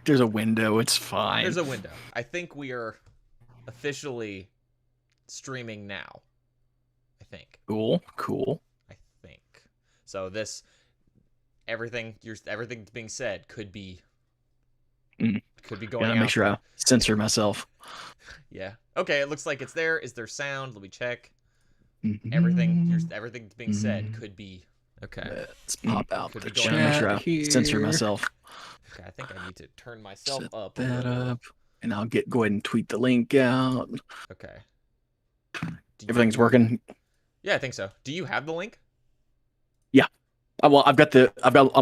there's a window. It's fine. There's a window. I think we are officially streaming now. I think. Cool. I think. So this everything being said could be going Gotta out make sure there. I censor myself. Yeah. Okay, it looks like it's there. Is there sound? Let me check. Everything's being said could be okay. Let's pop out Could the be going chat. Make sure I here. censor myself. Okay, I think I need to turn myself Set up. that up, and I'll go ahead and tweet the link out. Okay. Everything's working. Yeah, I think so. Do you have the link? Yeah. Well, I'm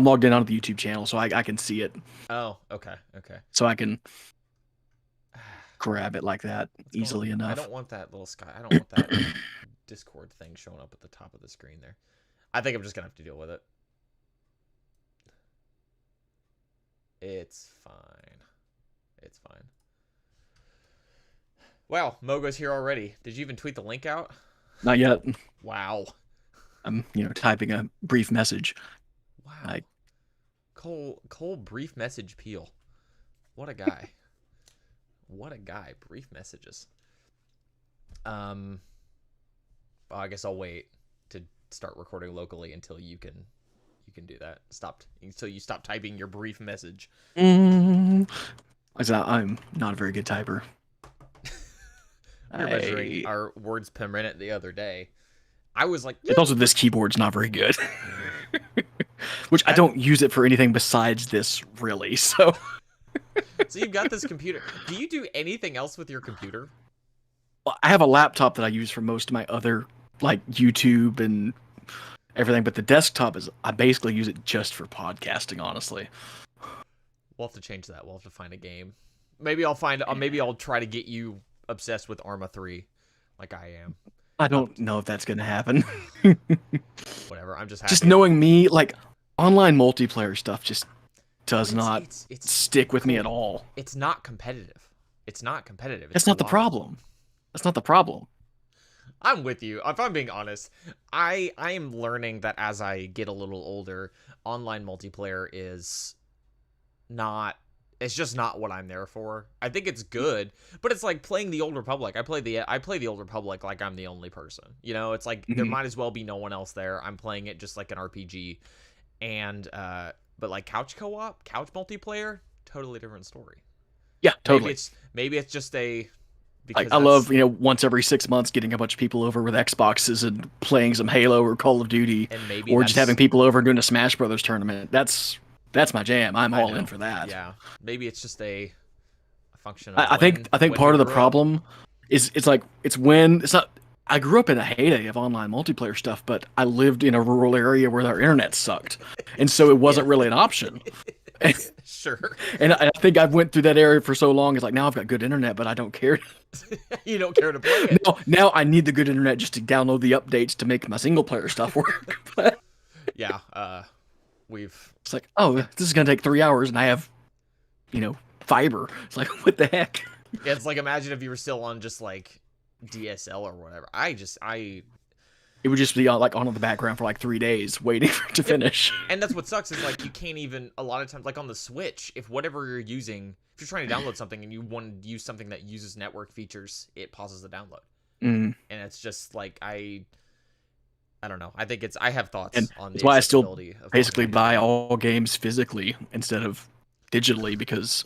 logged in onto the YouTube channel, so I can see it. Oh, okay. So I can grab it like that easily enough. I don't want that little sky. I don't want that Discord thing showing up at the top of the screen there. I think I'm just gonna have to deal with it. It's fine. It's fine. Wow, Mogo's here already. Did you even tweet the link out? Not yet. Wow. I'm typing a brief message. Wow. Cole brief message Peel. What a guy. What a guy. Brief messages. Well, I guess I'll wait to start recording locally until you can do that. Until you stop typing your brief message. I'm not a very good typer. We were measuring our words per minute the other day. I was like, it's also this keyboard's not very good. Which I don't use it for anything besides this, really. So you've got this computer. Do you do anything else with your computer? Well, I have a laptop that I use for most of my other, like, YouTube and everything, but the desktop I basically use it just for podcasting, honestly. We'll have to change that. We'll have to find a game. Maybe I'll try to get you obsessed with Arma 3 like I am. I don't know if that's going to happen. Whatever. I'm just happy. Just knowing me, like, online multiplayer stuff just does not stick with me at all. It's not competitive. It's not competitive. That's not the problem. That's not the problem. I'm with you. If I'm being honest, I am learning that as I get a little older, online multiplayer is not... It's just not what I'm there for. I think it's good, but it's like playing the Old Republic. I play the Old Republic like I'm the only person. It's like there might as well be no one else there. I'm playing it just like an RPG, and but like couch co-op, couch multiplayer, totally different story. Yeah, totally. Maybe it's just a. Like, I love once every 6 months getting a bunch of people over with Xboxes and playing some Halo or Call of Duty, and maybe or just having people over and doing a Smash Brothers tournament. That's my jam. I'm all in for that. Yeah, maybe it's just a function of I think part of the problem is it's not. I grew up in a heyday of online multiplayer stuff, but I lived in a rural area where our internet sucked, and so it wasn't really an option. Sure. And I think I've went through that area for so long. It's like, now I've got good internet, but I don't care. You don't care to play it. Now I need the good internet just to download the updates to make my single player stuff work. Yeah. It's like, oh, this is gonna take 3 hours, and I have, fiber. It's like, what the heck? Yeah, it's like, imagine if you were still on just like DSL or whatever. It would just be on in the background for like 3 days waiting for it to finish. And that's what sucks is like you can't even, a lot of times, like on the Switch, if whatever you're using, if you're trying to download something and you want to use something that uses network features, it pauses the download. And it's just like I don't know. I think I have thoughts on the that's why I still accessibility of basically buy all games physically instead of digitally, because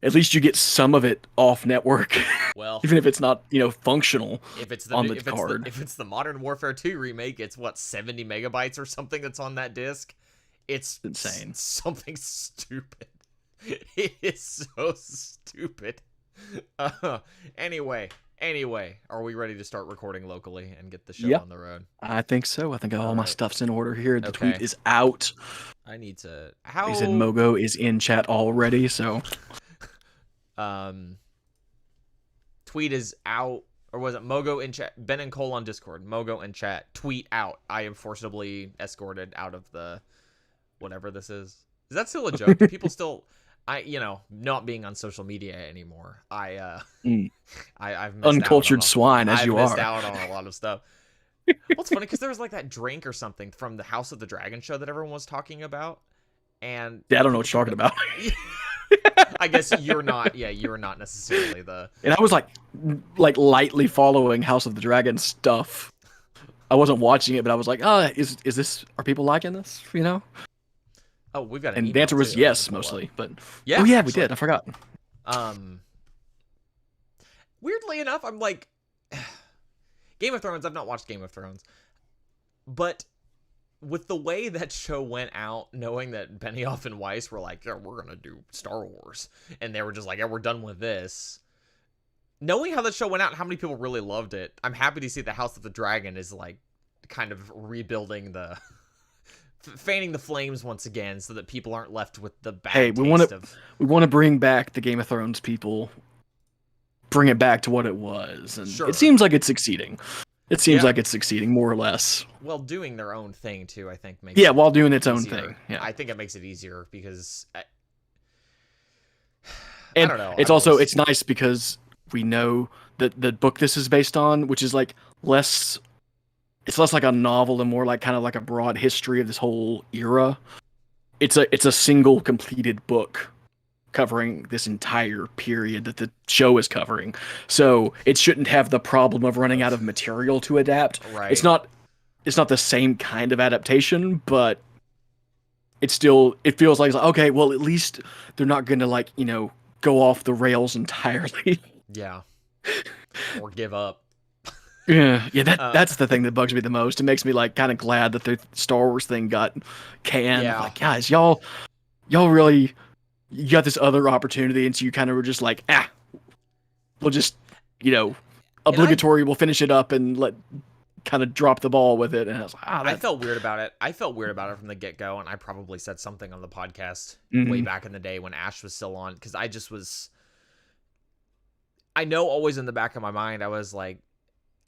at least you get some of it off network. Well, even if it's not, functional if it's on the card. if it's the Modern Warfare 2 remake, it's what, 70 megabytes or something that's on that disc. It's insane. Something stupid. It is so stupid. Anyway, are we ready to start recording locally and get the show on the road? I think so. I think all my stuff's in order here. The Okay. tweet is out. I need to. He said Mogo is in chat already, so. Tweet is out, or was it Mogo in chat? Ben and Cole on Discord. Mogo in chat. Tweet out. I am forcibly escorted out of the whatever this is. Is that still a joke? Do people still? Not being on social media anymore. I've missed uncultured swine as you are. I've missed out on a lot of stuff. Well, it's funny because there was like that drink or something from the House of the Dragon show that everyone was talking about, and yeah, I don't know what you're talking about. I guess you're not. Yeah, you're not necessarily the. And I was like lightly following House of the Dragon stuff. I wasn't watching it, but I was like, oh, is this? Are people liking this? You know? Oh, we've got an And email the answer was too, I can yes, pull up. mostly. But Yeah, oh yeah, we actually. did. I forgot. Weirdly enough, I'm like, Game of Thrones. I've not watched Game of Thrones, but with the way that show went out, knowing that Benioff and Weiss were like, yeah, we're gonna do Star Wars, and they were just like, yeah, we're done with this. Knowing how that show went out and how many people really loved it, I'm happy to see the House of the Dragon is like kind of rebuilding the fanning the flames once again so that people aren't left with the bad Hey, taste of we want to bring back the Game of Thrones people, bring it back to what it was, and Sure. it seems like it's succeeding. It seems Yeah. like it's succeeding more or less. well, doing their own thing too, I think makes Yeah, it while doing its own easier. thing. Yeah, I think it makes it easier because I and don't know. it's also it's nice because we know that the book this is based on, which is like less. It's less like a novel and more like kind of like a broad history of this whole era. It's a single completed book covering this entire period that the show is covering. So it shouldn't have the problem of running out of material to adapt. Right. It's not the same kind of adaptation, but it feels like okay, well at least they're not going to like, go off the rails entirely. Yeah. Or give up. Yeah, that's the thing that bugs me the most. It makes me like kind of glad that the Star Wars thing got canned. Yeah. Like, guys, y'all really you got this other opportunity, and so you kind of were just like, we'll just obligatory. We'll finish it up and kind of drop the ball with it. And I was like, I felt weird about it. I felt weird about it from the get-go, and I probably said something on the podcast way back in the day when Ash was still on, because I know always in the back of my mind I was like,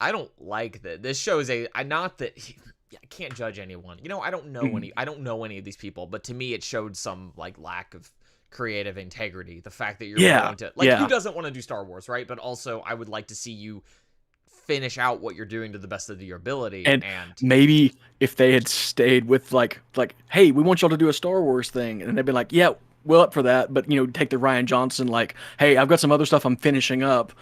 I don't like that. This show is not that I can't judge anyone. I don't know any of these people, but to me it showed some like lack of creative integrity. The fact that you're willing to who doesn't want to do Star Wars, right? But also I would like to see you finish out what you're doing to the best of your ability. And maybe if they had stayed with like, hey, we want y'all to do a Star Wars thing, and they'd been like, yeah, we're up for that, but take the Rian Johnson, like, hey, I've got some other stuff I'm finishing up,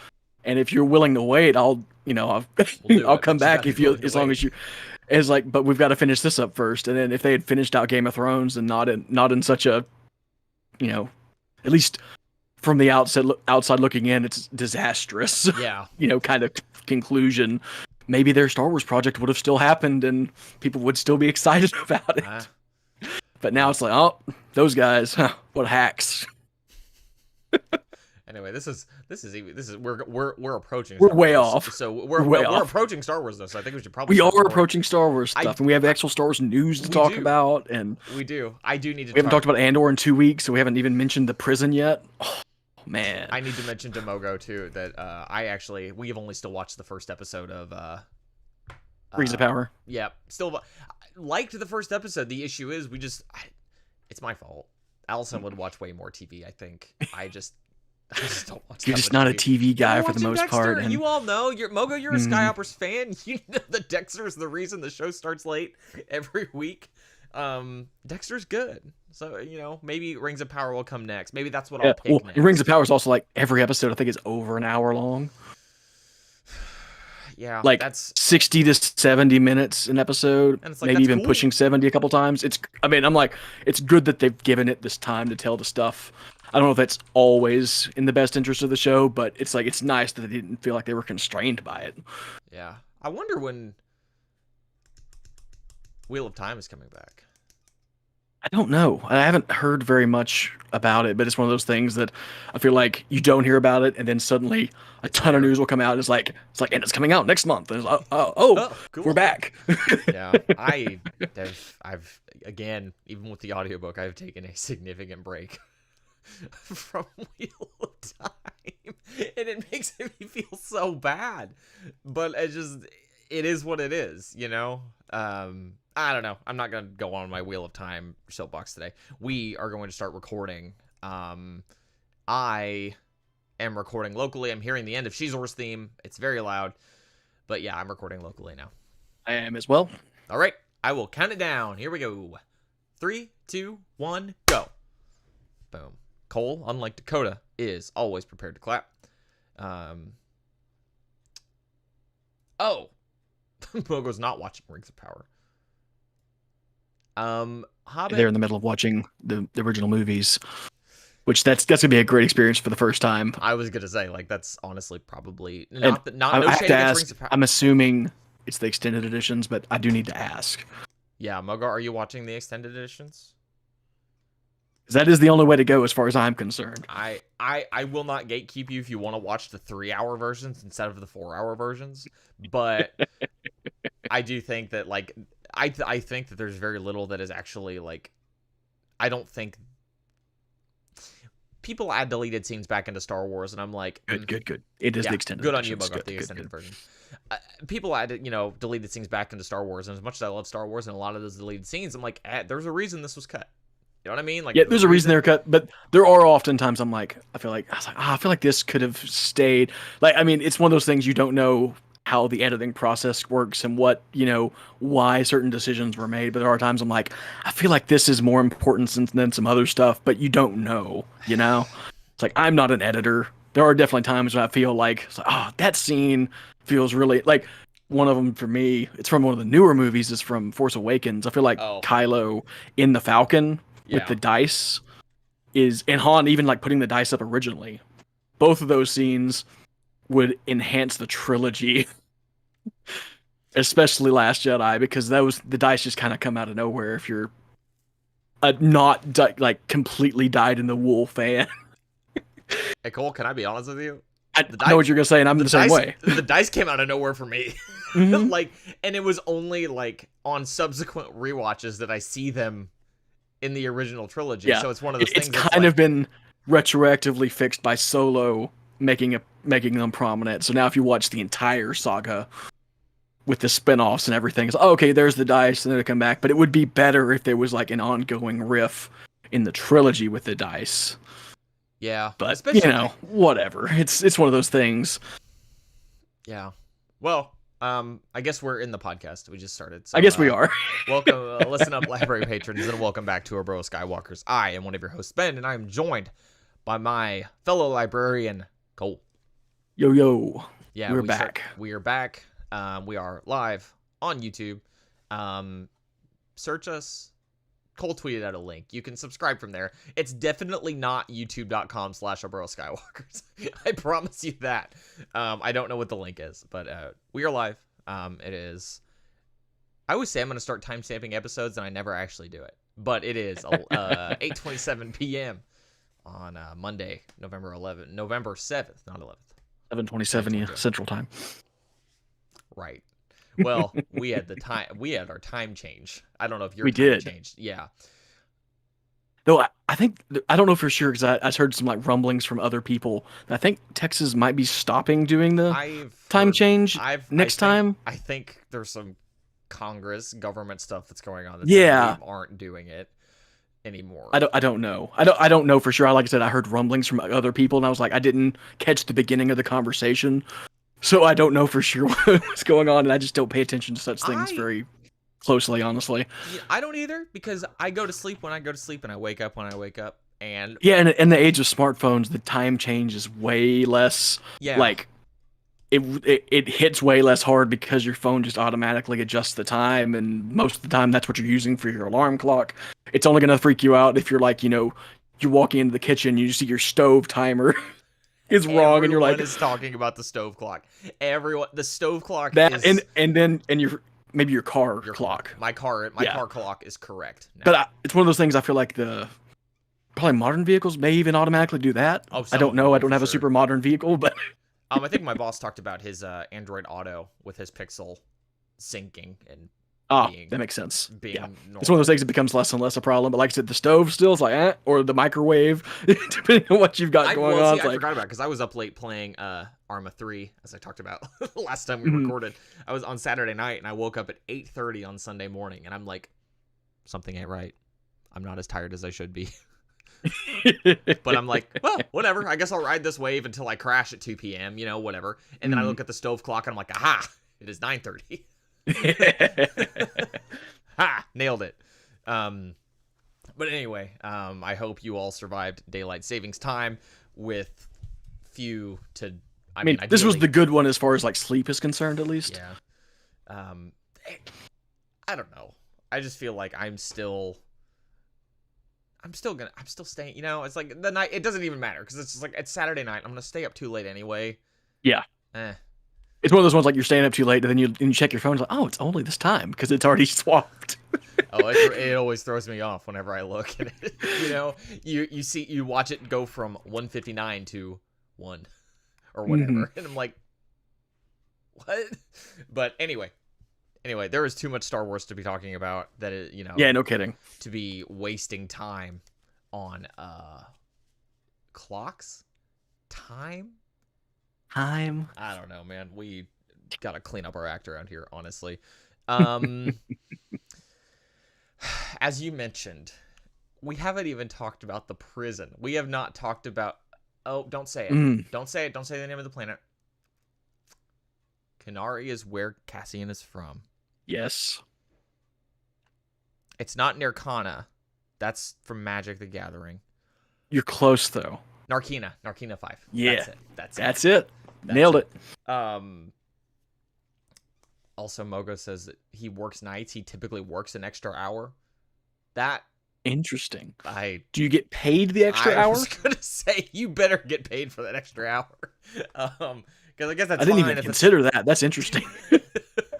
and if you're willing to wait, I'll come back as long as you. It's like, but we've got to finish this up first, and then if they had finished out Game of Thrones and not in such a, at least from the outside looking in, it's disastrous. Yeah. Kind of conclusion. Maybe their Star Wars project would have still happened, and people would still be excited about it. But now it's like, oh, those guys, what hacks. Anyway, we're approaching. We're way off. So we're approaching Star Wars though. So I think we should probably. We are approaching Star Wars stuff, and we have actual Star Wars news to talk about, and we do. I do need to. We haven't talked about Andor in 2 weeks, so we haven't even mentioned the prison yet. Oh man, I need to mention Demogo too. That we have only still watched the first episode of Rings of Power. Yeah, still liked the first episode. The issue is it's my fault. Allison would watch way more TV. I think I just don't watch. You're just not a TV guy for the most part. And you all know, Mogo. You're a Skyhoppers fan. You know that Dexter's the reason the show starts late every week. Dexter's good, so maybe Rings of Power will come next. Maybe that's what I'll pick next. Rings of Power is also like every episode I think is over an hour long. Yeah, like that's 60 to 70 minutes an episode, and it's like, maybe even cool. pushing 70 a couple times. I'm like, it's good that they've given it this time to tell the stuff. I don't know if that's always in the best interest of the show, but it's nice that they didn't feel like they were constrained by it. Yeah, I wonder when Wheel of Time is coming back. I don't know. I haven't heard very much about it, but it's one of those things that I feel like you don't hear about it, and then suddenly a ton of news will come out. And it's like, and it's coming out next month. And it's like, oh, cool. We're back. Yeah, I've again, even with the audiobook, I've taken a significant break from Wheel of Time, and it makes me feel so bad. But it is what it is, I don't know. I'm not going to go on my Wheel of Time soapbox today. We are going to start recording. I am recording locally. I'm hearing the end of Shizor's theme. It's very loud. But yeah, I'm recording locally now. I am as well. All right. I will count it down. Here we go. 3, 2, 1, go. Boom. Cole, unlike Dakota, is always prepared to clap. Oh, Mogo's not watching Rings of Power. Hobbit. They're in the middle of watching the original movies, which that's gonna be a great experience for the first time. I was gonna say, like, that's honestly probably And not no I have shade to against ask. Rings of Power. I'm assuming it's the extended editions, but I do need to ask. Yeah, Mogo, are you watching the extended editions? That is the only way to go as far as I'm concerned. I will not gatekeep you if you want to watch the 3-hour versions instead of the 4-hour versions, but I do think that, like, I think that there's very little that is actually, like, I don't think people add deleted scenes back into Star Wars, and I'm like, Good. It is the extended. Good on you, editions. Mogo, the extended version. People add, deleted scenes back into Star Wars, and as much as I love Star Wars and a lot of those deleted scenes, I'm like, there's a reason this was cut. You know what I mean? Like, yeah, there's a reason they're cut, but there are often times I feel like this could have stayed. Like, I mean, it's one of those things you don't know how the editing process works and what, why certain decisions were made. But there are times I'm like, I feel like this is more important than some other stuff, but you don't know, It's like, I'm not an editor. There are definitely times when I feel like, that scene feels really, like, one of them for me, it's from one of the newer movies, is from Force Awakens. I feel like Kylo in the Falcon with the dice and Han even like putting the dice up originally. Both of those scenes would enhance the trilogy, especially Last Jedi, because the dice just kind of come out of nowhere if you're not like completely dyed in the wool fan. Hey Cole, can I be honest with you? I know what you're gonna say, and I'm the same way. The dice came out of nowhere for me. Like, and it was only like on subsequent rewatches that I see them in the original trilogy. Yeah. So it's one of those things. It's kind of been retroactively fixed by Solo making them prominent. So now if you watch the entire saga with the spin-offs and everything, it's okay, there's the dice and then they come back. But it would be better if there was like an ongoing riff in the trilogy with the dice. Yeah. But whatever. It's one of those things. Yeah. Well, I guess we're in the podcast. We just started. So, I guess we are. Welcome, listen up, library patrons, and welcome back to Obroa-Skai Walkers. I am one of your hosts, Ben, and I am joined by my fellow librarian, Cole. Yo. Yeah, we're back. We are back. We are live on YouTube. Search us. Cole tweeted out a link. You can subscribe from there. It's definitely not youtube.com/Obroa-Skywalkers. I promise you that. I don't know what the link is, but we are live. It is. I always say I'm going to start timestamping episodes, and I never actually do it. But it is 8:27 p.m. on Monday, November 7th, not 11th. 7:27 Central Time. Right. Well, we had our time change. I don't know if your time changed. Yeah. Though I think, I don't know for sure, because I heard some like rumblings from other people. I think Texas might be stopping doing the change next time. I think there's some Congress government stuff that's going on that aren't doing it anymore. I don't know. I don't know for sure. Like I said, I heard rumblings from other people, and I was like, I didn't catch the beginning of the conversation. So I don't know for sure what's going on, and I just don't pay attention to such things very closely, honestly. I don't either, because I go to sleep when I go to sleep, and I wake up when I wake up. And yeah, and in the age of smartphones, the time change is way less. Yeah. Like, it hits way less hard because your phone just automatically adjusts the time, and most of the time that's what you're using for your alarm clock. It's only going to freak you out if you're like, you're walking into the kitchen, you see your stove timer is wrong, and you're like, is talking about the stove clock. The stove clock is, and maybe your car clock. My car clock is correct now. But it's one of those things. I feel like probably modern vehicles may even automatically do that. I don't know. I don't have a super modern vehicle, but I think my boss talked about his Android Auto with his Pixel syncing and. That makes sense. It's one of those things that becomes less and less a problem. But like I said, the stove still is like, or the microwave, depending on what you've got going on. I forgot about it because I was up late playing Arma 3, as I talked about last time we recorded. I was on Saturday night, and I woke up at 8:30 on Sunday morning, and I'm like, something ain't right. I'm not as tired as I should be. But I'm like, well, whatever. I guess I'll ride this wave until I crash at 2 p.m., whatever. And then I look at the stove clock, and I'm like, aha, it is 9:30. Ha! Nailed it. But anyway, I hope you all survived daylight savings time with few to. I mean, ideally, this was the good one as far as like sleep is concerned, at least. Yeah. I don't know. I just feel like I'm still staying. You know, it's like the night. It doesn't even matter because it's just like it's Saturday night. I'm gonna stay up too late anyway. Yeah. Eh. It's one of those ones like you're staying up too late, and then you check your phone, it's like, oh, it's only this time because it's already swapped. Oh, it always throws me off whenever I look at it. You know, you watch it go from 1:59 to 1 or whatever, and I'm like, what? But anyway, there is too much Star Wars to be talking about that it, you know. Yeah, no kidding. To be wasting time on clocks, time. I don't know, man. We gotta clean up our act around here, honestly. As you mentioned, we haven't even talked about the prison. We have not talked about. Oh, don't say it. Don't say it. Don't say the name of the planet. Kenari is where Cassian is from. Yes. It's not Nirkana. That's from Magic the Gathering. You're close though. Narkina 5. Yeah. That's it. Nailed it. Also, Mogo says that he works nights. He typically works an extra hour. That interesting. Do you get paid the extra hour? I was gonna say you better get paid for that extra hour. Because I guess that's. I didn't even consider that. That's interesting.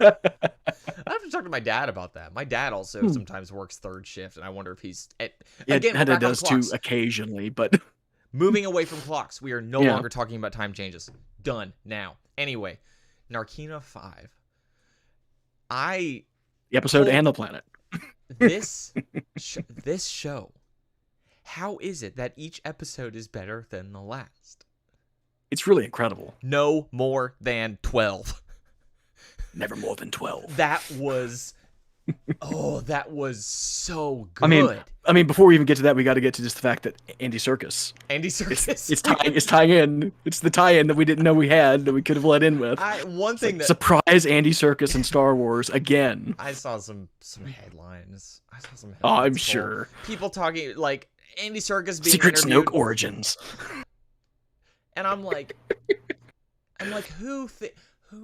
I have to talk to my dad about that. My dad also sometimes works third shift, and I wonder if he's. Again, Dad does too occasionally, but. Moving away from clocks, we are no longer talking about time changes. Done now. Anyway, Narkina 5. The episode and the planet. This show. How is it that each episode is better than the last? It's really incredible. No more than 12. Never more than 12. That was so good. I mean, before we even get to that, we got to get to just the fact that Andy Serkis. It's tying in. It's the tie-in that we didn't know we had that we could have let in with. Surprise Andy Serkis in Star Wars again. I saw some headlines. I'm sure. People talking like Andy Serkis being Secret interviewed. Snoke origins. And I'm like, who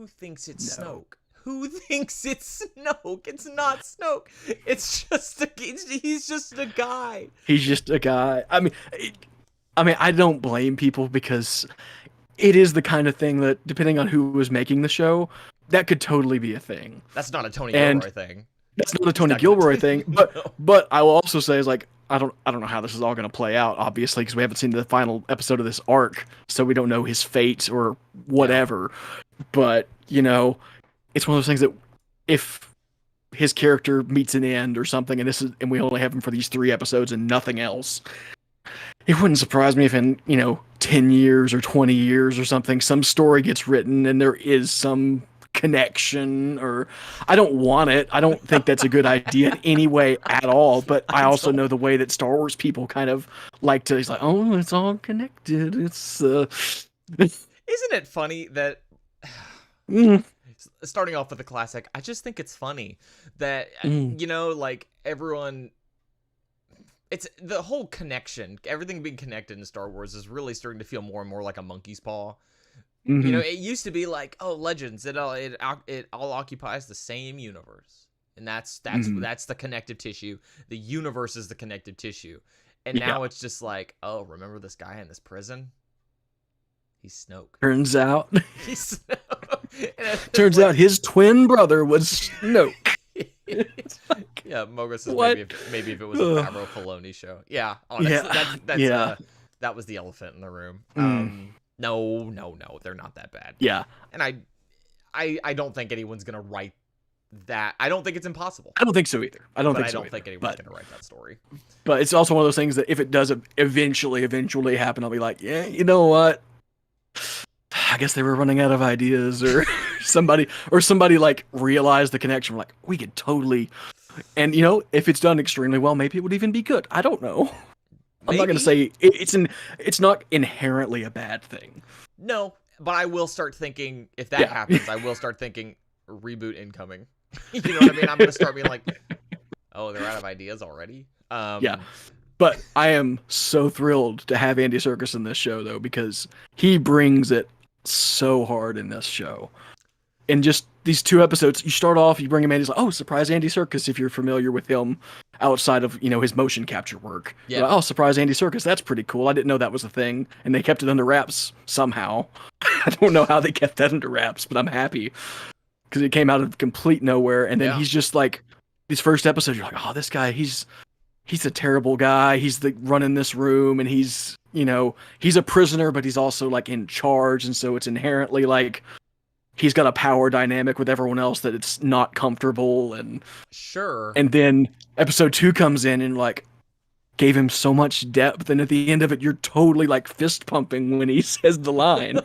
thinks it's Snoke? Who thinks it's Snoke? It's not Snoke. It's just he's just a guy. He's just a guy. I mean, I don't blame people because it is the kind of thing that, depending on who was making the show, that could totally be a thing. That's not a Tony Gilroy thing. That's not a Tony Gilroy thing. But I will also say is like I don't know how this is all going to play out, obviously, because we haven't seen the final episode of this arc, so we don't know his fate or whatever. Yeah. But you know. It's one of those things that if his character meets an end or something, and we only have him for these 3 episodes and nothing else, it wouldn't surprise me if in 10 years or 20 years or something, some story gets written and there is some connection. Or I don't want it. I don't think that's a good idea in any way at all. But I also know the way that Star Wars people kind of like to. It's like, oh, it's all connected. It's. Isn't it funny that? Starting off with a classic, I just think it's funny that, like everyone, it's the whole connection, everything being connected in Star Wars is really starting to feel more and more like a monkey's paw. Mm-hmm. It used to be like, oh, Legends, it all occupies the same universe. And that's the connective tissue. The universe is the connective tissue. And now it's just like, oh, remember this guy in this prison? He's Snoke. Turns out. He's Snoke. Turns out his twin brother was Snoke. Yeah, Mogo says maybe if it was a Favreau Filoni show. Yeah, honestly, that was the elephant in the room. No, they're not that bad. Yeah. And I don't think anyone's gonna write that. I don't think it's impossible. I don't think so either. I don't think anyone's gonna write that story. But it's also one of those things that if it does eventually happen, I'll be like, yeah, you know what? I guess they were running out of ideas, or somebody like realized the connection. We're like, we could totally, and if it's done extremely well, maybe it would even be good. I don't know. I'm not gonna say it's not inherently a bad thing. No, but I will start thinking if that happens, I will start thinking reboot incoming. You know what I mean? I'm gonna start being like, oh, they're out of ideas already. Yeah. Um, But I am so thrilled to have Andy Serkis in this show, though, because he brings it so hard in this show. In just these 2 episodes, you start off, you bring him in, he's like, oh, surprise Andy Serkis, if you're familiar with him outside of, his motion capture work. You're yeah, like, oh, surprise Andy Serkis, that's pretty cool. I didn't know that was a thing. And they kept it under wraps somehow. I don't know how they kept that under wraps, but I'm happy. Because it came out of complete nowhere. And then yeah, he's just like, these first episodes, you're like, oh, this guy, he's a terrible guy. He's running this room, and he's a prisoner, but he's also like in charge, and so it's inherently like he's got a power dynamic with everyone else that it's not comfortable. And sure. then episode 2 comes in and like gave him so much depth, and at the end of it, you're totally like fist pumping when he says the line.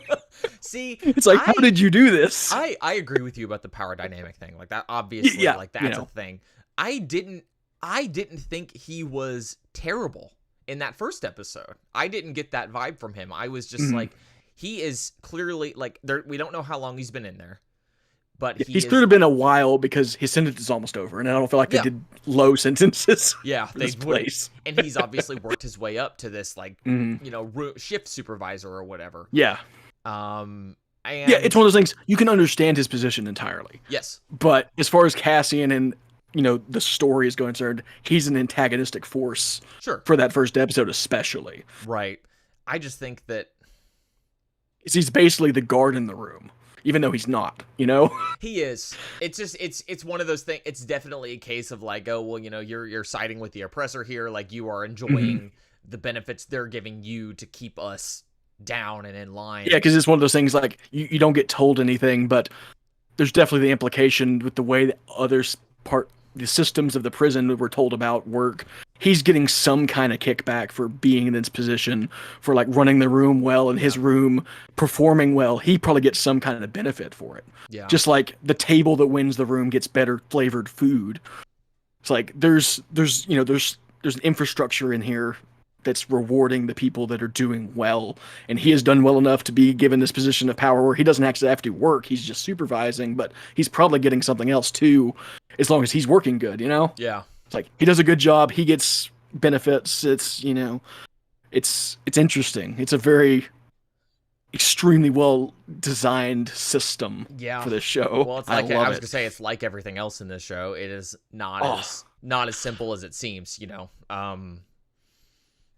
See, It's like, how did you do this? I agree with you about the power dynamic thing. Like that, obviously, Yeah, like that's a thing. I didn't think he was terrible in that first episode. I didn't get that vibe from him. I was just like, he is clearly like there. We don't know how long he's been in there, but he's sort of been a while because his sentence is almost over, and I don't feel like they did low sentences. Yeah, they place. And he's obviously worked his way up to this like shift supervisor or whatever. Yeah. And yeah, it's one of those things you can understand his position entirely. Yes. But as far as Cassian and the story is concerned, he's an antagonistic force. Sure. For that first episode, especially. Right. I just think that he's basically the guard in the room, even though he's not. He is. It's just it's one of those things. It's definitely a case of like, oh well, you're siding with the oppressor here. Like you are enjoying the benefits they're giving you to keep us down and in line. Yeah, because it's one of those things like you don't get told anything, but there's definitely the implication with the way that the systems of the prison that we're told about work. He's getting some kind of kickback for being in this position, for like running the room well and his room performing well. He probably gets some kind of benefit for it. Yeah. Just like the table that wins the room gets better flavored food. It's like there's an infrastructure in here that's rewarding the people that are doing well, and he has done well enough to be given this position of power where he doesn't actually have to work. He's just supervising, but he's probably getting something else too, as long as he's working good. Yeah. It's like he does a good job. He gets benefits. It's it's interesting. It's a very extremely well designed system for this show. Well, it's like I was gonna say, it's like everything else in this show. It is not as simple as it seems.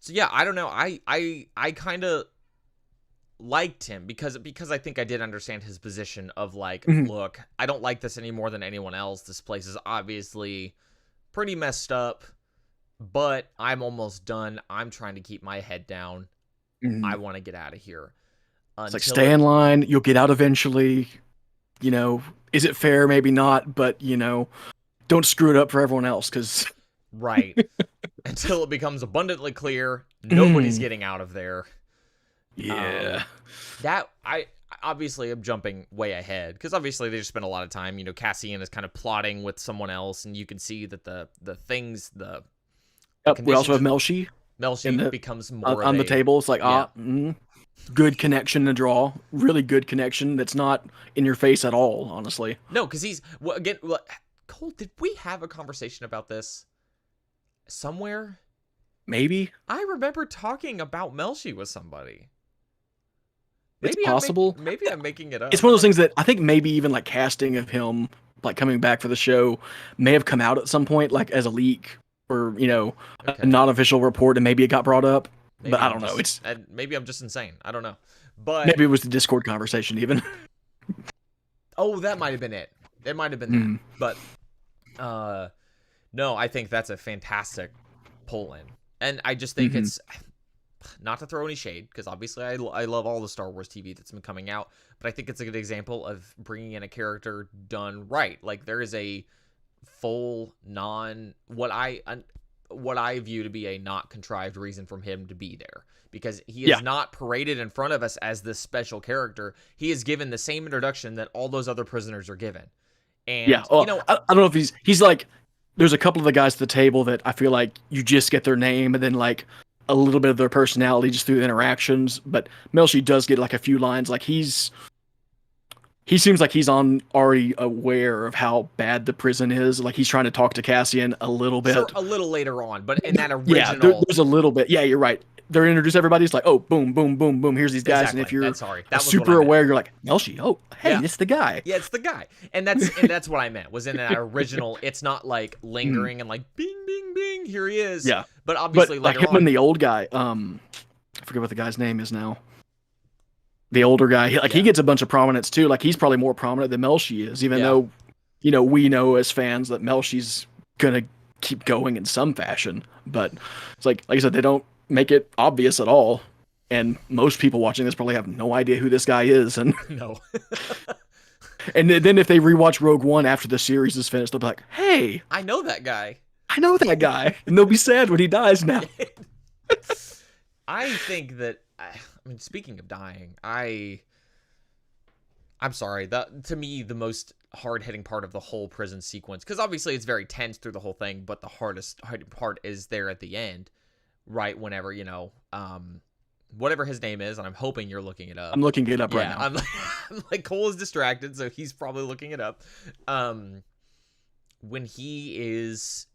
So yeah, I don't know. I kind of liked him because I think I did understand his position of like, look, I don't like this any more than anyone else. This place is obviously pretty messed up, but I'm almost done. I'm trying to keep my head down. I want to get out of here. It's like, stay in line. You'll get out eventually. Is it fair? Maybe not, but don't screw it up for everyone else, because right. Until it becomes abundantly clear nobody's getting out of there. Yeah. That I obviously am jumping way ahead because obviously they just spent a lot of time. Cassian is kind of plotting with someone else, and you can see that the we also have Melshi. Melshi becomes more on the table. It's like good connection to draw, really good connection. That's not in your face at all, honestly. No, because he's Cole. Did we have a conversation about this somewhere? Maybe. I remember talking about Melshi with somebody. It's possible. Maybe I'm making it up. It's one of those things that I think maybe even like casting of him, like coming back for the show, may have come out at some point, like as a leak or a non-official report, and maybe it got brought up. Maybe but I don't know. Maybe I'm just insane. I don't know. But maybe it was the Discord conversation even. Oh, that might have been it. It might have been that. But no, I think that's a fantastic pull-in. And I just think it's, not to throw any shade, because obviously I love all the Star Wars TV that's been coming out, but I think it's a good example of bringing in a character done right. Like, there is a full what I view to be a not contrived reason for him to be there, because he is not paraded in front of us as this special character. He is given the same introduction that all those other prisoners are given. And I don't know if he's like, there's a couple of the guys at the table that I feel like you just get their name and then like a little bit of their personality just through interactions. But Melshi does get like a few lines. Like he's he seems like he's already aware of how bad the prison is. Like he's trying to talk to Cassian a little Sure, bit. a little later on, but in that Yeah, original, there's a little bit. Yeah, you're right. They're introduce everybody. It's like, oh, boom, boom, boom, boom. Here's these guys, and if exactly. you're That's sorry. a That was what I super meant. aware, you're like, Melshi. Oh, hey, Yeah. it's the guy. Yeah, it's the guy, and that's what I meant. Was in that original. It's not like lingering and like bing, bing, bing. Here he is. Yeah, but obviously like later him on, and the old guy. I forget what the guy's name is now. The older guy, he gets a bunch of prominence too. Like he's probably more prominent than Melshi is, even though, we know as fans that Melshi's gonna keep going in some fashion. But it's like I said, they don't make it obvious at all, and most people watching this probably have no idea who this guy is. And no. and then if they rewatch Rogue One after the series is finished, they'll be like, "Hey, I know that guy. I know that guy," and they'll be sad when he dies now. I think that I mean, speaking of dying, I'm sorry. To me, the most hard-hitting part of the whole prison sequence, because obviously it's very tense through the whole thing, but the hardest part is there at the end, right? Whenever whatever his name is, and I'm hoping you're looking it up. I'm looking it up right now. I'm like Cole is distracted, so he's probably looking it up. When he is,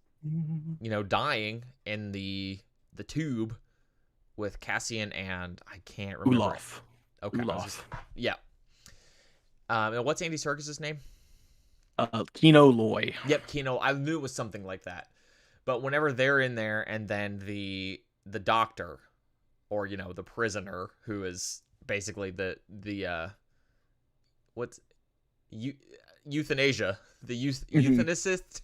dying in the tube with Cassian and I can't remember. Olaf. Okay. Olaf. Yeah. And what's Andy Serkis's name? Kino Loy. Yep, Kino. I knew it was something like that. But whenever they're in there, and then the doctor, or the prisoner, who is basically the what's euthanasia, the euthanicist.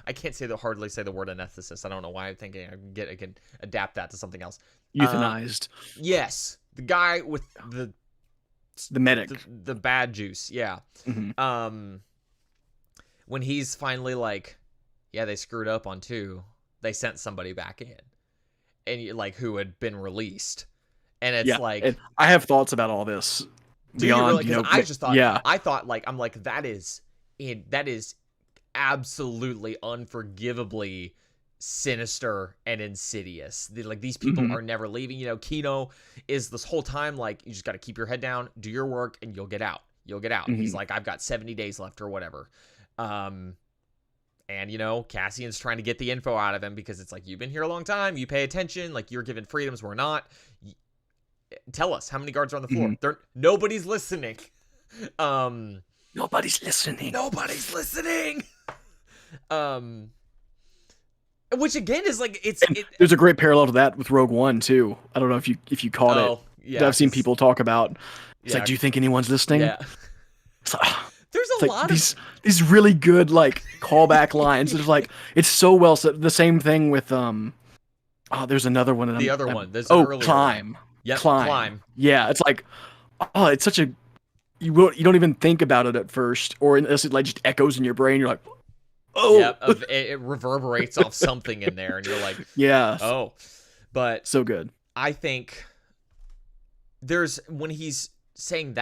I can't hardly say the word anesthetist. I don't know why I'm thinking I can adapt that to something else. Euthanized. Yes, the guy with the medic, the bad juice. Yeah. Mm-hmm. When he's finally like, yeah, they screwed up on 2. They sent somebody back in, and who had been released, and it's and I have thoughts about all this. Beyond, really? I just thought, yeah, I thought I'm like that is absolutely unforgivably sinister and insidious. These people are never leaving. Kino is this whole time like, you just got to keep your head down, do your work, and you'll get out. He's like, I've got 70 days left or whatever. And Cassian's trying to get the info out of him, because it's like, you've been here a long time, you pay attention, like you're given freedoms, we're not. Tell us how many guards are on the floor. Nobody's listening. Nobody's listening. Which again is like, there's a great parallel to that with Rogue One too. I don't know if you caught it. Yeah, I've seen people talk about. It's like, do you think anyone's listening? Yeah. There's a lot of these really good callback lines. It's like, it's so well said. The same thing with there's another one. The other one. There's Climb. One. Yep, Climb. Yeah, it's like, it's such a, you don't even think about it at first, or unless it just echoes in your brain. You're like, oh. Yeah, it reverberates off something in there, and you're like, yeah. Oh, but so good. I think when he's saying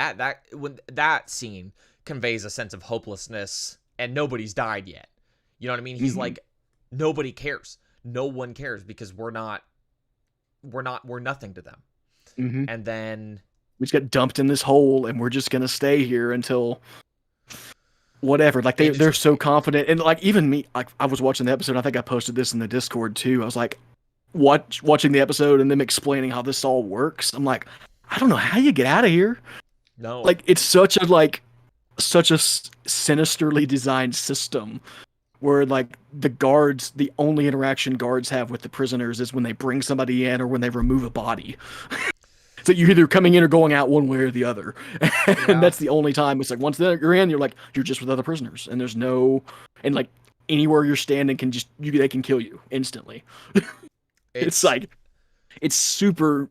when that scene conveys a sense of hopelessness, and nobody's died yet. You know what I mean? He's like, nobody cares. No one cares, because we're nothing to them. And then we just get dumped in this hole, and we're just gonna stay here until whatever. Like they're so confident, and even me. I was watching the episode. I think I posted this in the Discord too. I was like, watching the episode and them explaining how this all works. I'm like, I don't know how you get out of here. No, it's such a sinisterly designed system, where the guards, the only interaction guards have with the prisoners is when they bring somebody in or when they remove a body. So you're either coming in or going out one way or the other. And that's the only time. It's like, once you're in, you're just with other prisoners, and there's no, and anywhere you're standing they can kill you instantly. It's super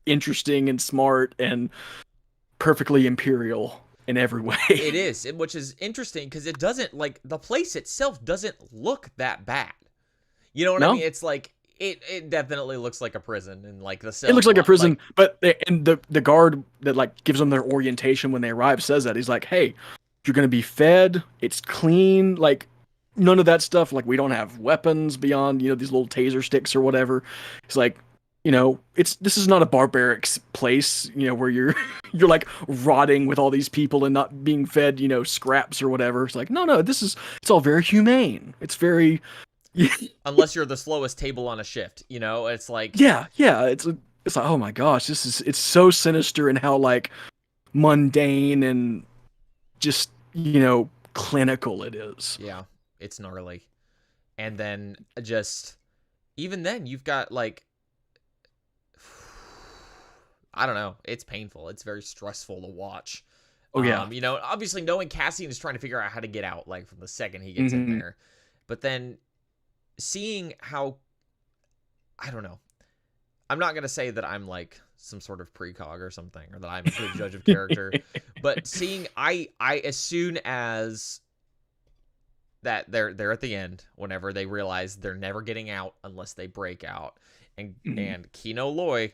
interesting and smart and perfectly Imperial in every way. It is, which is interesting, because it doesn't, the place itself doesn't look that bad. You know what I mean? It's like, it definitely looks like a prison, and the cell. It looks like a prison, but the guard that gives them their orientation when they arrive says that. He's like, hey, you're gonna be fed, it's clean, none of that stuff. We don't have weapons beyond these little taser sticks or whatever. It's like, this is not a barbaric place, where you're you're like rotting with all these people and not being fed, scraps or whatever. It's like, no, it's all very humane. It's very Unless you're the slowest table on a shift, it's like, yeah. It's like, oh my gosh, it's so sinister in how like mundane and just, clinical it is. yeah, it's gnarly. And then just, even then, you've got like, I don't know, it's painful. It's very stressful to watch. Oh yeah. Obviously knowing Cassian is trying to figure out how to get out, like from the second he gets in Mm-hmm. there. But then seeing how, I don't know. I'm not gonna say that I'm like some sort of precog or something, or that I'm a good judge of character, but seeing I as soon as that they're at the end, whenever they realize they're never getting out unless they break out, and Mm-hmm. and Kino Loy,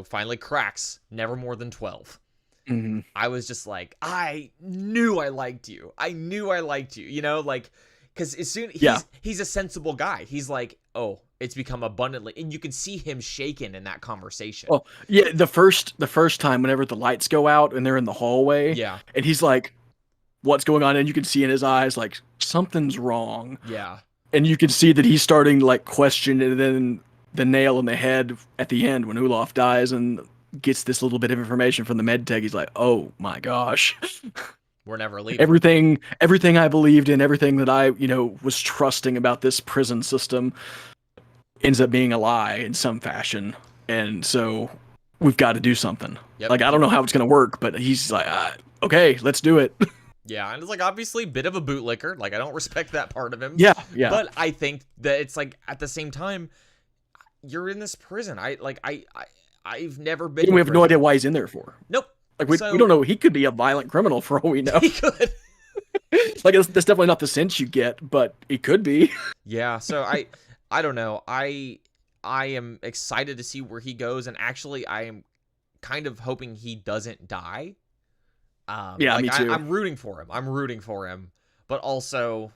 finally cracks never more than 12. Mm-hmm. I was just like, I knew I liked you. I knew I liked you. Like, because as soon Yeah. he's a sensible guy. He's like, oh, it's become abundantly, and you can see him shaken in that conversation. Well, yeah, the first time whenever the lights go out and they're in the hallway, Yeah, and he's like, "What's going on?" And you can see in his eyes like something's wrong, yeah, and you can see that he's starting to like question it. And then the nail in the head at the end when Olaf dies and gets this little bit of information from the med tech, he's like, "Oh my gosh." we're never leaving. Everything I believed in, everything that I, was trusting about this prison system ends up being a lie in some fashion. And so we've got to do something. Yep. Like, I don't know how it's going to work, but he's like, okay, let's do it. Yeah, and it's like obviously a bit of a bootlicker. Like, I don't respect that part of him. Yeah. But I think that it's like at the same time, you're in this prison. I've never been. And we have no idea why he's in there for. Nope. Like, we don't know. He could be a violent criminal for all we know. He could. Like, that's definitely not the sense you get, but he could be. Yeah, so I don't know. I am excited to see where he goes, and actually I am kind of hoping he doesn't die. Yeah, me too. I'm rooting for him. I'm rooting for him. But also,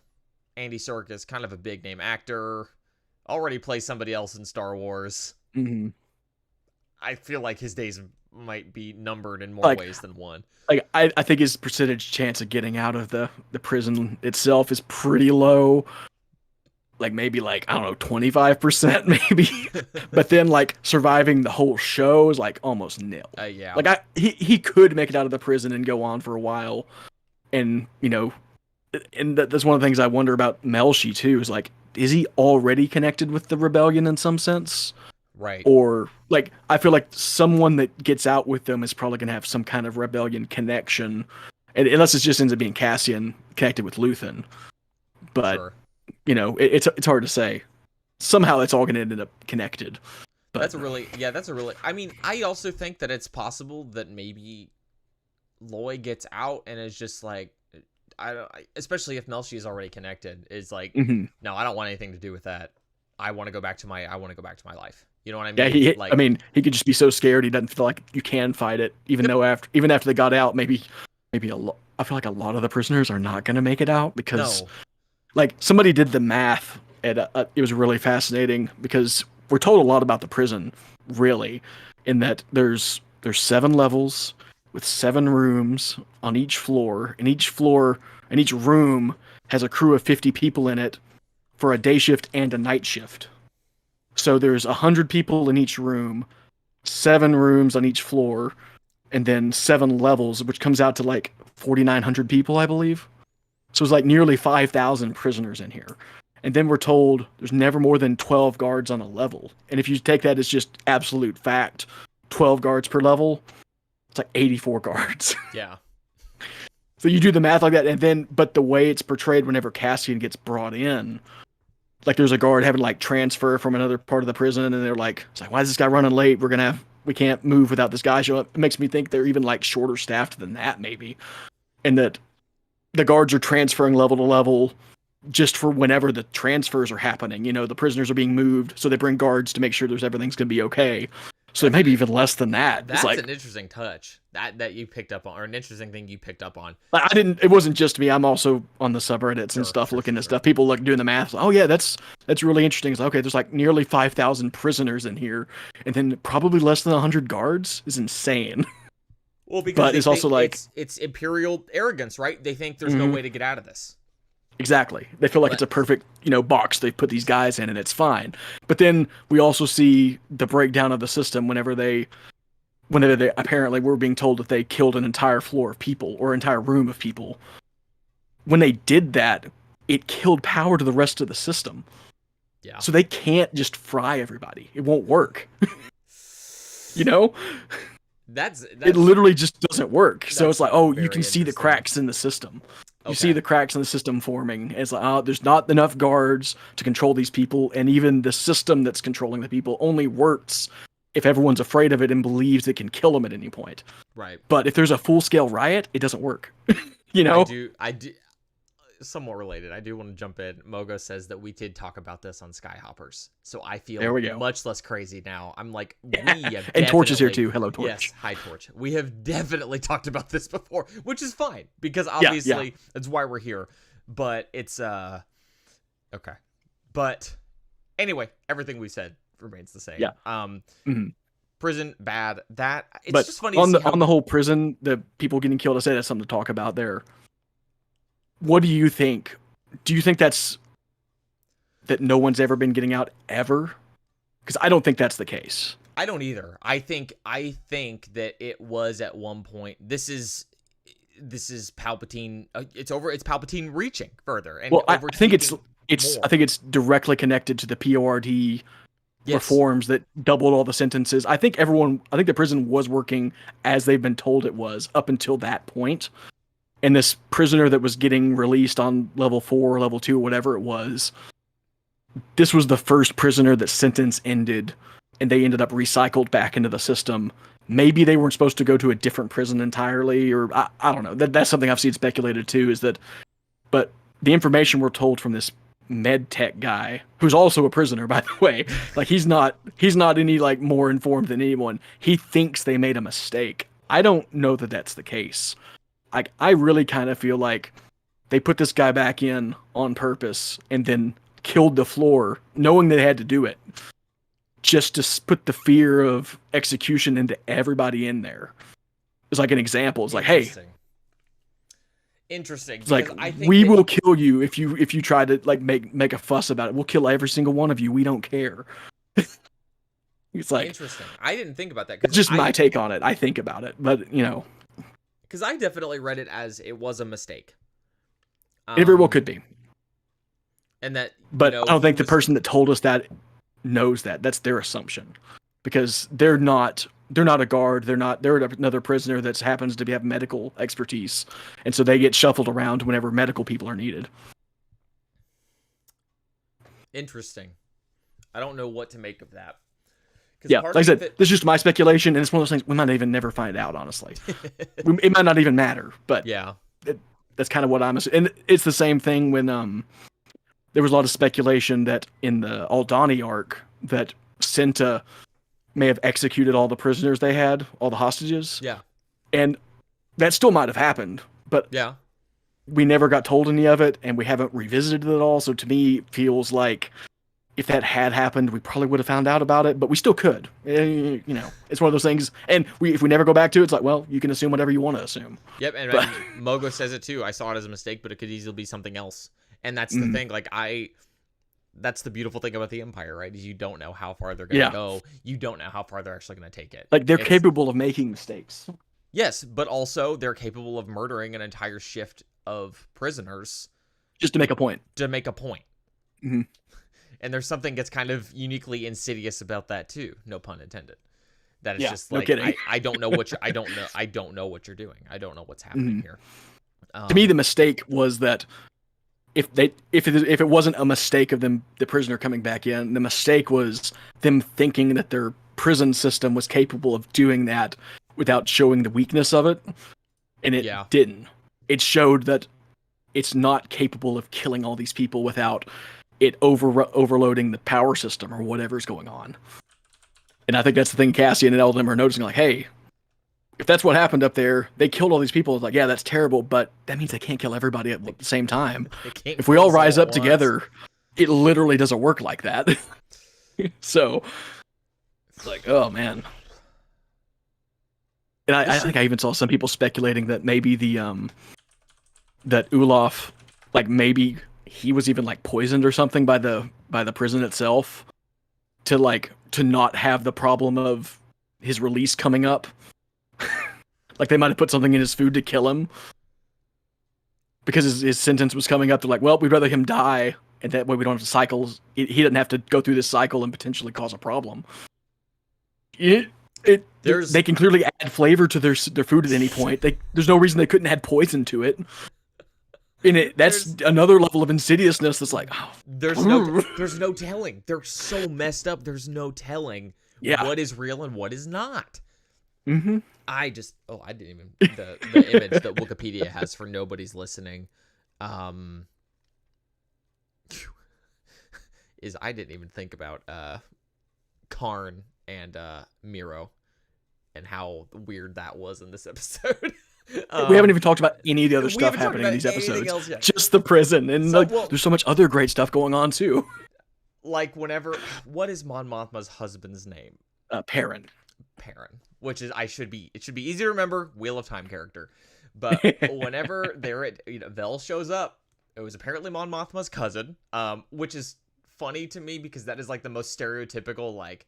Andy Serkis, kind of a big name actor, already plays somebody else in Star Wars. Mm-hmm. I feel like his days might be numbered in more Like, ways than one. Like, I think his percentage chance of getting out of the prison itself is pretty low. Like, maybe like, I don't know, 25% maybe. But then like surviving the whole show is like almost nil. Yeah. Like, he could make it out of the prison and go on for a while. And, and that's one of the things I wonder about Melshi too, is like, is he already connected with the rebellion in some sense? Right. Or like, I feel like someone that gets out with them is probably going to have some kind of rebellion connection, and unless it just ends up being Cassian connected with Luthen. But Sure. it's hard to say. Somehow it's all going to end up connected. But That's a really. I mean, I also think that it's possible that maybe Loy gets out and is just like, especially if Melshi is already connected, is like, mhm. no, I don't want anything to do with that. I want to go back to my life. You know what I mean? Yeah, he could just be so scared he doesn't feel like you can fight it, even after they got out, maybe I feel like a lot of the prisoners are not going to make it out because No. like somebody did the math and it was really fascinating because we're told a lot about the prison, really, in that there's 7 levels with 7 rooms on each floor, and each room has a crew of 50 people in it for a day shift and a night shift. So there's 100 people in each room, 7 rooms on each floor, and then 7 levels, which comes out to like 4,900 people, I believe. So it's like nearly 5,000 prisoners in here. And then we're told there's never more than 12 guards on a level. And if you take that as just absolute fact, 12 guards per level, it's like 84 guards. Yeah. So you do the math like that, and then, but the way it's portrayed whenever Cassian gets brought in, like there's a guard having like transfer from another part of the prison, and they're like, it's like, why is this guy running late? We can't move without this guy showing up. It makes me think they're even like shorter staffed than that, maybe. And that the guards are transferring level to level just for whenever the transfers are happening. The prisoners are being moved, so they bring guards to make sure everything's going to be okay. So That's maybe an even less than that. It's that's like, an interesting touch that you picked up on, or an interesting thing you picked up on. I didn't. It wasn't just me. I'm also on the subreddits and Sure, stuff, sure, looking sure, at sure. stuff. People like doing the math. Oh yeah, that's really interesting. It's like, okay, there's like nearly 5,000 prisoners in here, and then probably less than 100 guards is insane. Well, because But they it's also think like it's imperial arrogance, right? They think there's no mhm, way to get out of this. exactly. They feel like it's But a perfect box they put these guys in, and it's fine. But then we also see the breakdown of the system whenever they apparently were being told that they killed an entire floor of people or entire room of people. When they did that, it killed power to the rest of the system. yeah, So they can't just fry everybody. It won't work. you know? that's It that's literally just doesn't work. So it's that's like, oh, you can very see the interesting. cracks in the system. You see Okay, the cracks in the system forming. It's like, oh, there's not enough guards to control these people, and even the system that's controlling the people only works if everyone's afraid of it and believes it can kill them at any point. right. But if there's a full-scale riot, it doesn't work. you I know? do I do somewhat related. I do want to jump in. Mogo says that we did talk about this on Skyhoppers, so I There feel we go. much less crazy now. I'm like, we have And Torch is here definitely, too. Hello, yes, Torch. hi Torch. We have definitely talked about this before, which is fine because Yeah, obviously that's why we're here. But it's okay. But anyway, everything we said remains the same. yeah. Mhm. Prison bad. That it's But just funny to on see the how on the whole prison, the people getting killed, I say that's something to talk about there. What do you think? Do you think that no one's ever been getting out ever? Because I don't think that's the case. I don't either. I think that it was at one point. This is Palpatine. It's over. It's Palpatine reaching further and Well, I think it's overtaking it's more. I think it's directly connected to the PORD Yes. reforms that doubled all the sentences. I think the prison was working as they've been told it was up until that point. And this prisoner that was getting released on level 4, level 2, whatever it was, this was the first prisoner that sentence ended, and they ended up recycled back into the system. Maybe they weren't supposed to go to a different prison entirely, or I don't know. That's something I've seen speculated too. Is that, but the information we're told from this med tech guy, who's also a prisoner, by the way, like he's not any like more informed than anyone. He thinks they made a mistake. I don't know that that's the case. Like I really kind of feel like they put this guy back in on purpose and then killed the floor, knowing they had to do it, just to put the fear of execution into everybody in there. It's like an example. It's like, hey, Interesting. Interesting. it's like Because I think we that will kill you if you try to like make a fuss about it. We'll kill every single one of you. We don't care. It's like interesting. I didn't think about that that's because just my take on it. I think about it, but I definitely read it as it was a mistake. it very well could be. And that But I don't he think the was person that told us that knows that. That's their assumption, because they're not a guard. They're another prisoner that happens to have medical expertise, and so they get shuffled around whenever medical people are needed. interesting. I don't know what to make of that. Because Yeah, part like I of said, me this is just my speculation, and it's one of those things we might even never find out. Honestly, that it might not even matter. But yeah. that's kind of what I'm assuming. And it's the same thing when there was a lot of speculation that in the Aldani arc that Cinta may have executed all the prisoners they had, all the hostages, Yeah. and that still might have happened, but Yeah. we never got told any of it, and we haven't revisited it at all. So to me, it feels like if that had happened, we probably would have found out about it, but we still could. It's one of those things. And if we never go back to it, it's like, well, you can assume whatever you want to assume. Yep. And But Mogo says it too. I saw it as a mistake, but it could easily be something else. And that's the Mhm. thing. Like that's the beautiful thing about the Empire, right? Is you don't know how far they're gonna Yeah. go. You don't know how far they're actually gonna take it. like they're It's- capable of making mistakes. Yes, but also they're capable of murdering an entire shift of prisoners Just to make a point. to make a point. Mhm. And there's something that's kind of uniquely insidious about that too. No pun intended. That it's Yeah, just no like kidding. I don't know what I don't know what you're doing. I don't know what's happening Mhm. here. To me, the mistake was that if it wasn't a mistake of them, the prisoner coming back in, the mistake was them thinking that their prison system was capable of doing that without showing the weakness of it, and it Yeah. didn't. It showed that it's not capable of killing all these people without it overloading the power system or whatever's going on. And I think that's the thing Cassian and Eldon are noticing, like, hey, if that's what happened up there, they killed all these people. It's like, yeah, that's terrible, but that means they can't kill everybody at the same time. If we all rise up together, it literally doesn't work like that. So, it's like, oh man. And I think I even saw some people speculating that maybe that Olaf, like maybe he was even like poisoned or something by the prison itself to not have the problem of his release coming up. Like they might have put something in his food to kill him because his sentence was coming up. They're like, well, we'd rather him die, and that way we don't have to cycles. He doesn't have to go through this cycle and potentially cause a problem. They can clearly add flavor to their food at any point. There's no reason they couldn't add poison to it. And that's another level of insidiousness. That's like, oh, there's no telling. They're so messed up. There's no telling what is real and what is not. Mm-hmm. I didn't even the image that Wikipedia has for nobody's listening, is I didn't even think about Karn and Miro and how weird that was in this episode. We haven't even talked about any of the other stuff happening in these episodes. Just the prison, and there's so much other great stuff going on too. Like what is Mon Mothma's husband's name? Perrin. Which is it should be easy to remember. Wheel of Time character, but whenever Vel shows up, it was apparently Mon Mothma's cousin, which is funny to me because that is like the most stereotypical like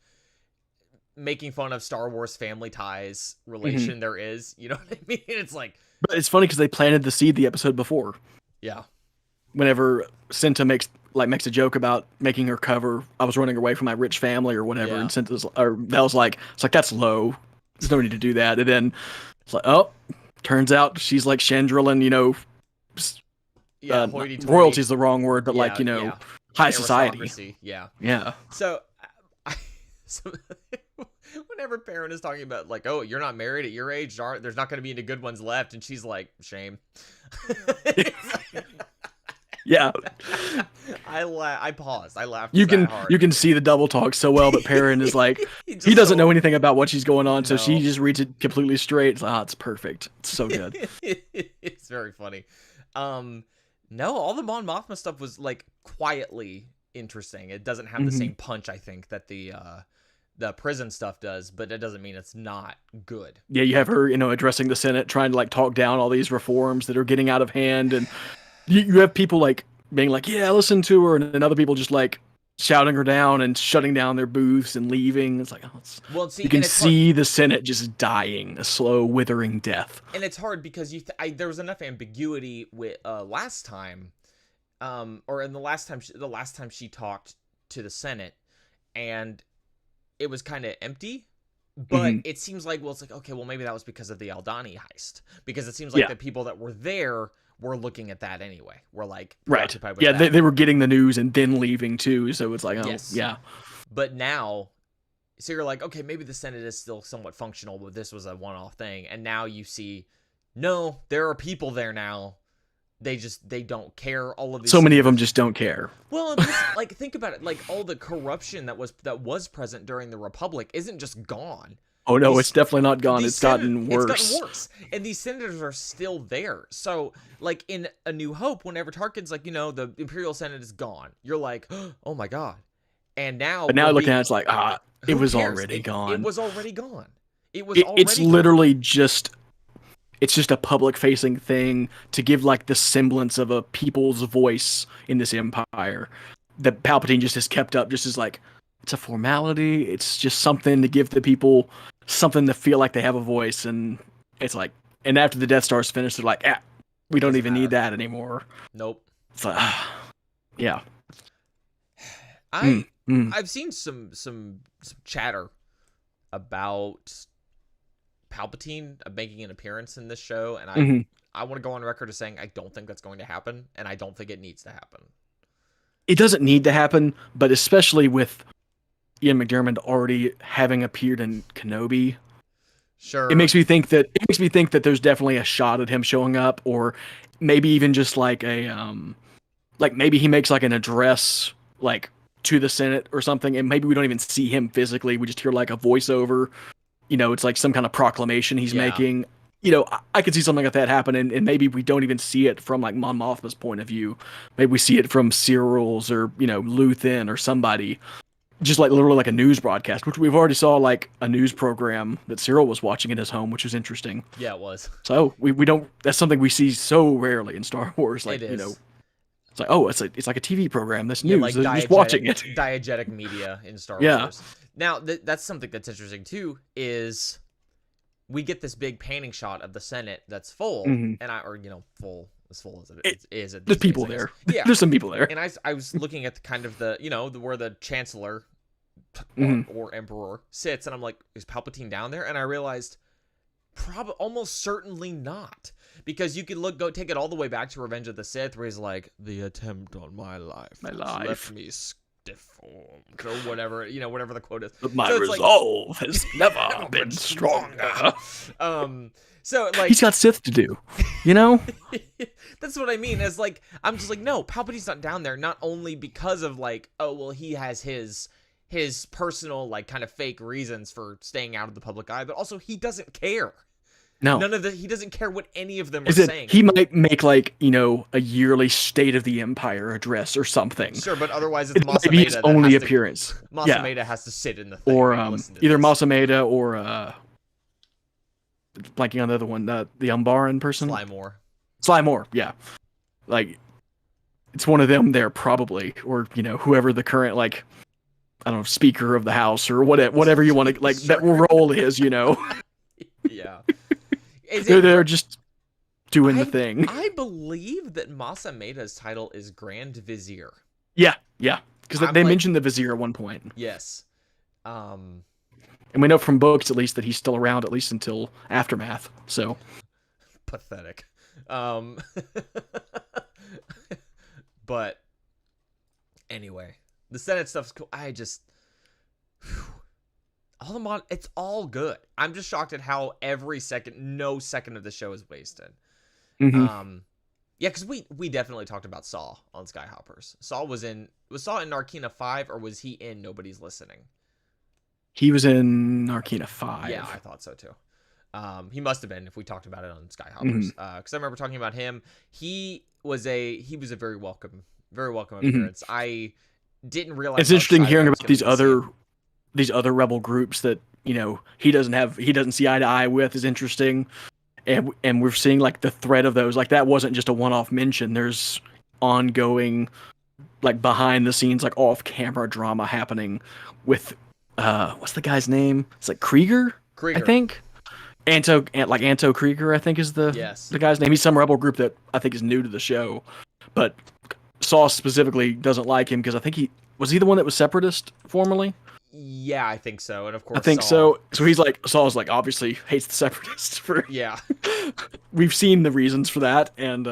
making fun of Star Wars family ties relation there is. You know what I mean? It's like, but it's funny because they planted the seed the episode before. Yeah. Whenever Cinta makes a joke about making her cover, I was running away from my rich family or whatever, and Vel's like, it's like, that's low. There's no need to do that. And then it's like, oh, turns out she's like Chandrillin, royalty's the wrong word, but high society. Yeah. Yeah. So whenever Perrin is talking about like, oh, you're not married at your age, there's not going to be any good ones left, and she's like, shame. Yeah. I paused. I laughed. You can see the double talk so well, but Perrin is like, he doesn't know anything about what she's going on, so she just reads it completely straight. It's like, it's perfect. It's so good. It's very funny. No, all the Mon Mothma stuff was like quietly interesting. It doesn't have the same punch, I think, that the prison stuff does, but it doesn't mean it's not good. Yeah, you have her, addressing the Senate, trying to like talk down all these reforms that are getting out of hand, and you have people like being like, yeah, listen to her, and then other people just like shouting her down and shutting down their booths and leaving. It's like, you can see the Senate just dying a slow, withering death. And it's hard because there was enough ambiguity with last time, or in the last time she talked to the Senate, and it was kind of empty. But it seems like, it's like, okay, well, maybe that was because of the Aldani heist, because it seems like the people that were there were looking at that anyway. We're like, right. Yeah, they were getting the news and then leaving too. So it's like, oh, yes. Yeah. But now, so you're like, okay, maybe the Senate is still somewhat functional, but this was a one-off thing. And now you see, no, there are people there now. They don't care. All of these. So many of them just don't care. Well, like, think about it. Like, all the corruption that was present during the Republic isn't just gone. Oh no, it's definitely not gone. It's gotten worse. It's gotten worse. And these senators are still there. So, like, in A New Hope, whenever Tarkin's like, the Imperial Senate is gone, you're like, oh my god. And now, but now looking at it's like, it was already gone. It was already gone. It's literally just. It's just a public-facing thing to give like the semblance of a people's voice in this empire that Palpatine just has kept up, just as like, it's a formality. It's just something to give the people something to feel like they have a voice. And it's like, and after the Death Star's finished, they're like, we don't even need that anymore. Nope. It's like, yeah. I've seen some chatter about Palpatine making an appearance in this show, and I want to go on record as saying I don't think that's going to happen, and I don't think it needs to happen. It doesn't need to happen, but especially with Ian McDiarmid already having appeared in Kenobi, sure, it makes me think that there's definitely a shot at him showing up, or maybe even just like a like maybe he makes like an address like to the Senate or something, and maybe we don't even see him physically. We just hear like a voiceover. It's like some kind of proclamation he's Yeah. making. I could see something like that happen, and maybe we don't even see it from like Mon Mothma's point of view. Maybe we see it from Cyril's or Luthen or somebody, just like literally like a news broadcast, which we've already saw like a news program that Cyril was watching in his home, which was interesting. Yeah, it was. So we don't. That's something we see so rarely in Star Wars. Like It is. it's like, oh, it's like a TV program. This Yeah, news, like they're just watching it. diegetic media in Star Yeah. Wars. Now, that's something that's interesting too. Is we get this big painting shot of the Senate that's full, Mhm. and full as full as it is. There's people there. Yeah, There's some people there. and I was looking at the kind of where the Chancellor Mhm. or Emperor sits, and I'm like, is Palpatine down there? And I realized, probably almost certainly not, because you could go take it all the way back to Revenge of the Sith, where he's like, the attempt on my life has left me deformed, or whatever, whatever the quote is. But my So it's resolve has never been stronger. So like He's got Sith to do, that's what I mean. Is like, I'm just like, no, Palpatine's not down there. Not only because of like, oh well, he has his personal like kind of fake reasons for staying out of the public eye, but also he doesn't care. No. He doesn't care what any of them are saying. He might make like, a yearly State of the Empire address or something. Sure, but otherwise it's It might be his Masameda only appearance. Masameda has to sit in the thing Or and listen to either this. Masameda or blanking on the other one, the Umbaran person. Sly Moore, yeah. Like, it's one of them there probably, or whoever the current like, I don't know, Speaker of the House or whatever you want to like that role is, Yeah. They're just doing the thing. I believe that Masameda's title is Grand Vizier. Yeah, because they mentioned the Vizier at one point. Yes. And we know from books at least that he's still around at least until Aftermath. So pathetic. But anyway, the Senate stuff's cool. It's all good. I'm just shocked at how no second of the show is wasted. Mm-hmm. Yeah, because we definitely talked about Saw on Skyhoppers. Was Saw in Narkina 5, or was he in Nobody's Listening? He was in Narkina 5. Yeah, I thought so too. He must have been if we talked about it on Skyhoppers. Because I remember talking about him. He was a very welcome appearance. I didn't realize it's interesting hearing about these other rebel groups that he doesn't see eye to eye with is interesting, and we're seeing like the thread of those. Like, that wasn't just a one-off mention. There's ongoing, like, behind the scenes, like off camera drama happening with what's the guy's name? It's like Krieger. I think Anto Krieger, I think, is the guy's name. He's some rebel group that I think is new to the show, but Saw specifically doesn't like him because I think he was the one that was separatist formerly. Yeah, I think so. And of course, I think so. So he's like, Saul's like, obviously hates the separatists for. Yeah. We've seen the reasons for that, and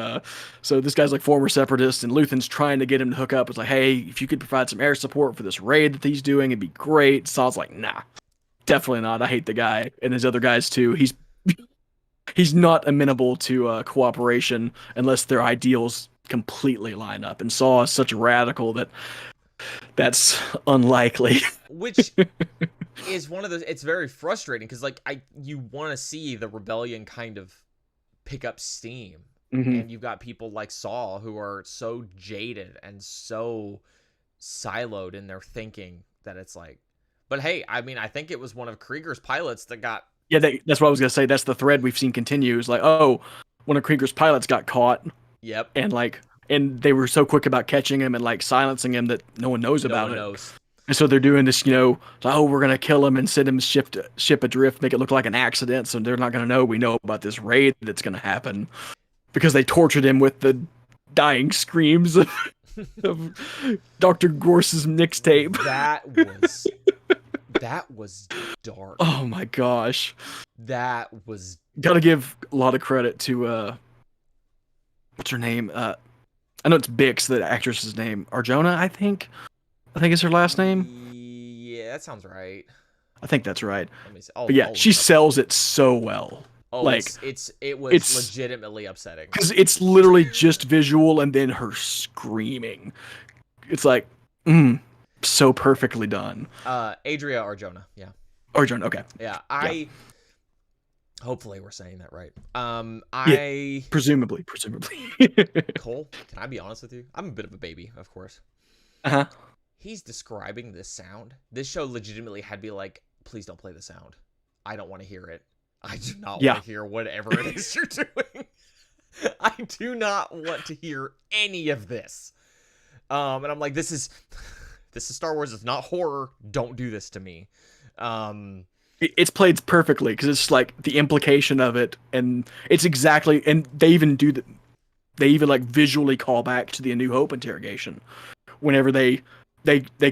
so this guy's like former separatist, and Luthen's trying to get him to hook up. It's like, hey, if you could provide some air support for this raid that he's doing, it'd be great. Saul's like, nah, definitely not. I hate the guy, and there's other guys too. He's not amenable to cooperation unless their ideals completely line up. And Saul is such a radical that's unlikely. Which is one of those. It's very frustrating because you want to see the rebellion kind of pick up steam, and you've got people like Saul who are so jaded and so siloed in their thinking that it's like. But hey, I mean, I think it was one of Krieger's pilots that got. Yeah, that's what I was gonna say. That's the thread we've seen continue. Is like, oh, one of Krieger's pilots got caught. Yep. And they were so quick about catching him and like silencing him that no one knows about it. Knows. And so they're doing this, we're gonna kill him and send him ship adrift, make it look like an accident, so they're not gonna know we know about this raid that's gonna happen, because they tortured him with the dying screams of Dr. Gorse's mixtape. That was dark. Oh my gosh. That was. Gotta give a lot of credit to what's her name? I know it's Bix, the actress's name. Arjona, I think is her last name. Yeah, that sounds right. I think that's right. Let me see. But yeah, she sells it so well. Oh, like it was legitimately upsetting because it's literally just visual and then her screaming. It's like, so perfectly done. Adria Arjona. Yeah. Arjun, okay. Yeah. Yeah. Hopefully we're saying that right. Yeah. Presumably. Cole, can I be honest with you? I'm a bit of a baby, of course. Uh-huh. He's describing this sound. This show legitimately had me like, please don't play the sound. I don't want to hear it. I do not want Yeah. to hear whatever it is you're doing. I do not want to hear any of this. And I'm like, this is Star Wars. It's not horror. Don't do this to me. It's played perfectly because it's like the implication of it, and it's exactly, and they even like visually call back to the A New Hope interrogation whenever they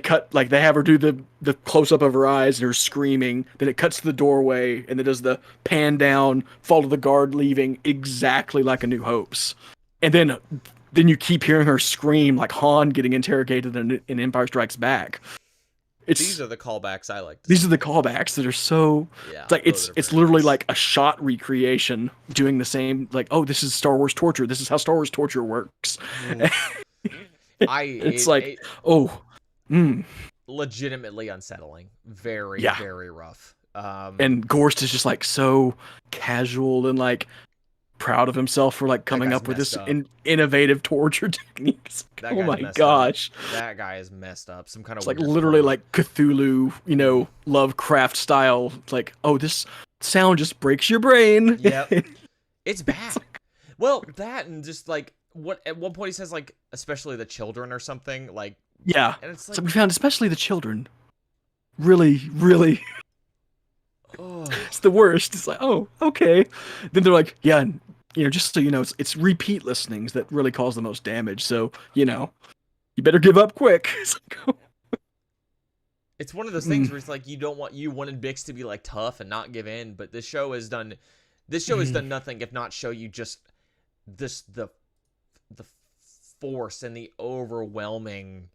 cut, like they have her do the close up of her eyes and her screaming, then it cuts to the doorway and it does the pan down, follow the guard leaving, exactly like A New Hope's, and then you keep hearing her scream like Han getting interrogated in Empire Strikes Back. These are the callbacks I like. These are the callbacks that are so. Yeah, it's like it's literally like a shot recreation, doing the same. Like, oh, this is Star Wars torture. This is how Star Wars torture works. Legitimately unsettling. Very, very rough. And Gorst is just like so casual and like proud of himself for like coming up with this innovative torture techniques. Oh my gosh, that guy is messed up. Some kind of, it's like literally like Cthulhu, Lovecraft style. It's like, oh, this sound just breaks your brain. Yep. It's bad. Well, that, and just like what at one point he says, like, especially the children or something, like, yeah, and it's like, so we found especially the children really it's the worst. It's like, oh, okay. Then they're like, yeah, just so you know, it's repeat listenings that really cause the most damage. So, you better give up quick. It's like, oh. It's one of those things where it's like you wanted Bix to be like tough and not give in, but this show has done nothing if not show you just the force and the overwhelming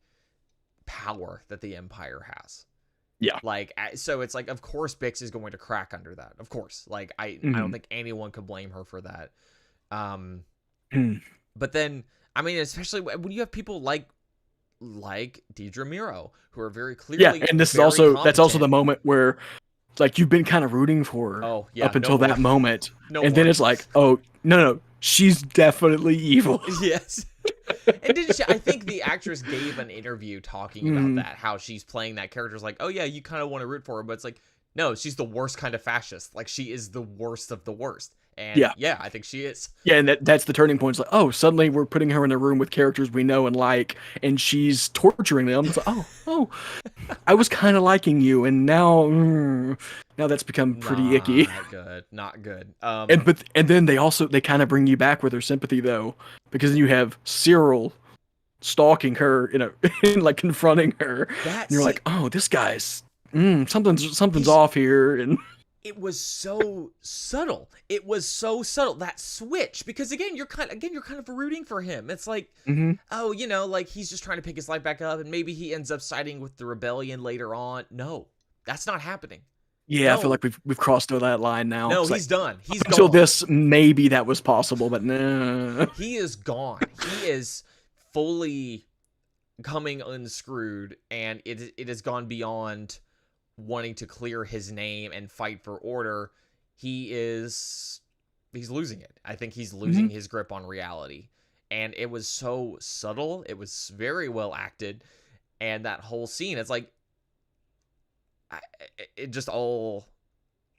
power that the Empire has. Yeah. Like, so it's like, of course Bix is going to crack under that. Of course. Like, I don't think anyone could blame her for that. But then, I mean, especially when you have people like Deidre Miro, who are very clearly, yeah, and this is also competent. That's also the moment where, like, you've been kind of rooting for her up until that moment, and then it's like, oh no, she's definitely evil. Yes. And didn't she, I think the actress gave an interview talking about that, how she's playing that character. Is like, oh yeah, you kind of want to root for her, but it's like, no, she's the worst kind of fascist. Like, she is the worst of the worst. And yeah, I think she is. Yeah, and that's the turning point. It's like, oh, suddenly we're putting her in a room with characters we know and like, and she's torturing them. It's like, oh, I was kind of liking you, and now that's become pretty icky. Not good. And then they kind of bring you back with her sympathy though, because then you have Cyril stalking her, in like confronting her. And you're like, oh, this guy's something's off here, and. It was so subtle. That switch, because again, you're kind of rooting for him. It's like, oh, like he's just trying to pick his life back up, and maybe he ends up siding with the rebellion later on. No, that's not happening. Yeah, no. I feel like we've crossed over that line now. No, he's done. He's gone. Until this, maybe that was possible, but no. He is gone. He is fully coming unscrewed, and it has gone beyond wanting to clear his name and fight for order. He's losing it. I think he's losing his grip on reality. And it was so subtle. It was very well acted. And that whole scene, it's like, it just all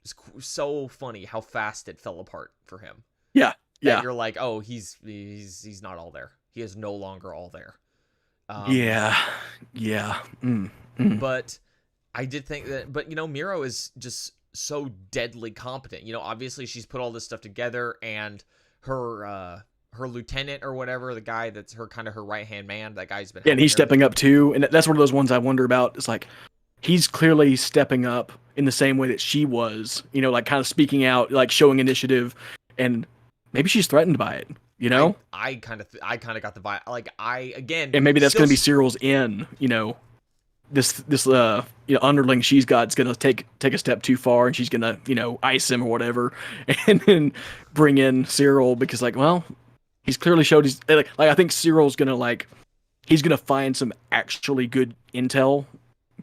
is so funny how fast it fell apart for him. Yeah. Yeah. You're like, oh, he's not all there. He is no longer all there. Yeah. But I did think that, but Miro is just so deadly competent. Obviously she's put all this stuff together, and her lieutenant or whatever, the guy that's her right-hand man, that guy's been. Yeah, and he's stepping up too, and that's one of those ones I wonder about. It's like he's clearly stepping up in the same way that she was, like kind of speaking out, like showing initiative, and maybe she's threatened by it. I kind of got the vibe. Like, and maybe that's going to be Cyril's in. This underling she's got is gonna take a step too far, and she's gonna ice him or whatever, and then bring in Cyril because, like, well, he's clearly showed he's like I think Cyril's gonna like he's gonna find some actually good intel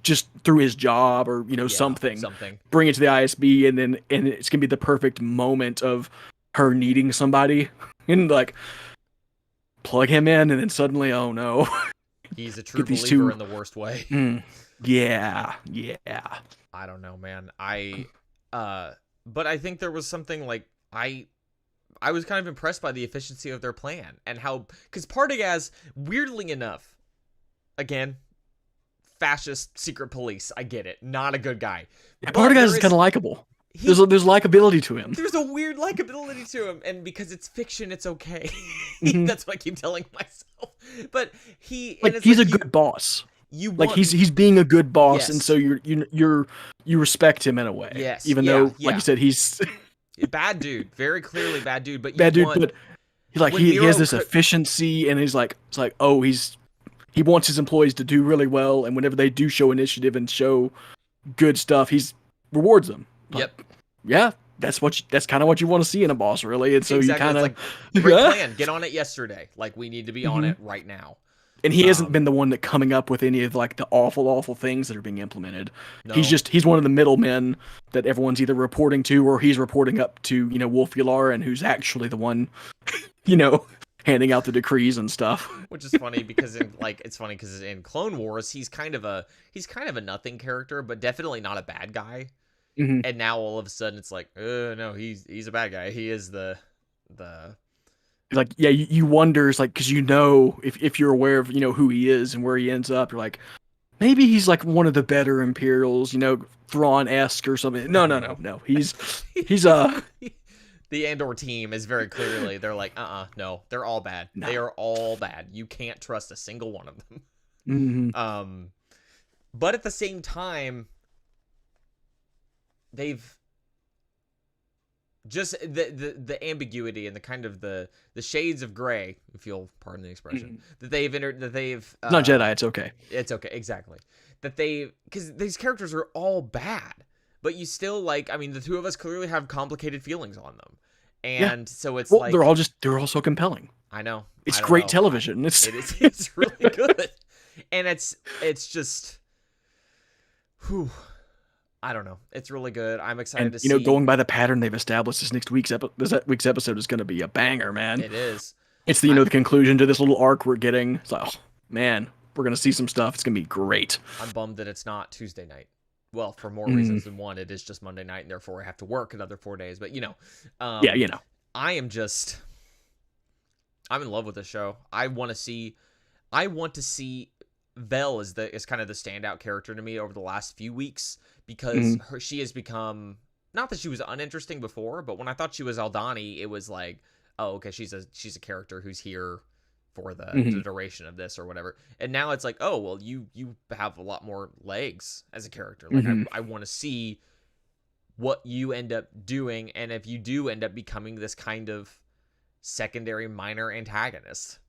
just through his job or Yeah, something, something. bring it to the ISB, and it's gonna be the perfect moment of her needing somebody and like plug him in, and then suddenly, oh no, He's a true get these believer two. in the worst way. Yeah, yeah. I don't know, man. Uh but I think there was something like I was kind of impressed by the efficiency of their plan and how, because Partagaz, weirdly enough, again, fascist secret police. I get it, not a good guy. Yeah, But Partagaz is kind of likable. There's likability to him. there's a weird likability to him, and because it's fiction, it's okay. Mm-hmm. That's what I keep telling myself. But He's a good boss. You Like want, he's being a good boss, and yes, so you respect him in a way. yes, Even yeah, though, yeah, like you said, he's bad dude, very clearly bad dude. But you bad dude, want, but he's like when he has Miro this could, efficiency, and he's like it's like oh he wants his employees to do really well, and whenever they do show initiative and show good stuff, he's rewards them. yep. Like, yeah, that's kind of what you want to see in a boss, really. And so Exactly. you kind It's of like, great plan. Get on it yesterday. Like, we need to be on Mhm. it right now. And he hasn't been the one that coming up with any of like the awful things that are being implemented. No. He's one of the middlemen that everyone's either reporting to or he's reporting up to, Wolf and who's actually the one, handing out the decrees and stuff. Which is funny because it's funny because in Clone Wars he's kind of a nothing character, but definitely not a bad guy. Mm-hmm. And now all of a sudden it's like, no, he's a bad guy. He is the Like, yeah, you wonder, it's like, because if you're aware of who he is and where he ends up, you're like, maybe he's like one of the better Imperials, Thrawn-esque or something. No. He's the Andor team is very clearly, they're like, no, they're all bad. No. They are all bad. You can't trust a single one of them. Mm-hmm. But at the same time, they've just the ambiguity and the kind of the shades of gray, if you'll pardon the expression, that they've It's not Jedi, it's okay. It's okay, exactly. Because these characters are all bad, but you still the two of us clearly have complicated feelings on them. And so it's they're all so compelling. I know. It's great television. It's really good. And it's just I don't know. It's really good. I'm excited to see. Going by the pattern they've established, this week's episode is going to be a banger, man. It is. It's the conclusion to this little arc we're getting. It's like, oh, man, we're going to see some stuff. It's going to be great. I'm bummed that it's not Tuesday night. Well, for more reasons than one, it is just Monday night, and therefore I have to work another 4 days. But I'm in love with the show. I want to see Vel is kind of the standout character to me over the last few weeks, because she has become, not that she was uninteresting before, but when I thought she was Aldani, it was like, oh, okay, she's a character who's here for the duration of this or whatever. And now it's like, oh, well, you have a lot more legs as a character. Like, I want to see what you end up doing, and if you do end up becoming this kind of secondary minor antagonist,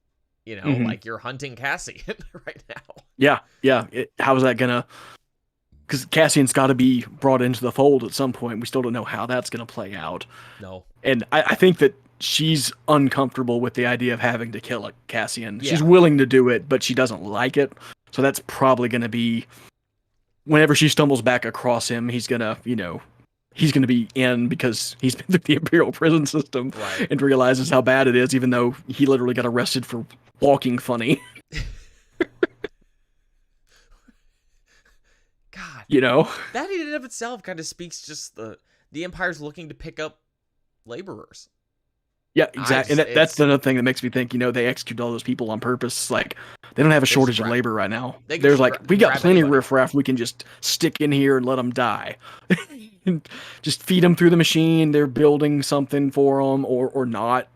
like you're hunting Cassian right now. Yeah. How is that gonna? Because Cassian's got to be brought into the fold at some point. We still don't know how that's gonna play out. No. And I think that she's uncomfortable with the idea of having to kill a Cassian. Yeah. She's willing to do it, but she doesn't like it. So that's probably gonna be whenever she stumbles back across him, he's gonna be in because he's been through the Imperial prison system and realizes how bad it is, even though he literally got arrested for walking funny. God. That in and of itself kind of speaks just the Empire's looking to pick up laborers. Yeah, exactly. And that's another thing that makes me think, they execute all those people on purpose. Like, they don't have a shortage of labor right now. There's we got plenty of riffraff we can just stick in here and let them die. And just feed them through the machine. They're building something for them or not.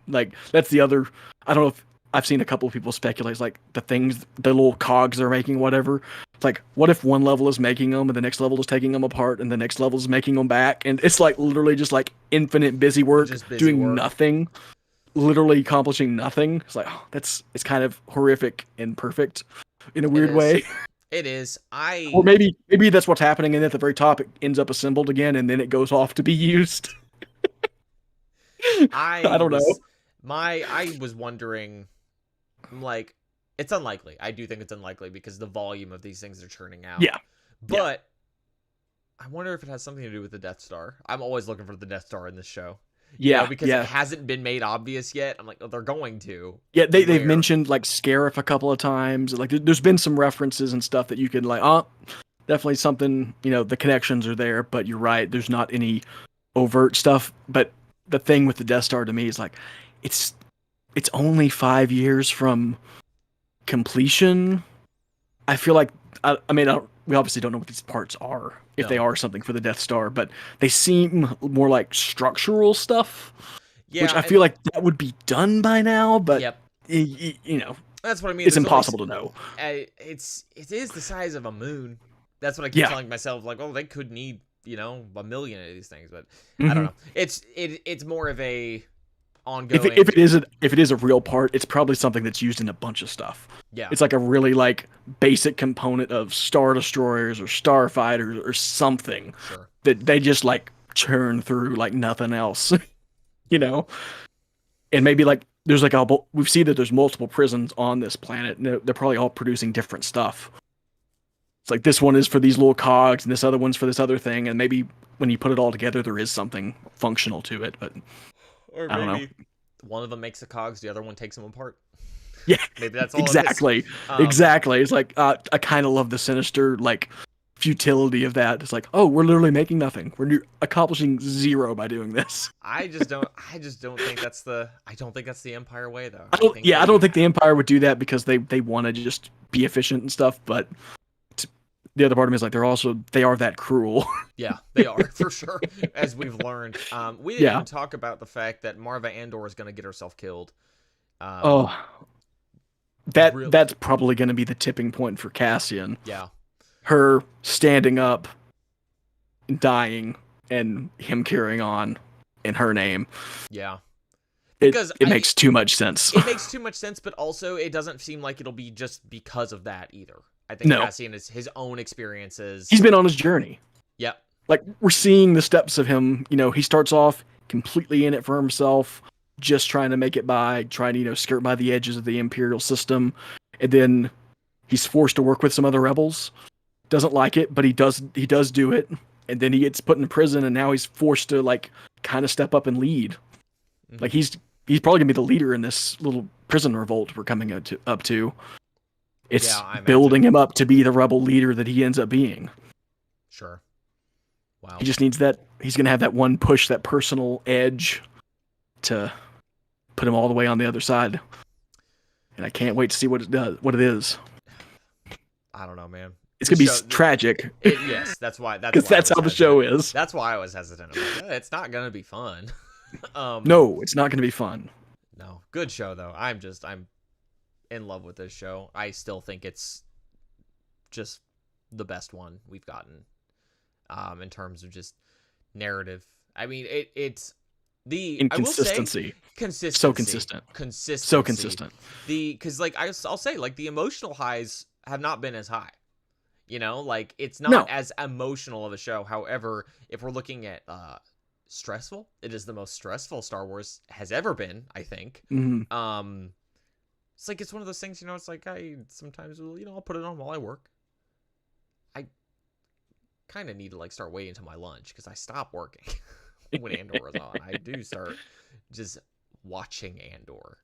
Like, that's the other, I don't know if I've seen a couple of people speculate, like the little cogs they're making, whatever. It's like, what if one level is making them and the next level is taking them apart and the next level is making them back? And it's like literally just like infinite busy work, doing nothing, literally accomplishing nothing. It's like, it's kind of horrific and perfect in a weird way. It is. Or maybe that's what's happening, and at the very top it ends up assembled again and then it goes off to be used. I don't know. I was wondering, like, It's unlikely. I do think it's unlikely because the volume of these things they're churning out. Yeah. But I wonder if it has something to do with the Death Star. I'm always looking for the Death Star in this show. You know, because it hasn't been made obvious yet. I'm like, oh, they're going to. Yeah, they've mentioned like Scarif a couple of times. Like there's been some references and stuff that you can like, definitely something, you know, the connections are there, but you're right, there's not any overt stuff. But the thing with the Death Star to me is like it's only 5 years from completion. I feel like we obviously don't know what these parts are, if they are something for the Death Star, but they seem more like structural stuff. Yeah, which I feel like that would be done by now, but you know, that's what I mean. It's impossible to know. It is the size of a moon. That's what I keep telling myself. Like, oh, they could need, you know, 1 million of these things, but I don't know. It's more of a ongoing. If it is a real part, it's probably something that's used in a bunch of stuff. Yeah, it's like a really like basic component of Star Destroyers or Starfighters or something that they just like churn through like nothing else. You know, and maybe like there's like we see that there's multiple prisons on this planet, and they're probably all producing different stuff. It's like this one is for these little cogs, and this other one's for this other thing, and maybe when you put it all together, there is something functional to it. But or I don't know. One of them makes the cogs, the other one takes them apart. Yeah, maybe that's all exactly. Exactly. It's like I kind of love the sinister like futility of that. It's like, oh, we're literally making nothing. We're accomplishing zero by doing this. I just don't think that's the Empire way though. I don't think the Empire would do that because they want to just be efficient and stuff, but the other part of me is like they are that cruel. Yeah, they are for sure, as we've learned. We didn't even talk about the fact that Marva Andor is going to get herself killed. That's probably going to be the tipping point for Cassian. Yeah. Her standing up, dying, and him carrying on in her name. Yeah. Because it makes too much sense. It makes too much sense, but also it doesn't seem like it'll be just because of that either. I think Cassian is his own experiences. He's been on his journey. Yep. Like, we're seeing the steps of him. You know, he starts off completely in it for himself, just trying to make it by, trying to, you know, skirt by the edges of the Imperial system. And then he's forced to work with some other rebels. Doesn't like it, but he does do it. And then he gets put in prison, and now he's forced to, like, kind of step up and lead. Mm-hmm. Like, he's probably going to be the leader in this little prison revolt we're coming up to. It's building him up to be the rebel leader that he ends up being. Sure. Wow. He just needs that. He's going to have that one push, that personal edge to put him all the way on the other side. And I can't wait to see what it is. I don't know, man. It's going to be tragic. Yes, that's how the show is. That's why I was hesitant. I'm like, it's not going to be fun. No, it's not going to be fun. No. Good show, though. I'm in love with this show. I still think it's just the best one we've gotten in terms of just narrative. I mean, it's the inconsistency. Consistency. So consistent. Consistency. So consistent. Because like I'll say, like the emotional highs have not been as high. You know, like it's not as emotional of a show. However, if we're looking at stressful, it is the most stressful Star Wars has ever been, I think. Mm-hmm. It's like, it's one of those things, you know, it's like, I sometimes, you know, I'll put it on while I work. I kind of need to, like, start waiting until my lunch, because I stop working when Andor is on. I do start just watching Andor.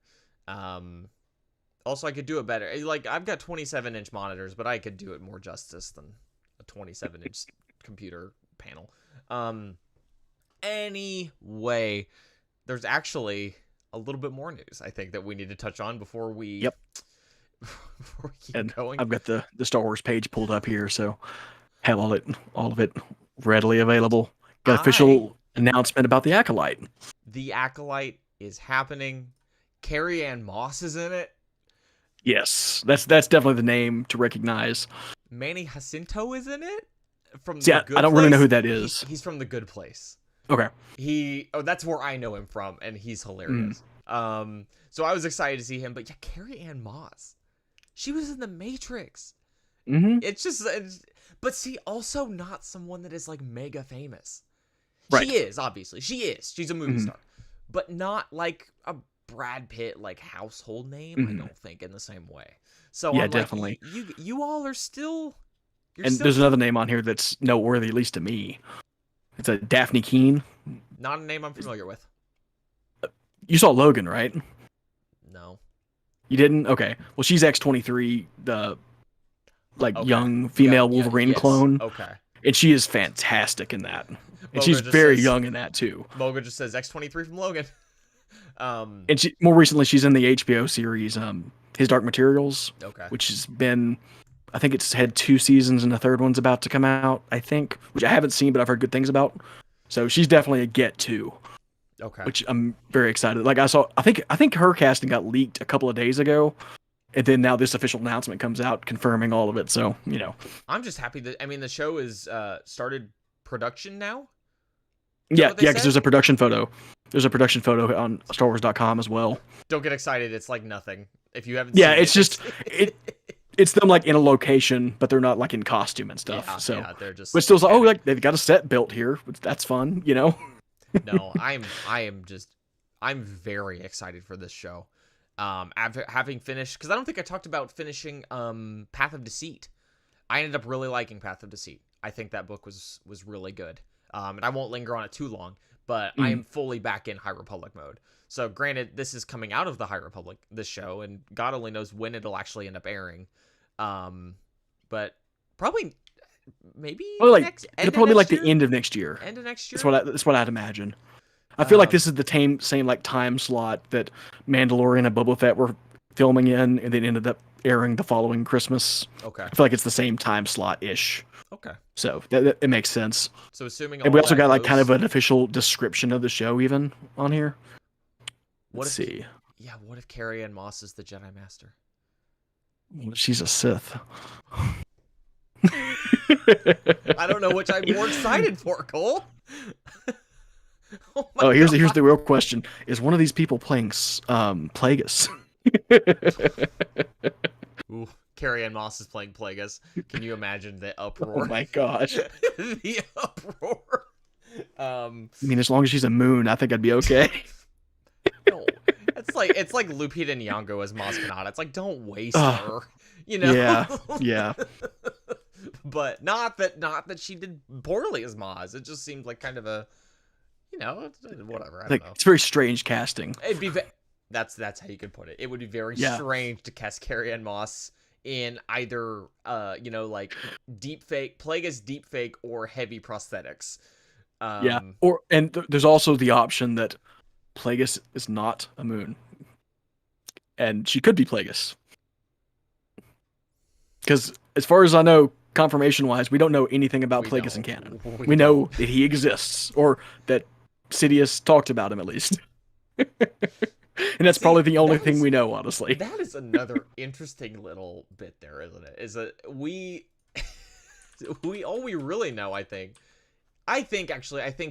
Also, I could do it better. Like, I've got 27-inch monitors, but I could do it more justice than a 27-inch computer panel. Anyway, there's actually a little bit more news, I think, that we need to touch on before we keep going. I've got the Star Wars page pulled up here, so have all of it readily available. Got official announcement about the Acolyte. The Acolyte is happening. Carrie Ann Moss is in it. Yes, that's definitely the name to recognize. Manny Jacinto is in it. I don't really know who that is. He's from The Good Place. Okay. That's where I know him from, and he's hilarious. So I was excited to see him, but yeah, Carrie Ann Moss, she was in The Matrix. Mm-hmm. But see, also not someone that is like mega famous. Right. She is, obviously. She is. She's a movie star, but not like a Brad Pitt like household name. I Mhm. don't think in the same way. So Yeah, I'm like, definitely. you all are still, you're And still there's another name on here that's noteworthy, at least to me. It's a Daphne Keene. not a name I'm familiar with. You saw Logan, right? No. You didn't? Okay. Well, she's X-23, the like Okay. young Yeah. female Yeah. Wolverine Yes. clone, Okay. and she is fantastic in that. And she's Moga just very says young in that too. Moga just says X-23 from Logan. And she, more recently, she's in the HBO series, His Dark Materials, Okay. which has been, I think it's had 2 seasons, and the third one's about to come out. I think, which I haven't seen, but I've heard good things about. So she's definitely a get to, Okay. which I'm very excited. Like I think her casting got leaked a couple of days ago, and then now this official announcement comes out confirming all of it. So I'm just happy that, I mean, the show is started production now. yeah, What they because said? there's a production photo. There's a production photo on StarWars.com as well. Don't get excited. It's like nothing. If you haven't Yeah, seen it's just it's them like in a location, but they're not like in costume and stuff. Yeah, so, yeah, they're just. but still, oh, like they've got a set built here. That's fun. No, I'm very excited for this show. After having finished, because I don't think I talked about finishing Path of Deceit. I ended up really liking Path of Deceit. I think that book was really good. And I won't linger on it too long, but I am fully back in High Republic mode. So granted, this is coming out of the High Republic, this show, and God only knows when it'll actually end up airing. But probably maybe Well, like next, it'll probably be like the end of next year. End of next year. That's what I'd imagine. I feel like this is the same like time slot that Mandalorian and Boba Fett were filming in, and then ended up airing the following Christmas. Okay. I feel like it's the same time slot ish. Okay. So it makes sense. So assuming, and we also got like goes, kind of an official description of the show even on here. Let's see. Yeah, what if Carrie Ann Moss is the Jedi Master? She's a Sith. I don't know which I'm more excited for, Cole. Here's the real question: is one of these people playing Plagueis? Ooh, Carrie Ann Moss is playing Plagueis. Can you imagine the uproar? Oh my gosh, the uproar. I mean, as long as she's a moon, I think I'd be okay. No, it's like Lupita Nyong'o as Maz Kanata. It's like, don't waste her, Yeah. But not that she did poorly as Maz. It just seemed like kind of a, whatever. I don't know. It's very strange casting. It'd be that's how you could put it. It would be very strange to cast Carrie Ann Moss in either like Plagueis deep fake or heavy prosthetics. There's also the option that Plagueis is not a moon, and she could be Plagueis. Because as far as I know, confirmation-wise, we don't know anything about Plagueis in canon. We know that he exists, or that Sidious talked about him at least. And that's probably the only thing we know, honestly. That is another interesting little bit there, isn't it? Is that we all we really know, I think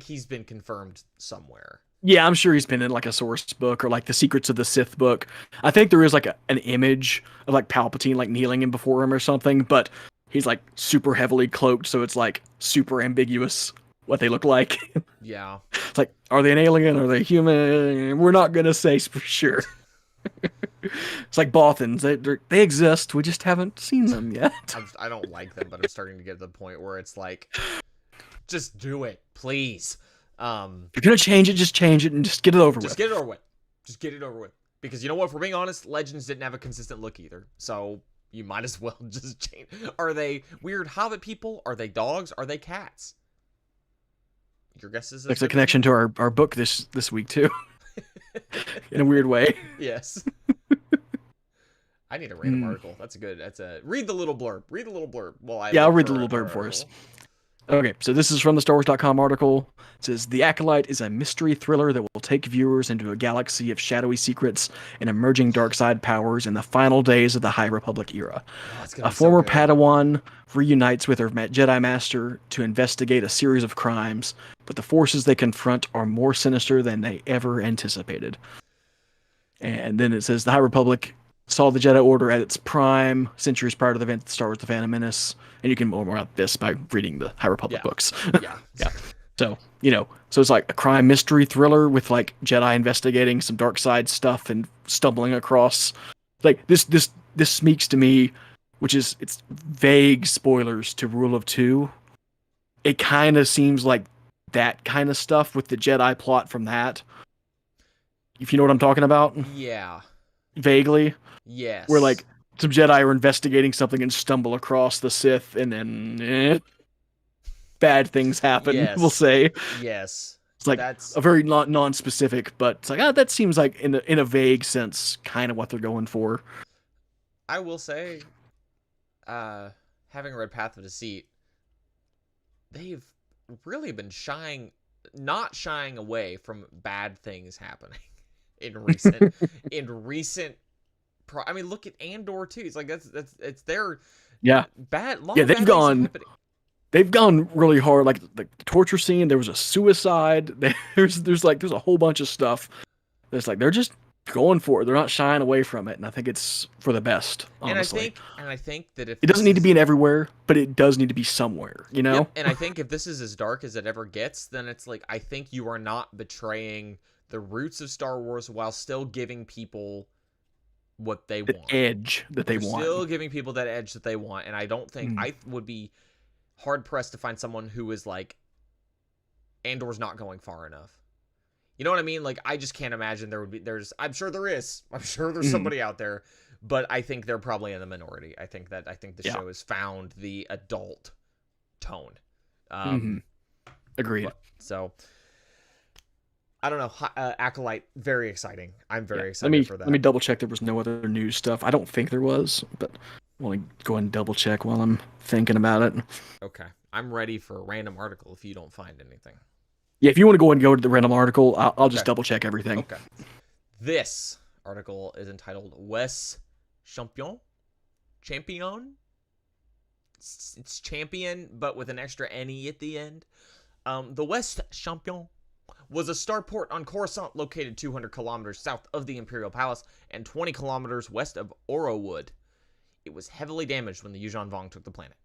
he's been confirmed somewhere. Yeah, I'm sure he's been in like a source book or like the Secrets of the Sith book. I think there is like an image of like Palpatine like kneeling in before him or something, but he's like super heavily cloaked, so it's like super ambiguous what they look like. Yeah. It's like, are they an alien? Are they human? We're not gonna say for sure. It's like Bothans. They exist. We just haven't seen them yet. I don't like them, but I'm starting to get to the point where it's like, just do it, please. If you're gonna change it, just change it and just get it over with. Just get it over with. Just get it over with. Because you know what? If we're being honest, Legends didn't have a consistent look either. So you might as well just change. Are they weird hobbit people? Are they dogs? Are they cats? Your guess is. There's a connection to our book this week too, in a weird way. Yes. I need a random article. That's read the little blurb. Read the little blurb. Well, I'll read the little blurb for us. Okay, so this is from the StarWars.com article. It says, The Acolyte is a mystery thriller that will take viewers into a galaxy of shadowy secrets and emerging dark side powers in the final days of the High Republic era. A former Padawan reunites with her Jedi Master to investigate a series of crimes, but the forces they confront are more sinister than they ever anticipated. And then it says, the High Republic saw the Jedi Order at its prime centuries prior to the Star Wars: The Phantom Menace. And you can learn more about this by reading the High Republic books. Yeah. So, so it's like a crime mystery thriller with like Jedi investigating some dark side stuff and stumbling across like this speaks to me, which is it's vague spoilers to Rule of Two. It kind of seems like that kind of stuff with the Jedi plot from that. If you know what I'm talking about, Yeah. vaguely, where Yes. like some Jedi are investigating something and stumble across the Sith, and then bad things happen. We'll Yes. say. Yes. It's like That's a very non-specific, but it's like that seems like in a vague sense, kind of what they're going for. I will say, having read Path of Deceit, they've really been not shying away from bad things happening in recent in recent. I mean, look at Andor too. It's like that's it's their Yeah, bad. A lot yeah, of bad things are happening. they've gone really hard. Like the torture scene, there was a suicide. There's a whole bunch of stuff. That's like they're just going for it. They're not shying away from it, and I think it's for the best. Honestly, And I think that if it doesn't this need to is be in everywhere, but it does need to be somewhere. You know? Yep, and I think if this is as dark as it ever gets, then it's like I think you are not betraying the roots of Star Wars while still giving people what they The want. edge that they You're want. still giving people that edge that they want, and I don't think Mm. I would be hard pressed to find someone who is like Andor's not going far enough. You know what I mean? Like I just can't imagine there's I'm sure there is. I'm sure there's somebody out there, but I think they're probably in the minority. I think the show has found the adult tone. Agreed. So I don't know. Acolyte, very exciting. I'm very excited for that. Let me double check there was no other news stuff. I don't think there was, but I want to go ahead and double check while I'm thinking about it. Okay. I'm ready for a random article if you don't find anything. Yeah, if you want to go ahead and go to the random article, I'll just double check everything. Okay. This article is entitled West Champion? Champion? It's champion, but with an extra N-E at the end. The West Champion was a starport on Coruscant located 200 kilometers south of the Imperial Palace and 20 kilometers west of Orowood. It was heavily damaged when the Yuuzhan Vong took the planet.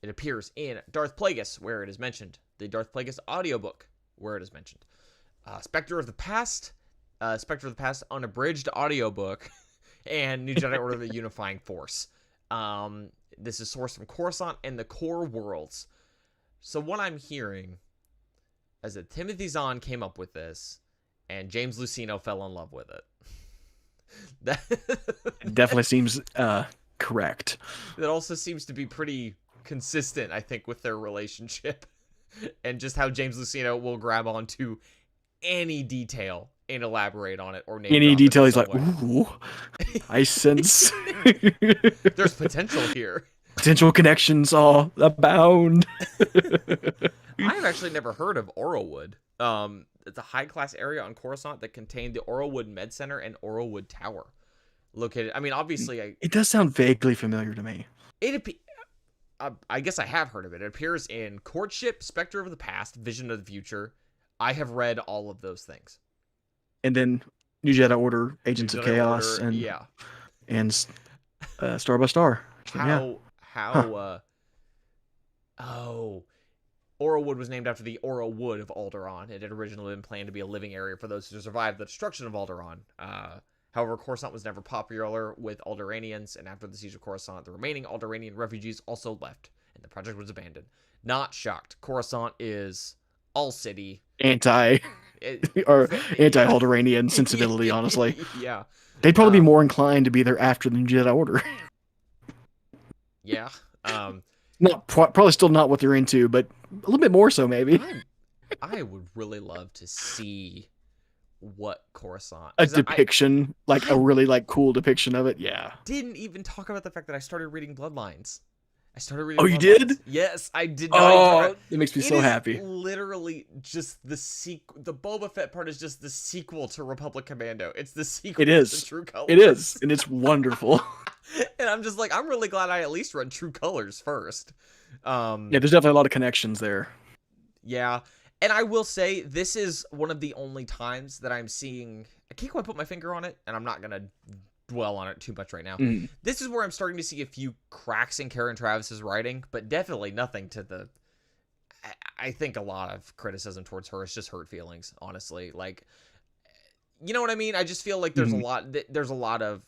It appears in Darth Plagueis, where it is mentioned, the Darth Plagueis audiobook, where it is mentioned. Spectre of the Past, unabridged audiobook, and New Jedi Order of the Unifying Force. This is sourced from Coruscant and the Core Worlds. So what I'm hearing is that Timothy Zahn came up with this, and James Luceno fell in love with it. It definitely seems correct. That also seems to be pretty consistent, I think, with their relationship. And just how James Luceno will grab onto any detail and elaborate on it or name Any detail, he's like, way. ooh, I sense. There's potential here. Potential connections all abound. I've actually never heard of Orowood. It's a high-class area on Coruscant that contained the Orowood Med Center and Orowood Tower. Located, I mean, obviously... It does sound vaguely familiar to me. I guess I have heard of it. It appears in Courtship, Spectre of the Past, Vision of the Future. I have read all of those things. And then New Jedi Order, Agents of Chaos, Order, and Star by Star. So, Orowood was named after the Orowood of Alderaan. It had originally been planned to be a living area for those who survived the destruction of Alderaan. However, Coruscant was never popular with Alderanians, and after the siege of Coruscant, the remaining Alderanian refugees also left, and the project was abandoned. Not shocked. Coruscant is all city. Anti-Alderanian sensibility, honestly. Yeah. They'd probably be more inclined to be there after the New Jedi Order. Yeah. Probably still not what they're into, but a little bit more so, maybe. I would really love to see what Coruscant... A depiction, a really cool depiction of it, yeah. Didn't even talk about the fact that I started reading Bloodlines. Oh, you did? Yes, I did not. Oh, it makes me so happy. Literally just the sequel. The Boba Fett part is just the sequel to Republic Commando. It's the sequel to True Colors. It is, and it's wonderful. And I'm just like, I'm really glad I at least read True Colors first. Yeah, there's definitely a lot of connections there. Yeah, and I will say, this is one of the only times that I'm seeing... I can't quite put my finger on it, and I'm not going to dwell on it too much right now. This is where I'm starting to see a few cracks in Karen Travis's writing, but definitely nothing to the... I think a lot of criticism towards her is just hurt feelings, honestly. Like, you know what I mean? I just feel like there's a Mhm. lot there's a lot of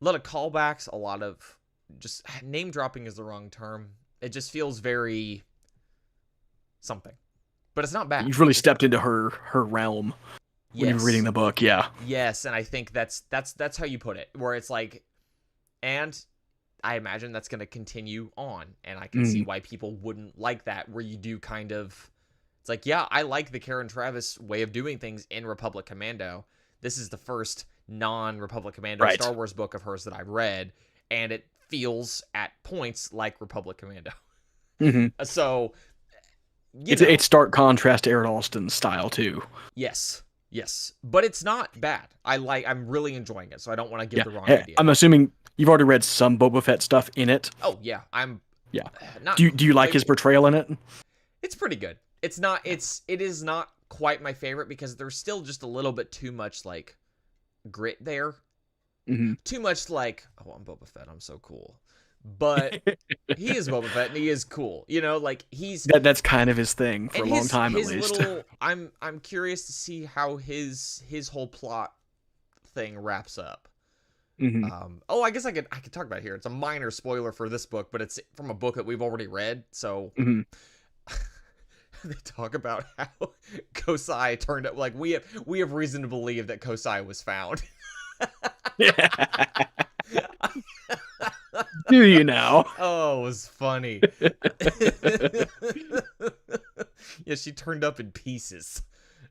callbacks, a lot of just name dropping is the wrong term. It just feels very something. But it's not bad. You've really stepped into her realm when you were reading Yes. the book. Yeah. Yes, and I think that's how you put it. Where it's like, and I imagine that's going to continue on, and I can see Mm. why people wouldn't like that. Where you do kind of, it's like, yeah, I like the Karen Travis way of doing things in Republic Commando. This is the first non-Republic Commando Right. Star Wars book of hers that I've read, and it feels at points like Republic Commando. Hmm. So, you It's know, stark contrast to Aaron Alston's style too. yes, yes, but it's not bad. I'm really enjoying it, so I don't want to give Yeah. the wrong Hey, idea. I'm assuming you've already read some Boba Fett stuff in it. Oh yeah, I'm Yeah. not Do you like quite. his portrayal in it? It's pretty good. It is not quite my favorite because there's still just a little bit too much like grit there. Hmm. Too much like, oh, I'm Boba Fett, I'm so cool. But he is Boba Fett and he is cool. You know, like he's That's kind of his thing for and a long time at his least. little I'm curious to see how his whole plot thing wraps up. Hmm. Oh, I guess I could talk about it here. It's a minor spoiler for this book, but it's from a book that we've already read. So Hmm. they talk about how Kosai turned up. Like we have reason to believe that Kosai was found. Do you now? Oh, it was funny. Yeah, she turned up in pieces.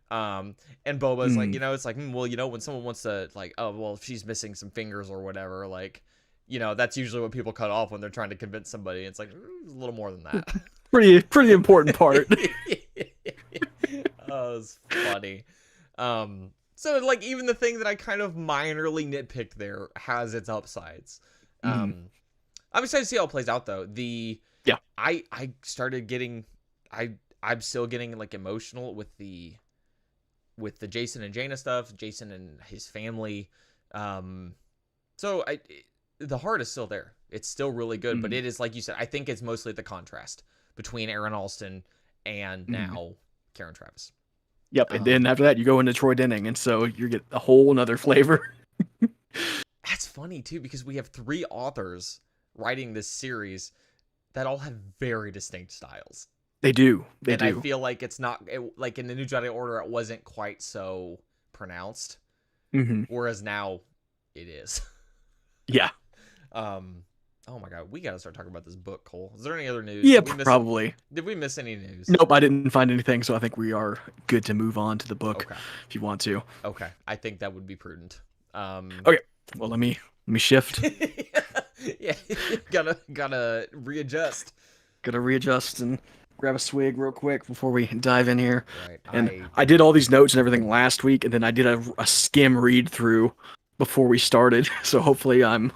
And Boba's like, Mm. it's like, well, when someone wants to like, oh, well, if she's missing some fingers or whatever, like, that's usually what people cut off when they're trying to convince somebody. It's like a little more than that. Pretty important part. Oh, it was funny. So like even the thing that I kind of minorly nitpicked there has its upsides. Mhm. I'm excited to see how it plays out though. Yeah. I started getting I'm still getting like emotional with the Jason and Jaina stuff, Jason and his family. So the heart is still there. It's still really good, but Mhm. it is like you said. I think it's mostly the contrast between Aaron Alston and Mhm. now Karen Travis. Yep, and then after that you go into Troy Denning, and so you get a whole another flavor. That's funny too because we have 3 authors writing this series that all have very distinct styles. They do. They And I do. feel like it's not like in the New Jedi Order it wasn't quite so pronounced, Hmm. whereas now it is. Yeah. Oh my god, we gotta start talking about this book, Cole. Is there any other news? Yeah, Did we miss probably. Did we miss any news? Nope, I didn't find anything, so I think we are good to move on to the book Okay. if you want to. Okay. I think that would be prudent. Okay. Well, let me shift. Yeah, gotta readjust. Gotta readjust and grab a swig real quick before we dive in here. Right. And I did all these notes and everything last week, and then I did a skim read through before we started. So hopefully I'm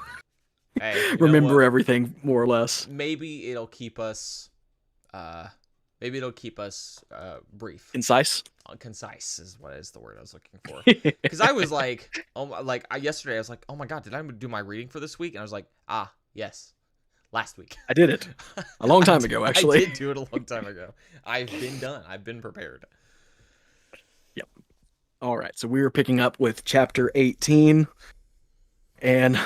Hey, you know remember what? everything more or less. Maybe it'll keep us brief. Concise. Concise is what is the word I was looking for. Because I was like, yesterday I was like, oh my god, did I do my reading for this week? And I was like, yes, last week. I did it a long time ago, actually. I did do it a long time ago. I've been done. I've been prepared. Yep. All right, so we were picking up with chapter 18, and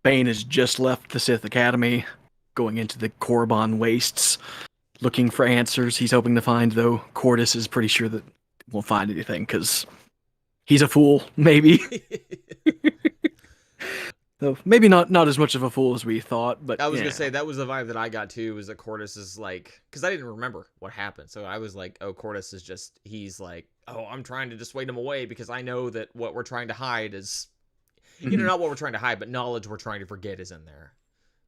Bane has just left the Sith Academy, going into the Korriban wastes, looking for answers. He's hoping to find, though Cordis is pretty sure that he won't find anything because he's a fool, maybe. So maybe not as much of a fool as we thought, but I was yeah. gonna say that was the vibe that I got too. Was that Cordis is like, because I didn't remember what happened, so I was like, oh, Cordis is just, he's like, oh, I'm trying to dissuade him away because I know that what we're trying to hide is, not what we're trying to hide, but knowledge we're trying to forget is in there.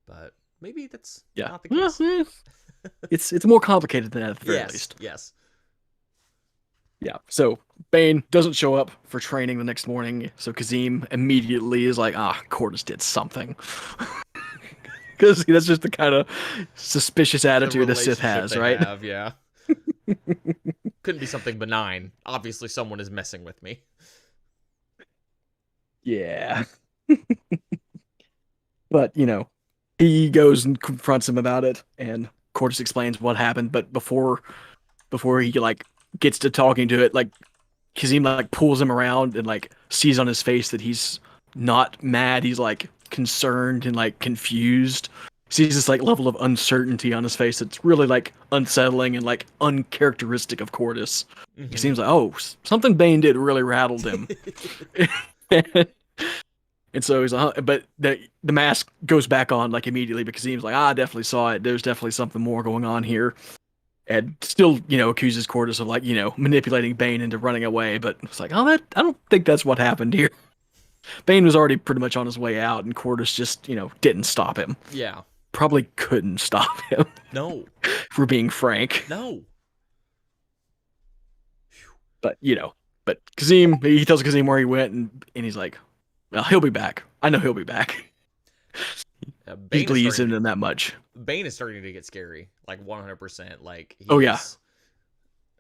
But maybe that's not the case. Well, it's more complicated than that at the very least. Yes. Yeah, so Bane doesn't show up for training the next morning, so Kazim immediately is like, Cordis did something. Because that's just the kind of suspicious attitude a Sith has, right? Yeah. Couldn't be something benign. Obviously, someone is messing with me. Yeah. But, he goes and confronts him about it, and Cortus explains what happened, but before he like gets to talking to it, like Kazim like pulls him around and like sees on his face that he's not mad. He's like concerned and like confused. Sees this like level of uncertainty on his face that's really like unsettling and like uncharacteristic of Cortus. He seems like, oh, something Bane did really rattled him. And so he's like, but the mask goes back on like immediately because he's like, I definitely saw it. There's definitely something more going on here. And still, accuses Cortus of like, manipulating Bane into running away. But it's like, I don't think that's what happened here. Bane was already pretty much on his way out, and Cortus just, didn't stop him. Yeah. Probably couldn't stop him. No. If we're being frank. No. But, but Kazim, he tells Kazim where he went, and he's like, well, he'll be back. I know he'll be back. He believes in him that much. Bane is starting to get scary, like 100%. Like, he's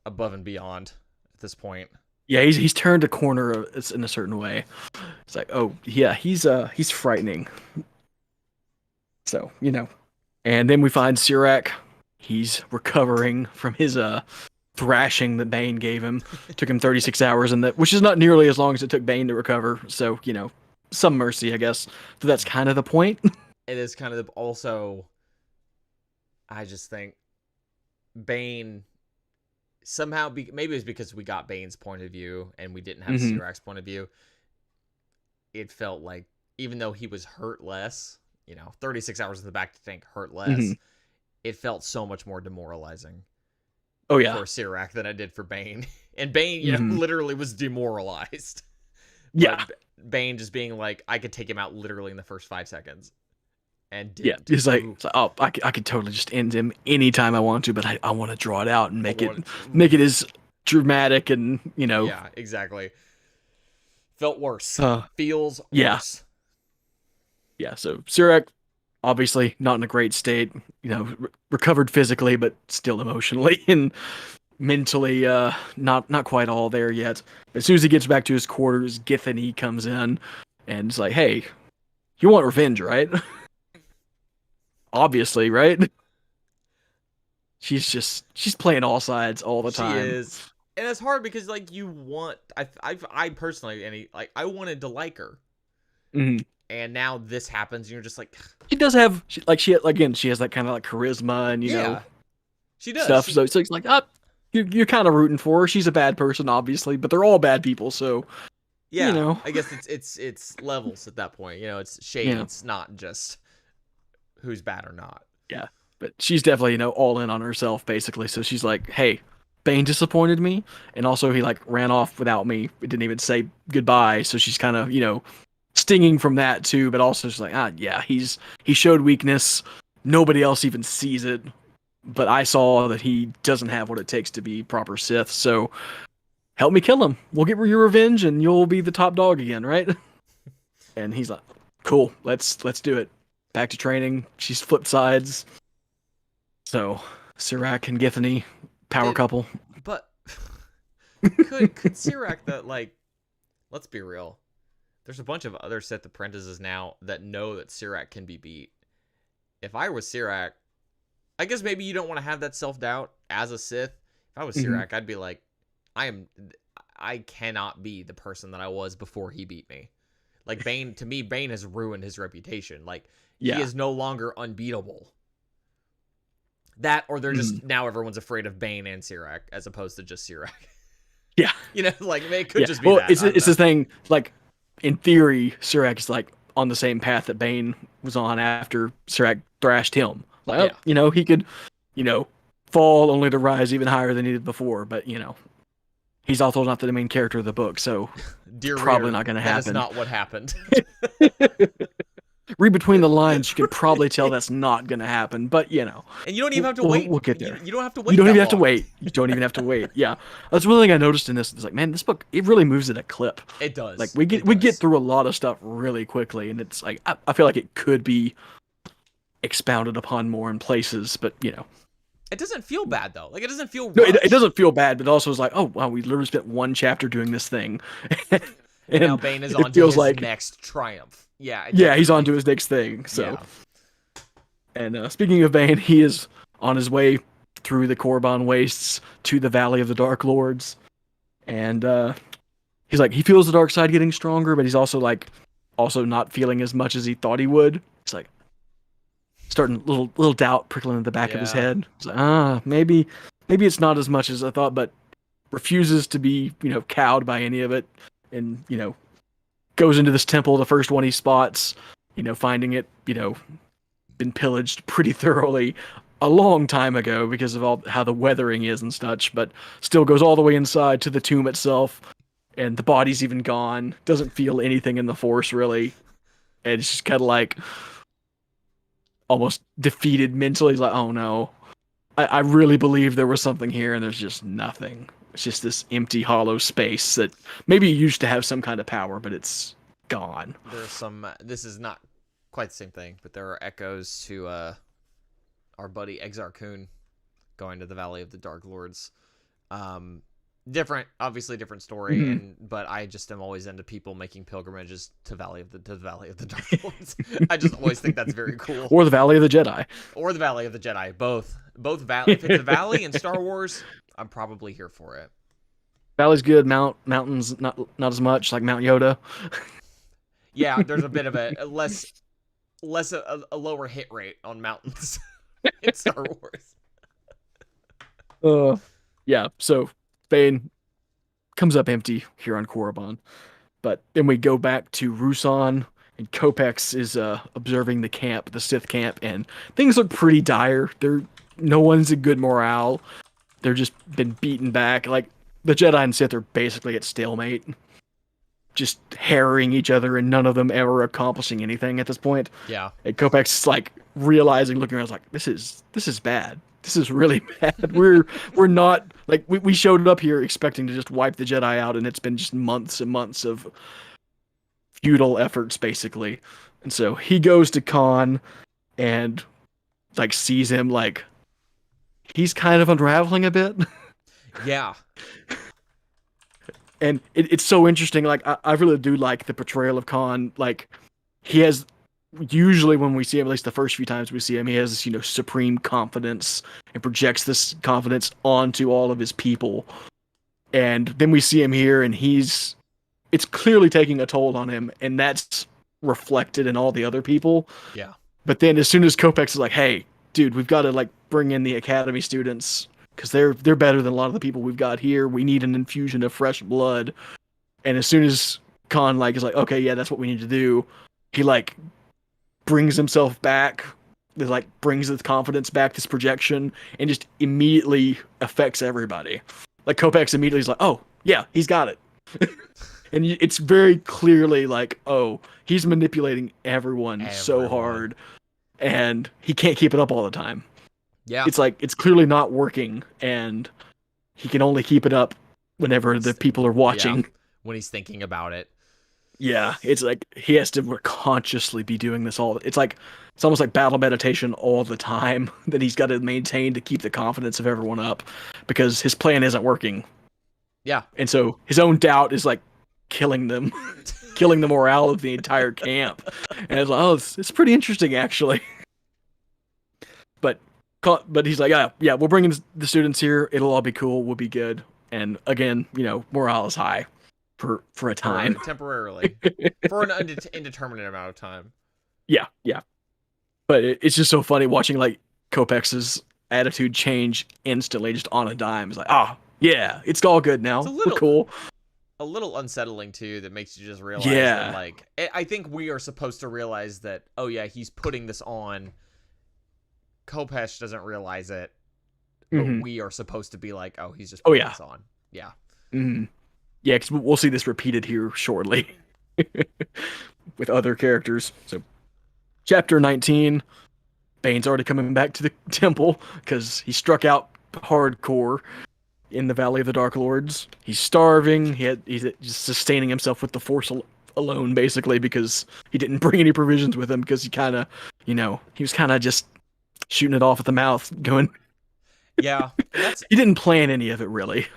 above and beyond at this point. Yeah, he's turned a corner in a certain way. It's like, oh yeah, he's frightening. So and then we find Sirak. He's recovering from his thrashing that Bane gave him. Took him 36 hours, which is not nearly as long as it took Bane to recover. So some mercy, I guess. So that's kind of the point. It is kind of also. I just think Bane somehow maybe it's because we got Bane's point of view and we didn't have Sirak's point of view. It felt like even though he was hurt less, 36 hours in the back to tank hurt less, it felt so much more demoralizing. Oh yeah, for Sirak than I did for Bane. And Bane, literally was demoralized. Yeah, Bane just being like, I could take him out literally in the first 5 seconds. And yeah, he's like, oh, I could totally just end him anytime I want to, but I want to draw it out and make it as dramatic and Yeah, exactly. Felt worse. Feels yeah. worse. Yeah. So Sirak, obviously not in a great state. Recovered physically, but still emotionally and mentally, not quite all there yet. As soon as he gets back to his quarters, Githany comes in and is like, hey, you want revenge, right? Obviously, right? She's playing all sides all the time. She is. And it's hard because like you want I personally I wanted to like her. Mm-hmm. And now this happens and you're just like she does have she has that kind of like charisma and she does stuff. So it's like you're kind of rooting for her. She's a bad person, obviously, but they're all bad people, so yeah, I guess it's levels at that point. It's shades, not just who's bad or not. Yeah, but she's definitely all in on herself basically. So she's like, "Hey, Bane disappointed me, and also he like ran off without me. It didn't even say goodbye." So she's kind of stinging from that too. But also she's like, yeah, he showed weakness. Nobody else even sees it, but I saw that he doesn't have what it takes to be proper Sith. So help me kill him. We'll get your revenge, and you'll be the top dog again, right? And he's like, "Cool, let's do it." Back to training. She's flipped sides. So Sirak and Githany, power couple. But could Sirak let's be real. There's a bunch of other Sith apprentices now that know that Sirak can be beat. If I was Sirak, I guess maybe you don't want to have that self-doubt as a Sith. If I was Sirak, I'd be like, I cannot be the person that I was before he beat me. Like Bane, to me, Bane has ruined his reputation. Like, he is no longer unbeatable. That, or they're just, now everyone's afraid of Bane and Sirak, as opposed to just Sirak. Yeah. It could just be that. It's the thing, like, in theory, Sirak is, like, on the same path that Bane was on after Sirak thrashed him. Like, he could, fall only to rise even higher than he did before, but, he's also not the main character of the book, so probably not going to happen. That is not what happened. Read between the lines, you can probably tell that's not going to happen, but And you don't even have to wait. We'll get there. You don't have to wait. You don't even have to wait. You don't even have to wait. Yeah, that's one thing I noticed in this. It's like, man, this book, it really moves at a clip. It does. Like we get through a lot of stuff really quickly, and it's like I feel like it could be expounded upon more in places, but it doesn't feel bad though. Like, it doesn't feel. No, it doesn't feel bad, but also it's like, oh wow, we literally spent one chapter doing this thing. And now Bane is on to his next triumph. Yeah. Yeah, he's on to his next thing. So, and speaking of Bane, he is on his way through the Korban wastes to the Valley of the Dark Lords. And he's like, he feels the dark side getting stronger, but he's also like, also not feeling as much as he thought he would. He's like, starting little doubt prickling in the back of his Yeah. head. He's like, maybe it's not as much as I thought, but refuses to be, cowed by any of it, and goes into this temple, the first one he spots, finding it, been pillaged pretty thoroughly a long time ago because of all how the weathering is and such, but still goes all the way inside to the tomb itself, and the body's even gone. Doesn't feel anything in the force really, and it's just kind of like almost defeated mentally. He's like, oh no, I really believe there was something here, and there's just nothing. It's just this empty, hollow space that maybe used to have some kind of power, but it's gone. There's some. This is not quite the same thing, but there are echoes to our buddy Exar Kun going to the Valley of the Dark Lords. Different, obviously different story, but I just am always into people making pilgrimages to the Valley of the Dark Lords. I just always think that's very cool. Or the Valley of the Jedi. Or the Valley of the Jedi. Both valley. If it's a valley in Star Wars, I'm probably here for it. Valley's good. Mountains not as much, like Mount Yoda. Yeah, there's a bit of a lower hit rate on mountains in Star Wars. Yeah. So Bane comes up empty here on Korriban, but then we go back to Rusan, and Kopex is observing the camp, the Sith camp, and things look pretty dire. No one's in good morale. They're just been beaten back. Like, the Jedi and Sith are basically at stalemate, just harrying each other, and none of them ever accomplishing anything at this point. Yeah. And Kopex is like realizing, looking around, like, this is bad. This is really bad. We're not like we showed up here expecting to just wipe the Jedi out, and it's been just months and months of futile efforts, basically. And so he goes to Khan and like sees him, like he's kind of unraveling a bit. Yeah. And it's so interesting. Like I really do like the portrayal of Khan. Like, he has, usually when we see him, at least the first few times we see him, he has this, supreme confidence and projects this confidence onto all of his people. And then we see him here, and it's clearly taking a toll on him, and that's reflected in all the other people. Yeah. But then as soon as Kopex is like, hey, dude, we've got to like bring in the academy students, because they're better than a lot of the people we've got here. We need an infusion of fresh blood. And as soon as Khan like is like, okay, yeah, that's what we need to do, he like brings himself back, like brings his confidence back, this projection, and just immediately affects everybody. Like, Kopex immediately is like, oh yeah, he's got it. And it's very clearly like, oh, he's manipulating everyone so hard, and he can't keep it up all the time. Yeah. It's like, it's clearly not working, and he can only keep it up whenever the people are watching. Yeah, when he's thinking about it. Yeah, it's like he has to consciously be doing this all. It's like, it's almost like battle meditation all the time that he's got to maintain to keep the confidence of everyone up, because his plan isn't working. Yeah. And so his own doubt is like killing them, killing the morale of the entire camp. And it's like, oh, it's pretty interesting, actually. But he's like, yeah, we'll bring in the students here. It'll all be cool. We'll be good. And again, morale is high for a time. Temporarily. For an indeterminate amount of time. Yeah. But it's just so funny watching like Kopex's attitude change instantly, just on a dime. It's like, yeah, it's all good now. We're cool. A little unsettling too, that makes you just realize that, like, I think we are supposed to realize that, oh yeah, he's putting this on. Kopesh doesn't realize it, but we are supposed to be like, oh, he's just putting this on. Yeah. Mm-hmm. Yeah, because we'll see this repeated here shortly with other characters. So, chapter 19, Bane's already coming back to the temple because he struck out hardcore in the Valley of the Dark Lords. He's starving. He's just sustaining himself with the Force alone, basically, because he didn't bring any provisions with him, because he kind of, he was kind of just shooting it off at the mouth, going. Yeah, he didn't plan any of it, really.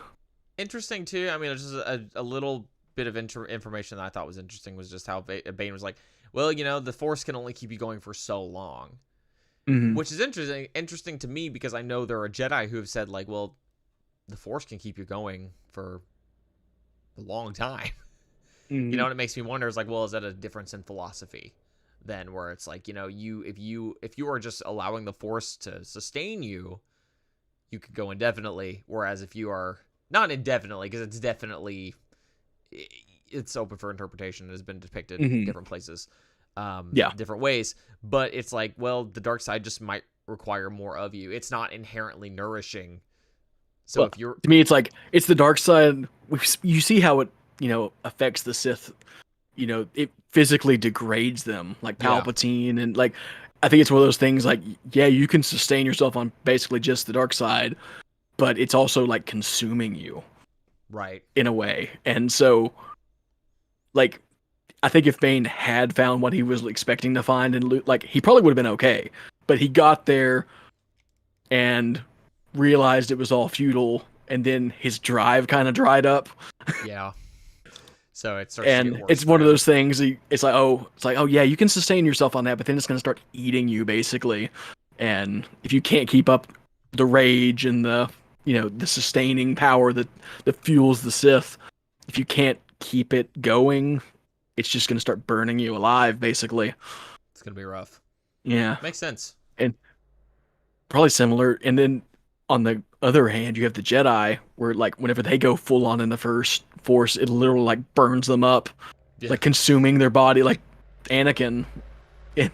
Interesting too. I mean, there's just a little bit of information that I thought was interesting, was just how Bane was like, well, the Force can only keep you going for so long. Hmm. which is interesting to me because I know there are Jedi who have said like, well, the Force can keep you going for a long time. You know, Hmm. and it makes me wonder, is like, well, is that a difference in philosophy then, where it's like, you know, if you are just allowing the Force to sustain you, you could go indefinitely, whereas if you are not indefinitely, because it's definitely, it's open for interpretation, it has been depicted Hmm. different places, Yeah. different ways, but it's like, well, the dark side just might require more of you. It's not inherently nourishing. So Well, if you're to me, it's like it's the dark side. You see how it, affects the Sith. It physically degrades them, like yeah, Palpatine, and like I think it's one of those things. Like, yeah, you can sustain yourself on basically just the dark side, but it's also like consuming you right, in a way. And so, like, I think if Bane had found what he was expecting to find and loot, like, he probably would have been okay. But he got there and realized it was all futile, and then his drive kind of dried up. yeah. So it starts to get And worse it's for one of him. those things. It's like, oh yeah, you can sustain yourself on that, but then it's gonna start eating you basically. And if you can't keep up the rage and the sustaining power that fuels the Sith, if you can't keep it going, it's just gonna start burning you alive, basically. It's gonna be rough. Yeah, Makes sense. and probably similar. And then on the other hand, you have the Jedi, where like whenever they go full on in the first Force, it literally like burns them up, Yeah. like consuming their body, like Anakin in,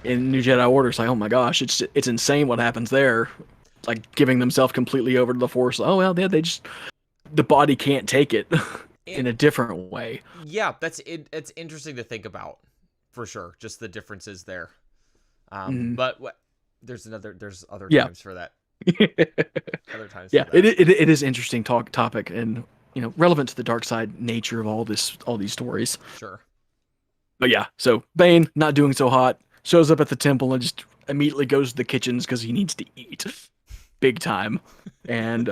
in New Jedi Order. It's like, oh my gosh, it's insane what happens there. Like giving themselves completely over to the Force. Oh well, they just the body can't take it in And a different way. yeah, that's it. It's interesting to think about for sure. Just the differences there. Mm, But there's other yeah, times for that. Other times yeah. for It, that. it it is interesting topic and relevant to the dark side nature of all these stories. Sure. But yeah, so Bane not doing so hot shows up at the temple and just immediately goes to the kitchens because he needs to eat big time, and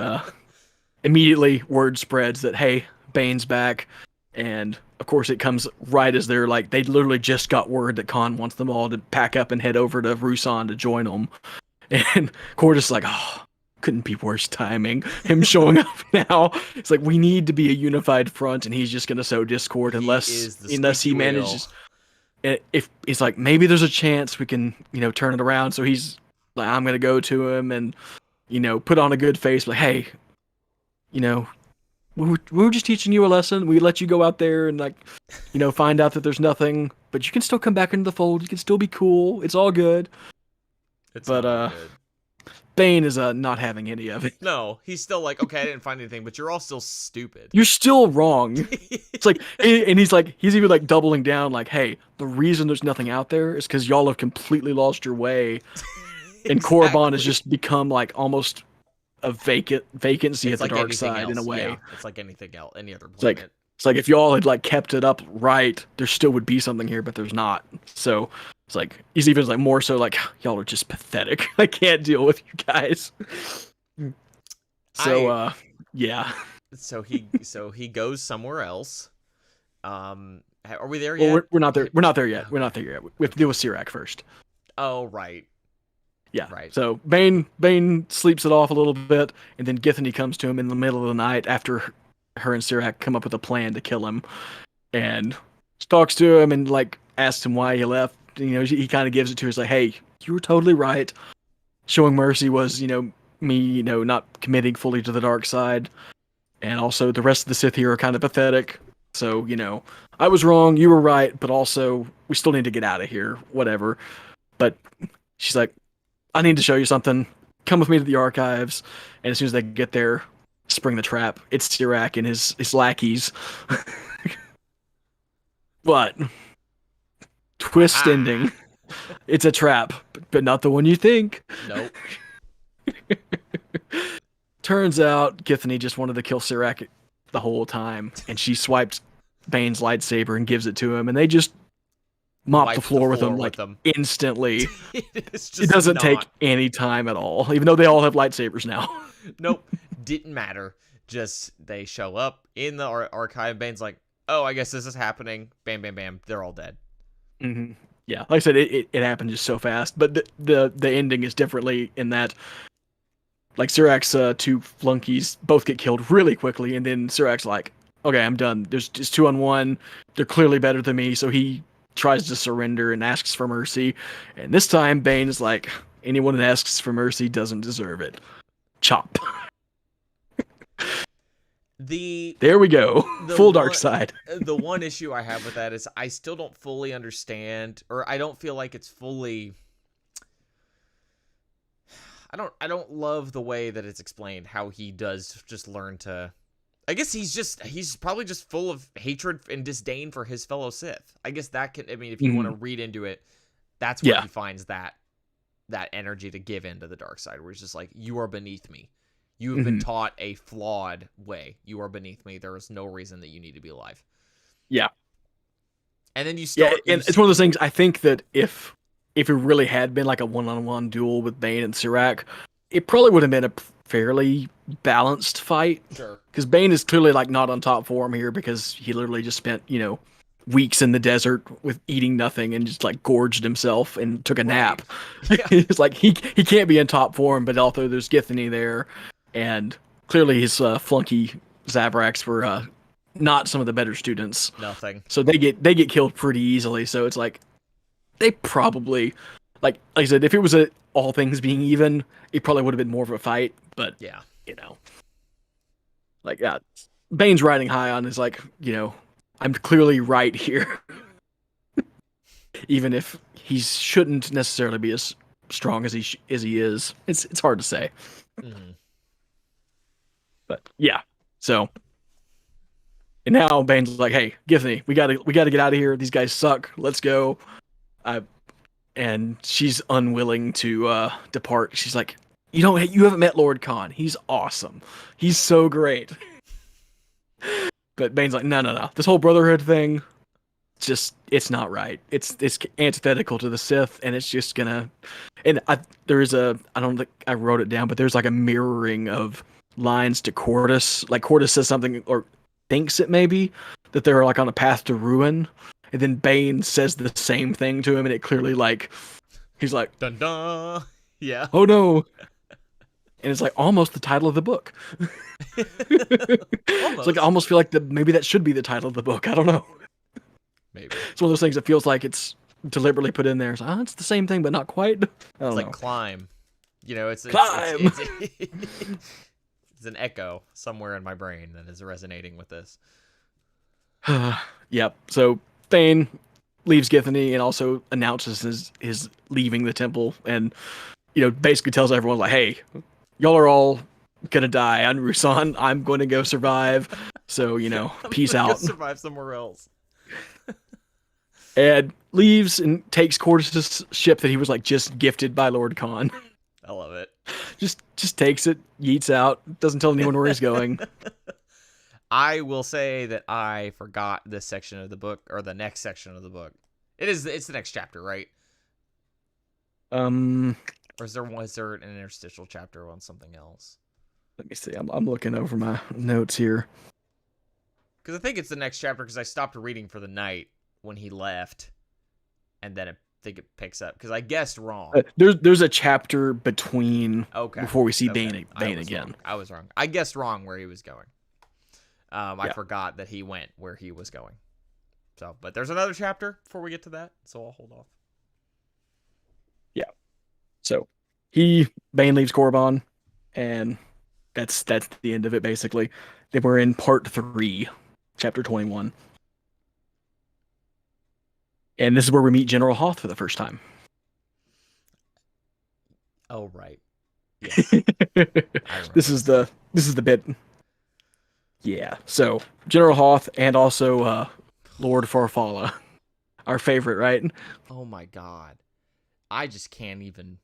immediately word spreads that hey, Bane's back, and of course it comes right as they're like they literally just got word that Khan wants them all to pack up and head over to Rusan to join them, and Cordis is like, oh, couldn't be worse timing. Him showing up now, it's like we need to be a unified front, and he's just gonna sow discord He unless is the unless squeaky he wheel. manages. If he's like maybe there's a chance we can turn it around, so he's like I'm gonna go to him and put on a good face, like hey, you know we were just teaching you a lesson. We let you go out there and like, find out that there's nothing, but you can still come back into the fold. You can still be cool. It's all good. It's But not all good. Bane is not having any of it. No, he's still like, okay, I didn't find anything, but you're all still stupid. You're still wrong. It's like, and he's even like doubling down, like, hey, the reason there's nothing out there is because y'all have completely lost your way, and Korriban has Exactly. just become like almost a vacancy at It's the like dark anything side in a else. Yeah, way. it's like anything else, any other It's like planet. it's like if y'all had like kept it up right, there still would be something here, but there's not. So it's like he's even like more so like y'all are just pathetic. I can't deal with you guys. So I yeah. so he goes somewhere else. Are we there Well, yet? we're not there. We're not there yet. We're Okay. not there yet. We have to deal with Sirac first. Oh, right. Yeah. Right. So Bane sleeps it off a little bit, and then Githany comes to him in the middle of the night after her and Sirac come up with a plan to kill him, and talks to him and like asks him why he left. He kind of gives it to her. He's like, "Hey, you were totally right. Showing mercy was, me, not committing fully to the dark side, and also the rest of the Sith here are kind of pathetic. So, I was wrong. You were right, but also we still need to get out of here. Whatever." But she's like, I need to show you something. Come with me to the archives. And as soon as they get there, spring the trap. It's Sirac and his lackeys. But twist Aha. ending. It's a trap, but not the one you think. Nope. Turns out Githany just wanted to kill Sirac the whole time, and she swiped Bane's lightsaber and gives it to him, and they just mop the Wipe the floor with him floor with like them. instantly. It's It just doesn't take not. any time at all, even though they all have lightsabers now. Nope. Didn't matter. Just they show up in the archive. Bane's like, oh, I guess this is happening. Bam, bam, bam. They're all dead. Hmm. Yeah, like I said, it happened just so fast. But the ending is differently in that, like, Sirac's two flunkies both get killed really quickly, and then Sirac's like, okay, I'm done. There's just 2-on-1. They're clearly better than me, so he tries to surrender and asks for mercy. And this time, Bane is like, anyone that asks for mercy doesn't deserve it. Chop. There we go. Full dark side. The one issue I have with that is I still don't fully understand, or I don't feel like it's fully. I don't love the way that it's explained how he does just learn to. I guess he's probably just full of hatred and disdain for his fellow Sith. I guess that can. I mean, if you want to read into it, that's where he finds that energy to give into the dark side, where he's just like, you are beneath me. You have been taught a flawed way. You are beneath me. There is no reason that you need to be alive. Yeah. And then you start. Yeah, and it's one of those things. I think that if it really had been like a 1-on-1 duel with Bane and Sirac, it probably would have been a fairly balanced fight. Sure. Because Bane is clearly like not on top form here because he literally just spent, weeks in the desert with eating nothing and just like gorged himself and took a nap. Yeah. It's like he can't be in top form, but also there's Githany there. And clearly his flunky Zabraks were not some of the better students. Nothing. So they get killed pretty easily. So it's like they probably, like I said, if it was all things being even, it probably would have been more of a fight. But yeah, like Bane's riding high on is like, I'm clearly right here. Even if he shouldn't necessarily be as strong as he is. It's hard to say. Mm-hmm. But yeah, so and now Bane's like, "Hey, Githany, we gotta get out of here. These guys suck. Let's go." And she's unwilling to depart. She's like, you haven't met Lord Khan. He's awesome. He's so great." But Bane's like, no. This whole Brotherhood thing, it's not right. It's antithetical to the Sith, and it's just gonna. And I don't think I wrote it down, but there's like a mirroring of lines to Cordus. Like Cordus says something or thinks it maybe that they're like on a path to ruin, and then Bane says the same thing to him, and it clearly like he's like, dun dun, yeah, oh no. And it's like almost the title of the book. It's like I almost feel like maybe that should be the title of the book. I don't know. Maybe it's one of those things that feels like it's deliberately put in there. It's, it's the same thing, but not quite. It's like Climb. It's Climb. It's an echo somewhere in my brain that is resonating with this. Yep. So Bane leaves Githany and also announces his leaving the temple, and basically tells everyone like, "Hey, y'all are all gonna die on Rusan. I'm going to go survive. So peace out." Survive somewhere else. And leaves and takes Cordus' ship that he was like just gifted by Lord Khan. I love it. Just takes it, yeets out, doesn't tell anyone where he's going. I will say that I forgot this section of the book, or the next section of the book. It's the next chapter, right? Or was there an interstitial chapter on something else? Let me see. I'm looking over my notes here. Because I think it's the next chapter, because I stopped reading for the night when he left, and then I think it picks up, because I guessed wrong. There's a chapter between before we see Bane again. Wrong. I was wrong. I guessed wrong where he was going. I forgot that he went where he was going. So, but there's another chapter before we get to that, so I'll hold off. Yeah. So Bane leaves Korriban, and that's the end of it basically. Then we're in part 3, chapter 21. And this is where we meet General Hoth for the first time. Oh right. Yes. This is the bit. Yeah. So General Hoth and also Lord Farfalla. Our favorite, right? Oh my god. I just can't even.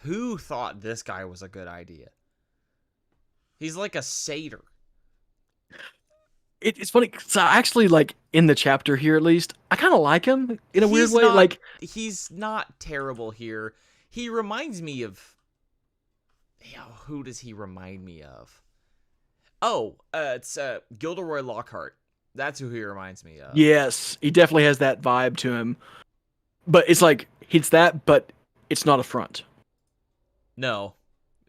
Who thought this guy was a good idea? He's like a satyr. It's funny, so actually, like, in the chapter here, at least, I kind of like him in a weird way. He's not terrible here. He reminds me of... who does he remind me of? Oh, it's Gilderoy Lockhart. That's who he reminds me of. Yes, he definitely has that vibe to him. but it's like it's that, but it's not a front. No,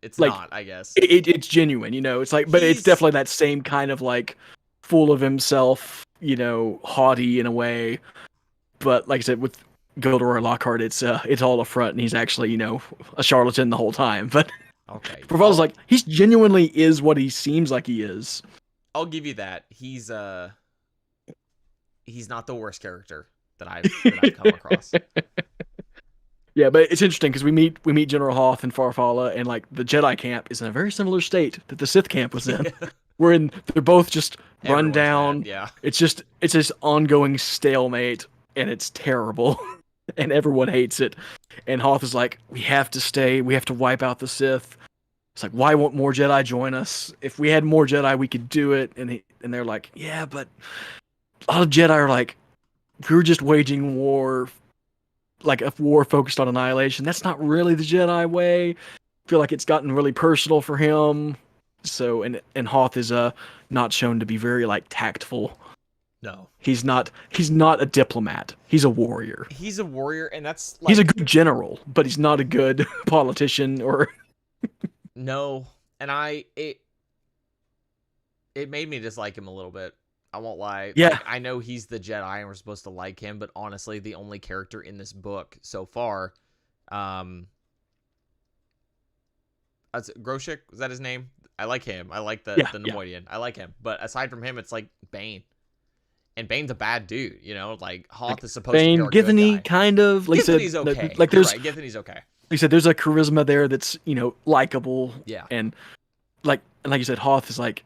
it's Like not. I guess it's genuine, you know. It's like, but it's he's definitely that same kind of like full of himself, you know, haughty in a way. But like I said, with Gilderoy Lockhart, it's all a front, and he's actually, you know, a charlatan the whole time. But okay. Proval's like he's genuinely is what he seems like he is. I'll give you that. He's not the worst character that I've come across. Yeah, but it's interesting because we meet General Hoth and Farfalla, and like the Jedi camp is in a very similar state that the Sith camp was in. They're both just run Everyone's down. mad, yeah. It's this ongoing stalemate, and it's terrible, and everyone hates it. And Hoth is like, we have to stay. We have to wipe out the Sith. It's like, why won't more Jedi join us? If we had more Jedi, we could do it. And they're like, yeah, but a lot of Jedi are like, we're just waging war, like a war focused on annihilation. That's not really the Jedi way. I feel like it's gotten really personal for him. So and Hoth is not shown to be very like tactful. No. He's not a diplomat. He's a warrior. He's a warrior, and that's like he's a good general, but he's not a good politician or no. And it made me dislike him a little bit. I won't lie. Yeah. Like, I know he's the Jedi and we're supposed to like him, but honestly, the only character in this book so far, Groshik, was that his name? I like him. I like the Nemoidian. I like him. But aside from him, it's like Bane. And Bane's a bad dude, you know? Like, Hoth like is supposed to be our good Githany guy. kind of. Like Githany's said, okay. Like there's right. Githany's okay. Like you said, there's a charisma there that's, you know, likable. Yeah. And like you said, Hoth is like,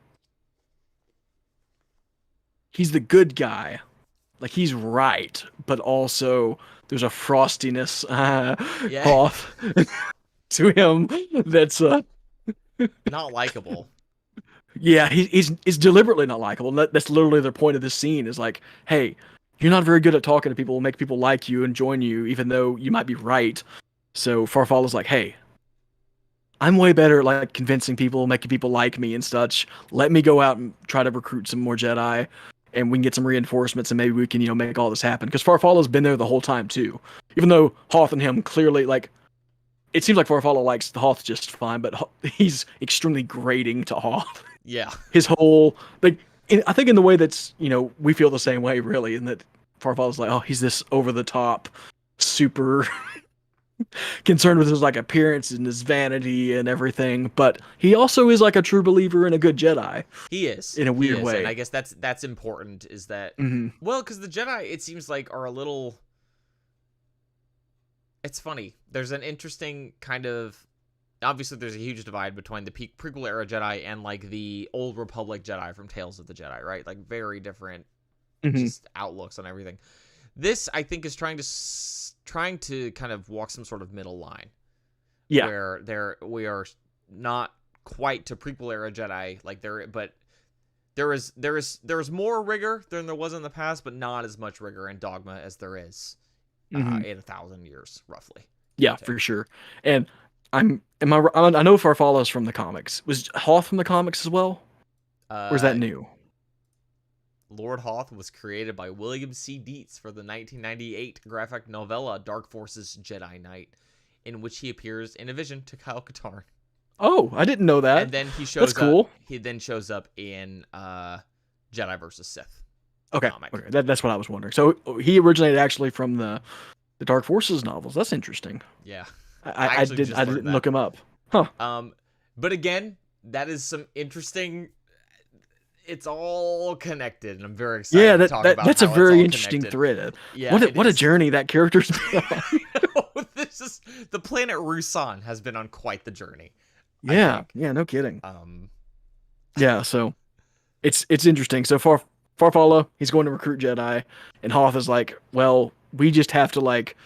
he's the good guy. Like he's right, but also there's a frostiness Hoth to him that's not likable. Yeah, he's deliberately not likable. That's literally the point of this scene is like, hey, you're not very good at talking to people, make people like you and join you, even though you might be right. So Farfalla's like, hey, I'm way better at like convincing people, making people like me and such. Let me go out and try to recruit some more Jedi, and we can get some reinforcements, and maybe we can, you know, make all this happen. Because Farfalla's been there the whole time too, even though Hoth and him clearly like. It seems like Farfalla likes the Hoth just fine, but he's extremely grating to Hoth. Yeah. His whole like, I think in the way that's, you know, we feel the same way really, and that Farfalla's like, oh, he's this over the top, super concerned with his like appearance and his vanity and everything, but he also is like a true believer and a good Jedi. He is in a weird way, and I guess that's important. Is that well, because the Jedi, it seems like, are a little. It's funny. There's an interesting kind of. Obviously, there's a huge divide between the prequel era Jedi and like the old Republic Jedi from Tales of the Jedi, right? Like very different, just outlooks on everything. This, I think, is trying to kind of walk some sort of middle line. Yeah, where we are not quite to prequel era Jedi, like but there is more rigor than there was in the past, but not as much rigor and dogma as there is in 1,000 years, roughly. Yeah, for sure. And I know Farfalla's from the comics. Was Hoth from the comics as well? Or is that new? Lord Hoth was created by William C. Dietz for the 1998 graphic novella Dark Forces Jedi Knight, in which he appears in a vision to Kyle Katarn. Oh, I didn't know that. And then he shows That's cool. up. He then shows up in Jedi versus Sith. Okay, that's what I was wondering. So he originated actually from the Dark Forces novels. That's interesting. Yeah, I didn't look him up. Huh. But again, that is some interesting. It's all connected, and I'm very excited. Yeah, to talk about that's how a very it's interesting connected. thread. Yeah, what a journey that character's been on. This is the planet Rusan has been on quite the journey. Yeah, no kidding. Yeah, so it's interesting. So Farfalla, he's going to recruit Jedi, and Hoth is like, well, we just have to like,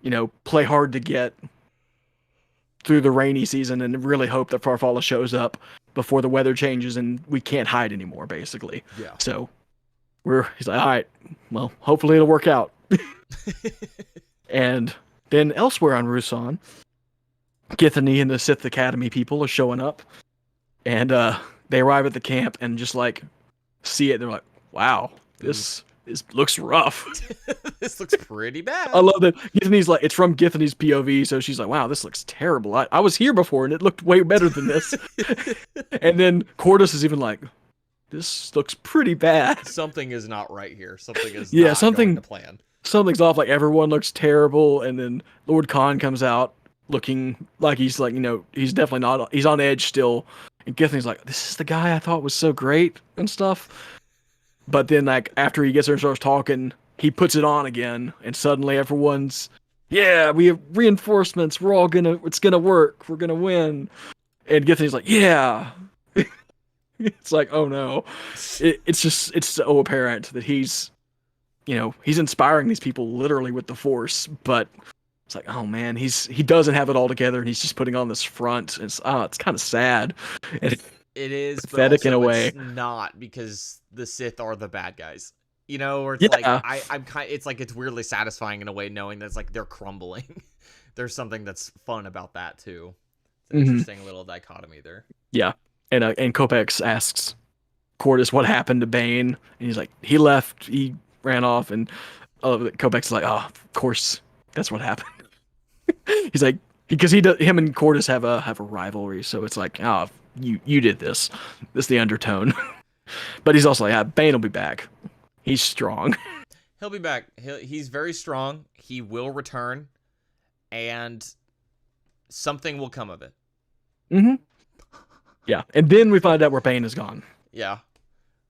you know, play hard to get through the rainy season and really hope that Farfalla shows up before the weather changes and we can't hide anymore, basically. Yeah. So he's like, all right, well, hopefully it'll work out. And then elsewhere on Rusan, Githany and the Sith Academy people are showing up, and they arrive at the camp and just like see it. They're like, wow, this this looks rough. This looks pretty I bad. love that Githany's like, it's from Githany's POV, so she's like, wow, this looks terrible. I was here before and it looked way better than this. And then Cordus is even like, this looks pretty bad. Something is not right here. Something is Yeah, not going to plan. something's off. Like everyone looks terrible, and then Lord Khan comes out looking like he's like, he's definitely not. He's on edge still. And Githany's like, this is the guy I thought was so great and stuff. But then like after he gets there and starts talking, he puts it on again, and suddenly everyone's, yeah, we have reinforcements. It's gonna work. We're gonna win. And Githany's like, yeah. It's like, oh no. It's so apparent that he's inspiring these people literally with the Force, but it's like, oh man, he doesn't have it all together, and he's just putting on this front. It's kind of sad. And It is, but pathetic in also a way. it's not, because the Sith are the bad guys. Or it's Yeah. like I'm kind. It's like it's weirdly satisfying in a way, knowing that it's like they're crumbling. There's something that's fun about that too. It's an interesting little dichotomy there. Yeah, and Kopex asks Cordus what happened to Bane, and he's like, he left, he ran off, and Kopex is like, oh, of course, that's what happened. He's like, because him and Cordus have a rivalry, so it's like, oh, you did this. This is the undertone. But he's also like, yeah, Bane will be back. He's strong. He'll be back. He's very strong. He will return, and something will come of it. Mm-hmm. Yeah, and then we find out where Bane is gone. Yeah.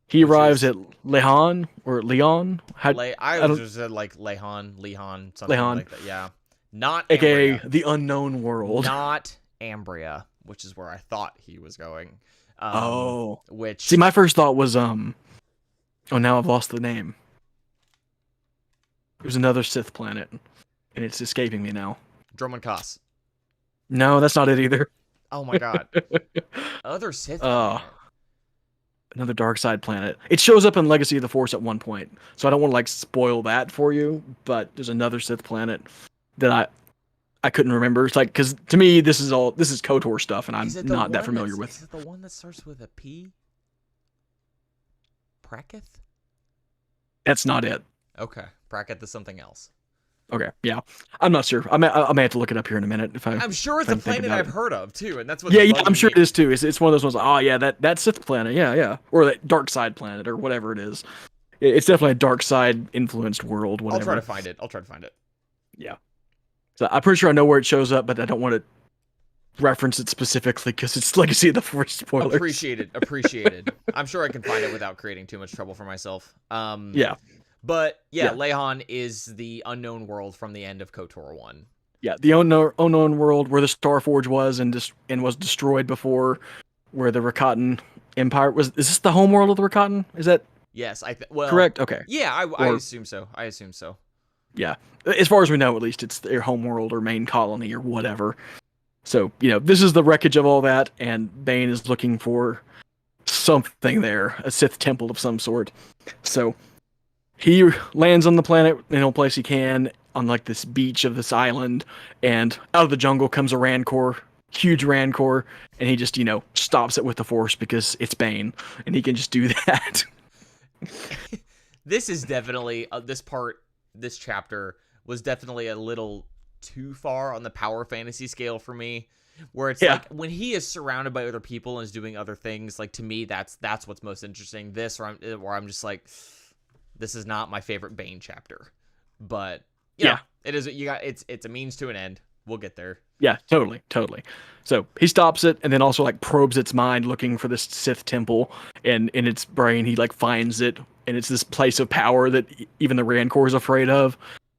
He arrives at Lehan or Leon. I just said like Lehan, something like that. Yeah. Not AKA Ambria. the unknown world. Not Ambria, which is where I thought he was going. Which, see, my first thought was oh, now I've lost the name. It was another Sith planet, and it's escaping me now. Drummond Koss. No, that's not it either. Oh my god. Other Sith planet. Another dark side planet. It shows up in Legacy of the Force at one point, so I don't want to like spoil that for you. But there's another Sith planet that I couldn't remember. It's like, because to me this is KOTOR stuff, and I'm not that familiar with. Is it the one that starts with a P? Praketh? That's not it. Okay, Praketh is something else. Okay, yeah, I'm not sure. I may have to look it up here in a minute I'm sure it's a planet I've heard of too, and that's what. Yeah, I'm sure it is too. It's one of those ones. Oh yeah, that Sith planet. Yeah, or that dark side planet or whatever it is. It's definitely a dark side influenced world. Whatever. I'll try to find it. Yeah. So I'm pretty sure I know where it shows up, but I don't want to reference it specifically because it's Legacy of the Force spoilers. Appreciated. I'm sure I can find it without creating too much trouble for myself. Yeah. But yeah, Lehan is the unknown world from the end of KOTOR 1. Yeah, the unknown world where the Starforge was and was destroyed before, where the Rakatan Empire was. Is this the home world of the Rakatan? Is that? Yes, correct. Okay. Yeah, I assume so. Yeah, as far as we know, at least it's their home world or main colony or whatever. So this is the wreckage of all that, and Bane is looking for something there, a Sith temple of some sort. So he lands on the planet in a place he can, on like this beach of this island, and out of the jungle comes a Rancor, huge Rancor, and he just, stops it with the Force because it's Bane, and he can just do that. This is definitely, this chapter was definitely a little too far on the power fantasy scale for me, where it's like when he is surrounded by other people and is doing other things, like to me, that's what's most interesting. Where I'm just like, this is not my favorite Bane chapter, but it is. It's a means to an end. We'll get there. Yeah, totally. So he stops it and then also like probes its mind looking for this Sith temple, and in its brain he like finds it, and it's this place of power that even the Rancor is afraid of.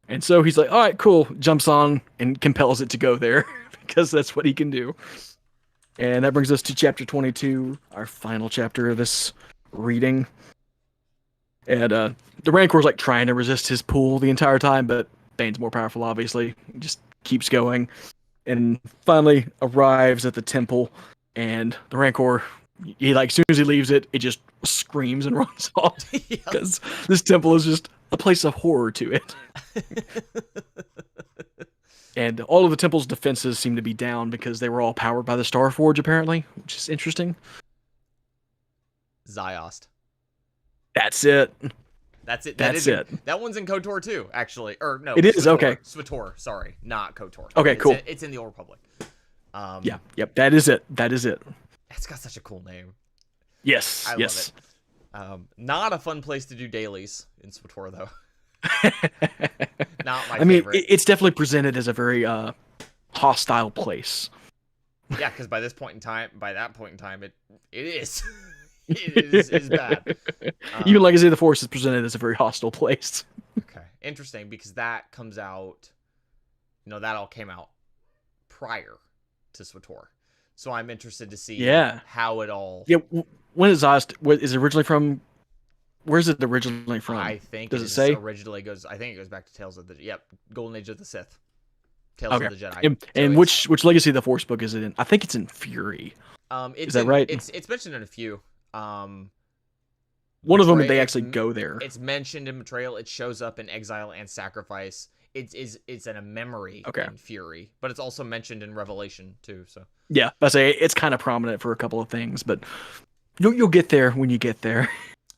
And so he's like, all right, cool, jumps on and compels it to go there because that's what he can do. And that brings us to chapter 22, our final chapter of this reading. And the Rancor's like trying to resist his pull the entire time, but Bane's more powerful, obviously. He just keeps going, and finally arrives at the temple. And the Rancor, he like, as soon as he leaves it, it just screams and runs off because this temple is just a place of horror to it. And all of the temple's defenses seem to be down because they were all powered by the Starforge, apparently, which is interesting. Ziost. That's it. That's it. That's it. That one's in KOTOR too, actually. Or no, It is, SWTOR. okay. SWTOR, sorry, not KOTOR. Okay, cool. It's in the Old Republic. Yeah, yep, that is it. That is it. It's got such a cool name. Yes, I yes. love it. Not a fun place to do dailies in SWTOR though. Not my I mean, favorite. it's definitely presented as a very hostile place. Yeah, because by that point in time, it is. It is bad. Even Legacy of the Force is presented as a very hostile place. Okay, interesting, because that comes out. That all came out prior to SWTOR, so I'm interested to see how it all. Yeah, when is Oz? What is it originally from? Where's it originally from? I think does it say originally goes. I think it goes back to Tales of the Golden Age of the Sith. Tales of the Jedi. And which Legacy of the Force book is it in? I think it's in Fury. Is that right? It's mentioned in a few. One of them, they actually go there. It's mentioned in Betrayal. It shows up in Exile and Sacrifice. It's in a memory in Fury, but it's also mentioned in Revelation too. So yeah, I say it's kind of prominent for a couple of things, but you'll get there when you get there.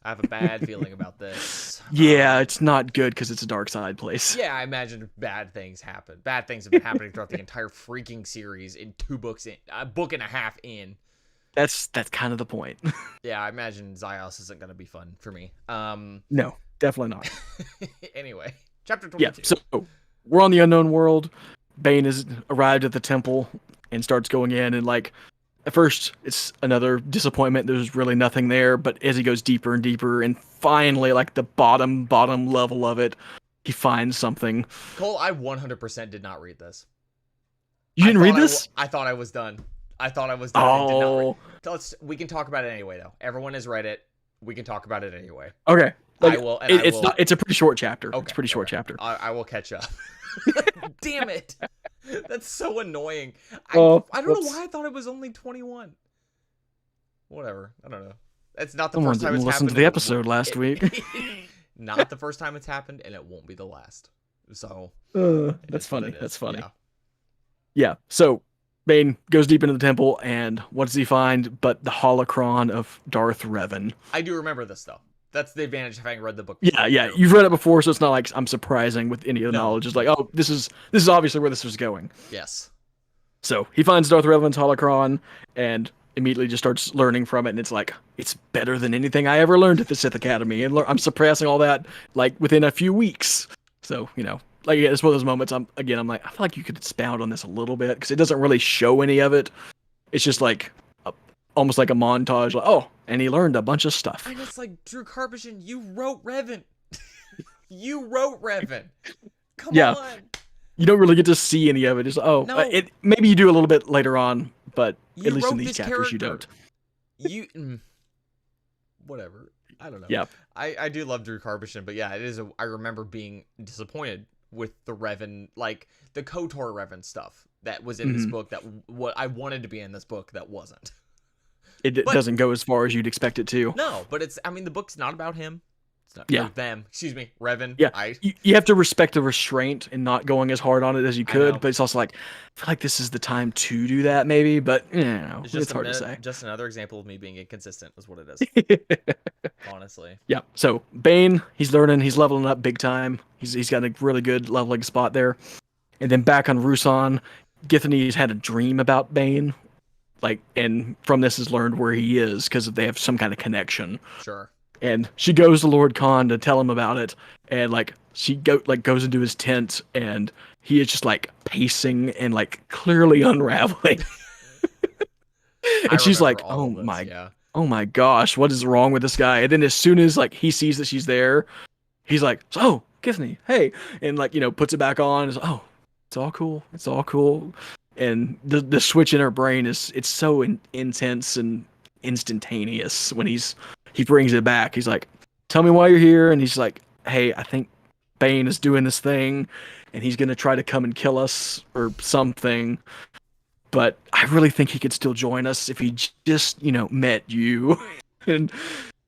I have a bad feeling about this. Yeah, it's not good because it's a dark side place. Yeah, I imagine bad things happen. Bad things have been happening throughout the entire freaking series in 2 books in a book and a half in. That's kind of the point. Yeah, I imagine Zyos isn't going to be fun for me. No, definitely not. Anyway, chapter 22. Yeah, so we're on the unknown world. Bane has arrived at the temple and starts going in, and like at first it's another disappointment. There's really nothing there, but as he goes deeper and deeper, and finally, like the bottom level of it, he finds something. Cole, I 100% did not read this. You didn't read this? I thought I was done. Oh. We can talk about it anyway, though. Everyone has read it. We can talk about it anyway. Okay. Like, it's not. It's a pretty short chapter. Okay, it's a pretty short chapter. I will catch up. Damn it! That's so annoying. I don't know why I thought it was only 21. Whatever. I don't know. It's not the first time it's happened. Listen to the episode last week. Not the first time it's happened, and it won't be the last. So that's funny. That's funny. Yeah. So Bane goes deep into the temple, and what does he find but the holocron of Darth Revan? I do remember this, though. That's the advantage of having read the book before. Yeah. You've read it before, so it's not like I'm surprising with any of the knowledge. It's like, oh, this is obviously where this was going. Yes. So he finds Darth Revan's holocron, and immediately just starts learning from it, and it's like, it's better than anything I ever learned at the Sith Academy, and I'm surpassing all that, like, within a few weeks. So, like, it's one of those moments, I'm like, I feel like you could expound on this a little bit, because it doesn't really show any of it. It's just like, almost like a montage, like, oh, and he learned a bunch of stuff. And it's like, Drew Karpyshyn, you wrote Revan. You wrote Revan. Come on. You don't really get to see any of it. It's maybe you do a little bit later on, but at least in these chapters you don't. Whatever. I don't know. Yeah. I do love Drew Karpyshyn, but yeah, I remember being disappointed with the Revan, like the KOTOR Revan stuff that was in this book, that what I wanted to be in this book that wasn't. It doesn't go as far as you'd expect it to. No, but the book's not about him. It's not them. Excuse me, Revan. Yeah. You have to respect the restraint and not going as hard on it as you could, but it's also like, I feel like this is the time to do that maybe, but it's hard to say. Just another example of me being inconsistent is what it is. Honestly. Yeah. So Bane, he's learning, he's leveling up big time. He's got a really good leveling spot there. And then back on Ruusan, Githany's had a dream about Bane. Like, and from this has learned where he is because they have some kind of connection. Sure. And she goes to Lord Khan to tell him about it, and like she goes into his tent, and he is just like pacing and like clearly unraveling. And she's like, "Oh my gosh, what is wrong with this guy?" And then as soon as like he sees that she's there, he's like, "Oh, Githany, hey," and like puts it back on. Is oh, it's all cool. It's all cool. And the switch in her brain it's so intense and instantaneous when he brings it back. He's like, "Tell me why you're here." And he's like, "Hey, I think Bane is doing this thing, and he's going to try to come and kill us or something. But I really think he could still join us if he just, met you." And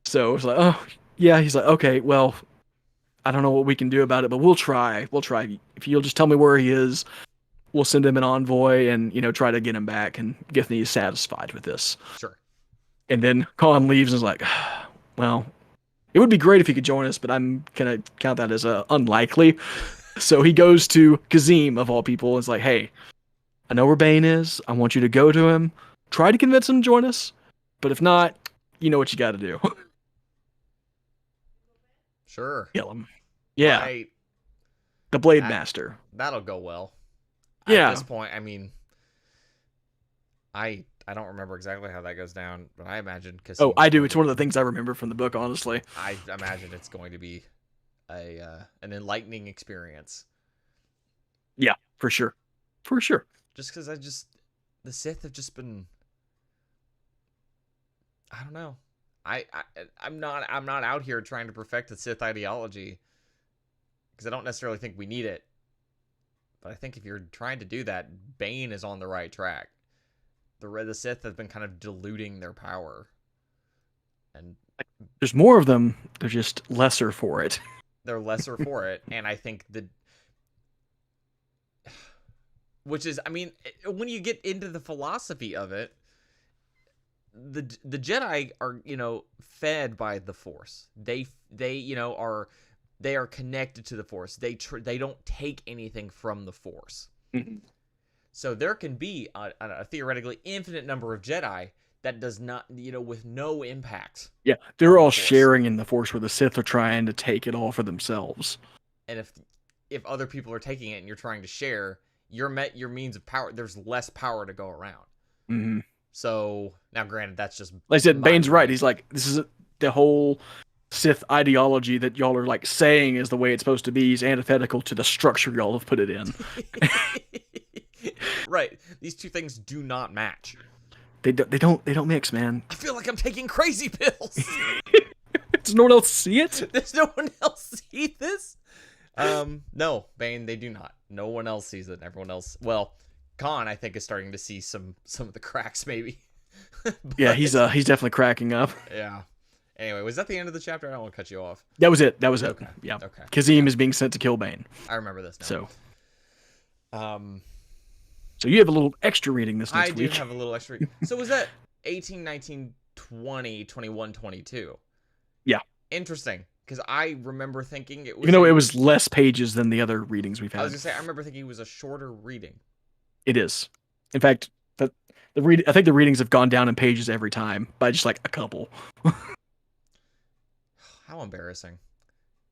so it's like, oh, yeah. He's like, "Okay, well, I don't know what we can do about it, but we'll try. We'll try. If you'll just tell me where he is, we'll send him an envoy and, try to get him back." And Githany is satisfied with this. Sure. And then Khan leaves and is like, "Well, It would be great if he could join us, but I'm gonna count that as unlikely. So he goes to Kazim of all people. And is like, hey, I know where Bane is. I want you to go to him. Try to convince him to join us. But if not, you know what you got to do. Sure. Kill him. Yeah. Right. The Blade Master. That'll go well. Yeah. At this point, I mean, I don't remember exactly how that goes down, but I imagine Oh, I do. It's one of the things I remember from the book, honestly. I imagine it's going to be an enlightening experience. Yeah, for sure. For sure. Just because the Sith have just been, I don't know. I'm not out here trying to perfect the Sith ideology because I don't necessarily think we need it. But I think if you're trying to do that, Bane is on the right track. The Sith have been kind of diluting their power. And there's more of them, they're just lesser for it. They're lesser for it, and I think which is, I mean, when you get into the philosophy of it, the Jedi are, fed by the Force. They are connected to the Force. They don't take anything from the Force. Mm-hmm. So there can be a theoretically infinite number of Jedi that does not, with no impact. Yeah, they're all sharing in the Force where the Sith are trying to take it all for themselves. And if other people are taking it and you're trying to share, your means of power, there's less power to go around. Mm-hmm. So now, granted, that's just like I said. Bane's right. He's like, this is the whole Sith ideology that y'all are like saying is the way it's supposed to be. Is antithetical to the structure y'all have put it in. Right. These two things do not match. They don't mix, man. I feel like I'm taking crazy pills. Does no one else see it? Does no one else see this? No, Bane, they do not. No one else sees it. Everyone else, well, Khan, I think, is starting to see some of the cracks, maybe. Yeah, he's definitely cracking up. Yeah. Anyway, was that the end of the chapter? I don't want to cut you off. That was it. Okay. Yeah. Okay. Kazim is being sent to kill Bane. I remember this now. So you have a little extra reading this next week. I do have a little extra reading. So was that 18, 19, 20, 21, 22? Yeah. Interesting. Because I remember thinking it was... it was less pages than the other readings we've had. I was going to say, I remember thinking it was a shorter reading. It is. In fact, I think the readings have gone down in pages every time by just like a couple. How embarrassing.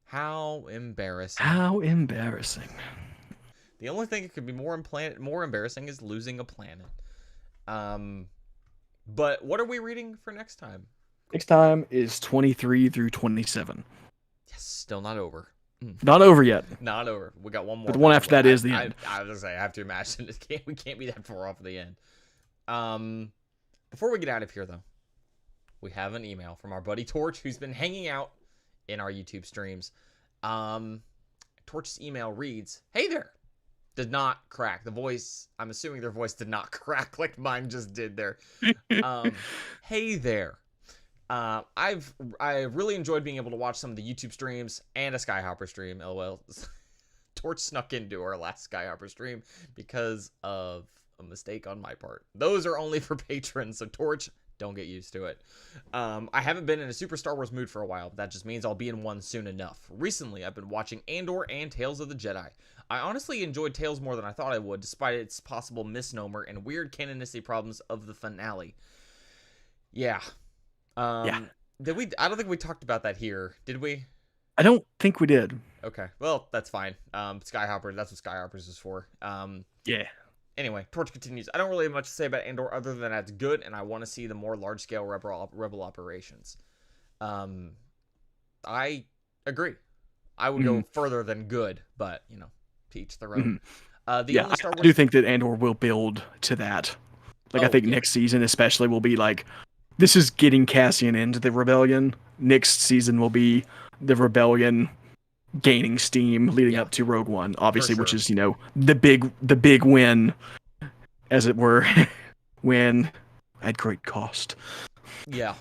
How embarrassing. How embarrassing. The only thing that could be more embarrassing is losing a planet. But what are we reading for next time? Next time is 23 through 27. Yes, still not over. Not over yet. Not over. We got one more. But the one after that is the end. I was gonna say, I have to imagine we can't be that far off the end. Before we get out of here, though, we have an email from our buddy Torch, who's been hanging out in our YouTube streams. Torch's email reads, "Hey there." Did not crack. The voice, I'm assuming their voice did not crack like mine just did there. Hey there. I really enjoyed being able to watch some of the YouTube streams and a Skyhopper stream. LOL. Torch snuck into our last Skyhopper stream because of a mistake on my part. Those are only for patrons, so Torch, don't get used to it. I haven't been in a super Star Wars mood for a while, but that just means I'll be in one soon enough. Recently, I've been watching Andor and Tales of the Jedi. I honestly enjoyed Tales more than I thought I would, despite its possible misnomer and weird canonicity problems of the finale. Yeah. Yeah. Did we? I don't think we talked about that here, did we? I don't think we did. Okay. Well, that's fine. Skyhopper, that's what Skyhoppers is for. Yeah. Anyway, Torch continues. I don't really have much to say about Andor other than that's good, and I want to see the more large-scale rebel operations. I agree. I would go further than good, but, to each their own. I do think that Andor will build to that. Like, I think next season especially will be like, this is getting Cassian into the rebellion. Next season will be the rebellion gaining steam leading up to Rogue One, obviously, which is, the big win, as it were, when at great cost. Yeah.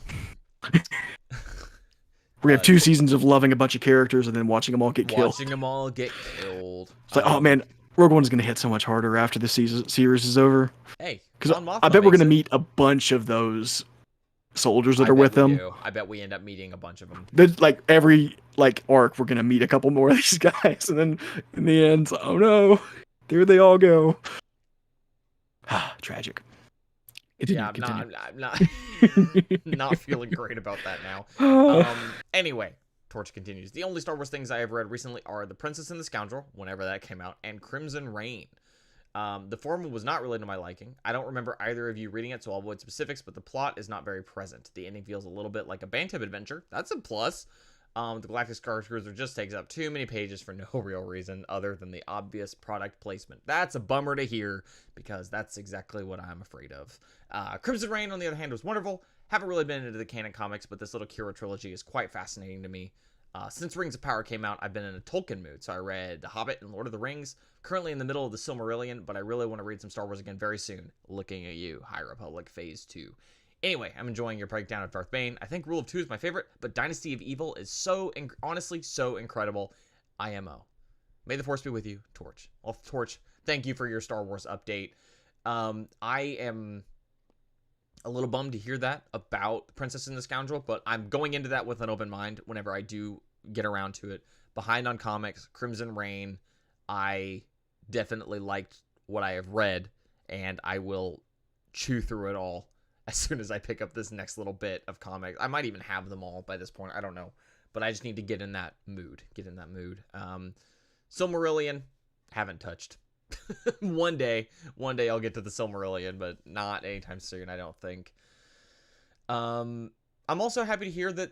We have 2 seasons of loving a bunch of characters and then watching them all get killed. Watching them all get killed. It's like, oh man, Rogue One is going to hit so much harder after the series is over. Hey, because I bet we're going to meet a bunch of those soldiers that I are bet with we them. do. I bet we end up meeting a bunch of them. There's like every like arc, we're gonna meet a couple more of these guys, and then in the end, oh no, there they all go. Tragic. Yeah, Continue, continue. I'm not not feeling great about that now. Anyway, Torch continues. The only Star Wars things I have read recently are The Princess and the Scoundrel, whenever that came out, and Crimson Reign. The former was not really to my liking. I don't remember either of you reading it, so I'll avoid specifics, but the plot is not very present. The ending feels a little bit like a Bantam adventure. That's a plus. The Galactic Star Cruiser just takes up too many pages for no real reason other than the obvious product placement. That's a bummer to hear, because that's exactly what I'm afraid of. Crimson Reign, on the other hand, was wonderful. Haven't really been into the canon comics, but this little Kira trilogy is quite fascinating to me. Since Rings of Power came out, I've been in a Tolkien mood, so I read The Hobbit and Lord of the Rings. Currently in the middle of the Silmarillion, but I really want to read some Star Wars again very soon. Looking at you, High Republic Phase 2. Anyway, I'm enjoying your breakdown of Darth Bane. I think Rule of Two is my favorite, but Dynasty of Evil is honestly so incredible. IMO. May the Force be with you, Torch. Well, Torch, thank you for your Star Wars update. I am a little bummed to hear that about Princess and the Scoundrel, but I'm going into that with an open mind whenever I do get around to it. Behind on comics, Crimson Reign, I definitely liked what I have read, and I will chew through it all as soon as I pick up this next little bit of comics. I might even have them all by this point. I don't know. But I just need to get in that mood. Silmarillion, haven't touched. One day I'll get to the Silmarillion, but not anytime soon, I don't think. I'm also happy to hear that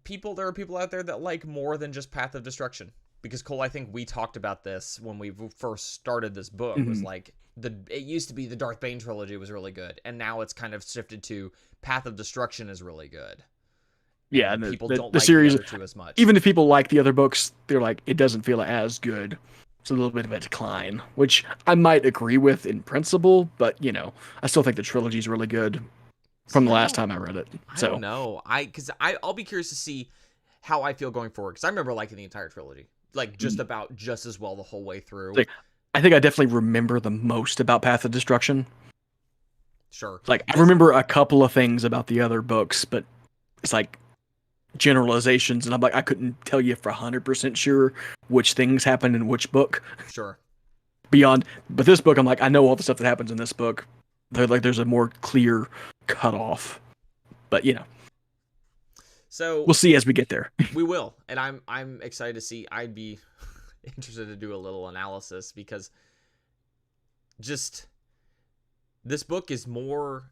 there are people out there that like more than just Path of Destruction. Because, Cole, I think we talked about this when we first started this book. Was like, it used to be the Darth Bane trilogy was really good, and now it's kind of shifted to Path of Destruction is really good. Yeah, and people the don't like series, the other two as much. Even if people like the other books, they're like, it doesn't feel as good. It's a little bit of a decline, which I might agree with in principle, but I still think the trilogy is really good from the last time I read it. I don't know. I'll be curious to see how I feel going forward, because I remember liking the entire trilogy. Like, just as well the whole way through. Like, I think I definitely remember the most about Path of Destruction. Sure. Like, I remember a couple of things about the other books, but it's like generalizations, and I'm like, I couldn't tell you for 100% sure which things happened in which book. Sure. But this book, I'm like, I know all the stuff that happens in this book. There's a more clear cutoff. But so we'll see as we get there. We will, and I'm excited to see. I'd be interested to do a little analysis, because just this book is more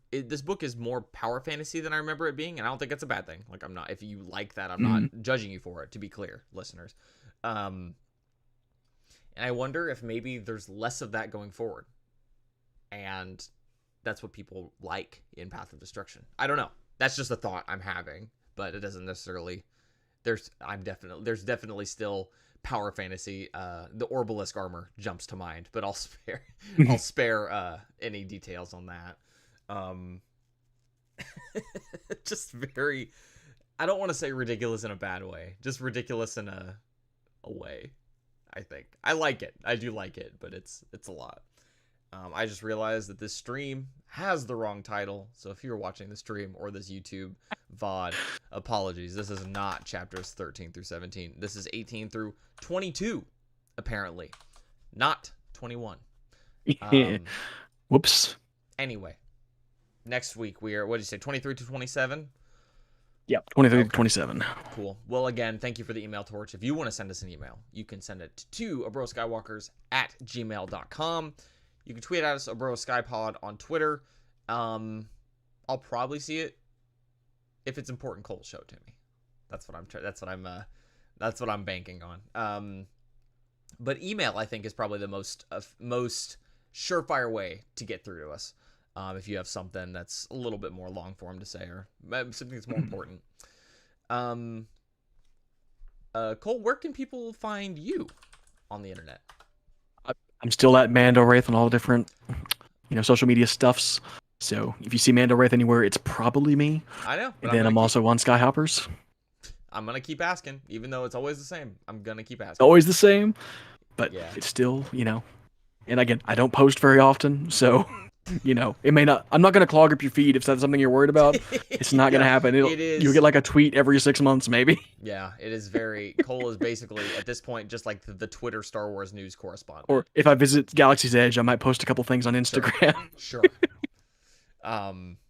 power fantasy than I remember it being, and I don't think that's a bad thing. Like, I'm not, if you like that, I'm not judging you for it, to be clear, listeners. And I wonder if maybe there's less of that going forward, and that's what people like in Path of Destruction. I don't know. That's just a thought I'm having. But it doesn't necessarily. There's definitely still power fantasy. The Orbalisk armor jumps to mind, but I'll spare any details on that. Just very. I don't want to say ridiculous in a bad way. Just ridiculous in a way. I think I like it. I do like it, but it's a lot. I just realized that this stream has the wrong title, so if you're watching the stream or this YouTube VOD, apologies. This is not chapters 13 through 17. This is 18 through 22, apparently. Not 21. Whoops. Anyway, next week we are, what did you say, 23 to 27? Yep, 23 to 27. Cool. Well, again, thank you for the email, Torch. If you want to send us an email, you can send it to obroaskywalkers@gmail.com. You can tweet at us, Obroa-Skai on Twitter. I'll probably see it. If it's important, Cole, show it to me. That's what I'm banking on. But email, I think, is probably the most surefire way to get through to us. If you have something that's a little bit more long form to say, or something that's more important. Cole, where can people find you on the internet? I'm still at Mando Wraith on all the different, social media stuffs. So if you see Mando Wraith anywhere, it's probably me. I know. And then I'm also on Skyhoppers. I'm gonna keep asking, even though it's always the same. I'm gonna keep asking. Always the same, but yeah. It's still, And again, I don't post very often, so You know, it may not. I'm not going to clog up your feed if that's something you're worried about. It's not going to Yeah, happen. it is. You'll get like a tweet every 6 months, maybe. Yeah, it is very. Cole is basically at this point just like the Twitter Star Wars news correspondent. Or if I visit Galaxy's Edge, I might post a couple things on Instagram. Sure.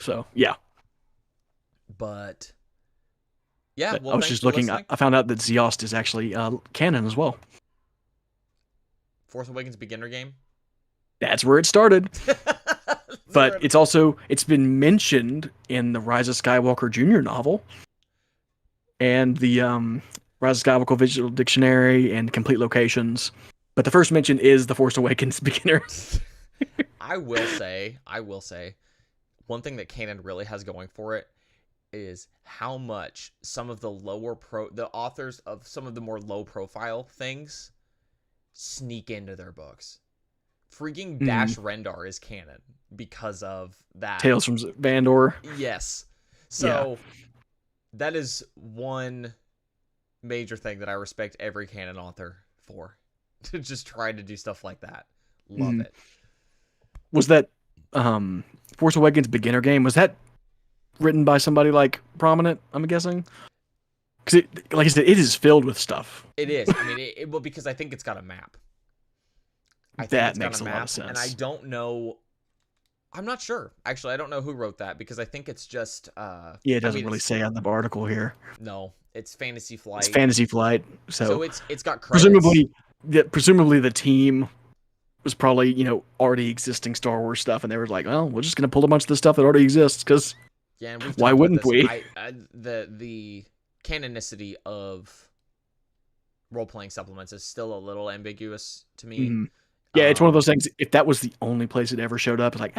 So yeah. But yeah, But well, I was thanks just for looking. listening. I found out that Zeost is actually canon as well. Force Awakens beginner game. That's where it started. But Right. it's been mentioned in the Rise of Skywalker Jr. novel and the Rise of Skywalker Visual Dictionary and Complete Locations. But the first mention is the Force Awakens beginner. I will say, one thing that canon really has going for it is how much some of the the authors of some of the more low profile things sneak into their books. Freaking Dash Rendar is canon because of that. Tales from Vandor. Yes. So that is one major thing that I respect every canon author for. To just try to do stuff like that. Love it. Was that Force Awakens beginner game? Was that written by somebody like prominent? I'm guessing. Because like I said, it is filled with stuff. It is. I mean, well, because I think it's got a map. I think That it's makes got a lot of sense. and I don't know. I'm not sure. Actually, I don't know who wrote that because I think it's just. Yeah, it doesn't really say on the article here. No, it's Fantasy Flight. It's Fantasy Flight, so it's got credits. Presumably the team was probably already existing Star Wars stuff, and they were like, well, we're just gonna pull a bunch of the stuff that already exists because yeah, and why wouldn't we? The canonicity of role playing supplements is still a little ambiguous to me. Mm-hmm. Yeah, it's one of those things. If that was the only place it ever showed up, it's like,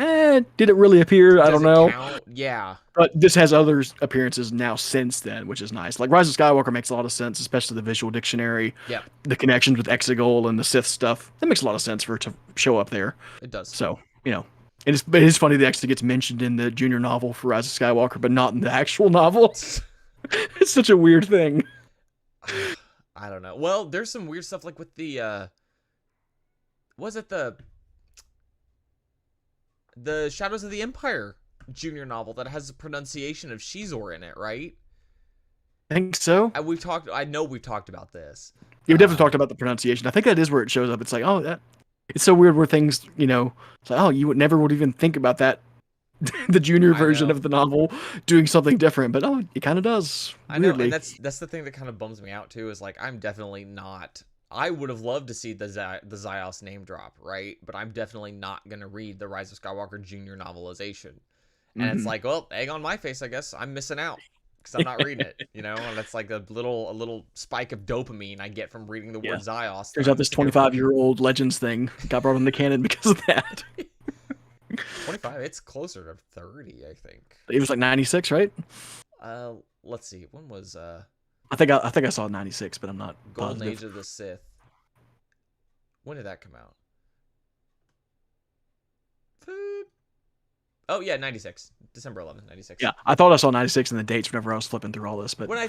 did it really appear? I don't know. Count? Yeah. But this has other appearances now since then, which is nice. Like Rise of Skywalker makes a lot of sense, especially the visual dictionary. Yeah. The connections with Exegol and the Sith stuff. That makes a lot of sense for it to show up there. It does. So, it is funny that it actually gets mentioned in the junior novel for Rise of Skywalker, but not in the actual novel. It's such a weird thing. I don't know. Well, there's some weird stuff like with the was it the Shadows of the Empire junior novel that has the pronunciation of Shizor in it, right? I think so. I know we've talked about this. You've definitely talked about the pronunciation. I think that is where it shows up. It's like, it's so weird where things, it's like, you would never even think about that. The junior version of the novel doing something different, but it kind of does. I know, weirdly. and that's the thing that kind of bums me out too. Is like I'm definitely not. I would have loved to see the Zyos name drop, right? But I'm definitely not gonna read the Rise of Skywalker Junior novelization. And it's like, well, egg on my face, I guess. I'm missing out because I'm not reading it, And that's like a little spike of dopamine I get from reading the word Zyos. Turns out this 25-year-old Legends thing got brought into canon because of that. 25. It's closer to 30, I think. It was like 96, right? Let's see. When was I think I saw 96, but I'm not Golden positive. Age of the Sith? When did that come out? Oh yeah, 96. December 11th, 96. Yeah, I thought I saw 96 in the dates whenever I was flipping through all this, but when I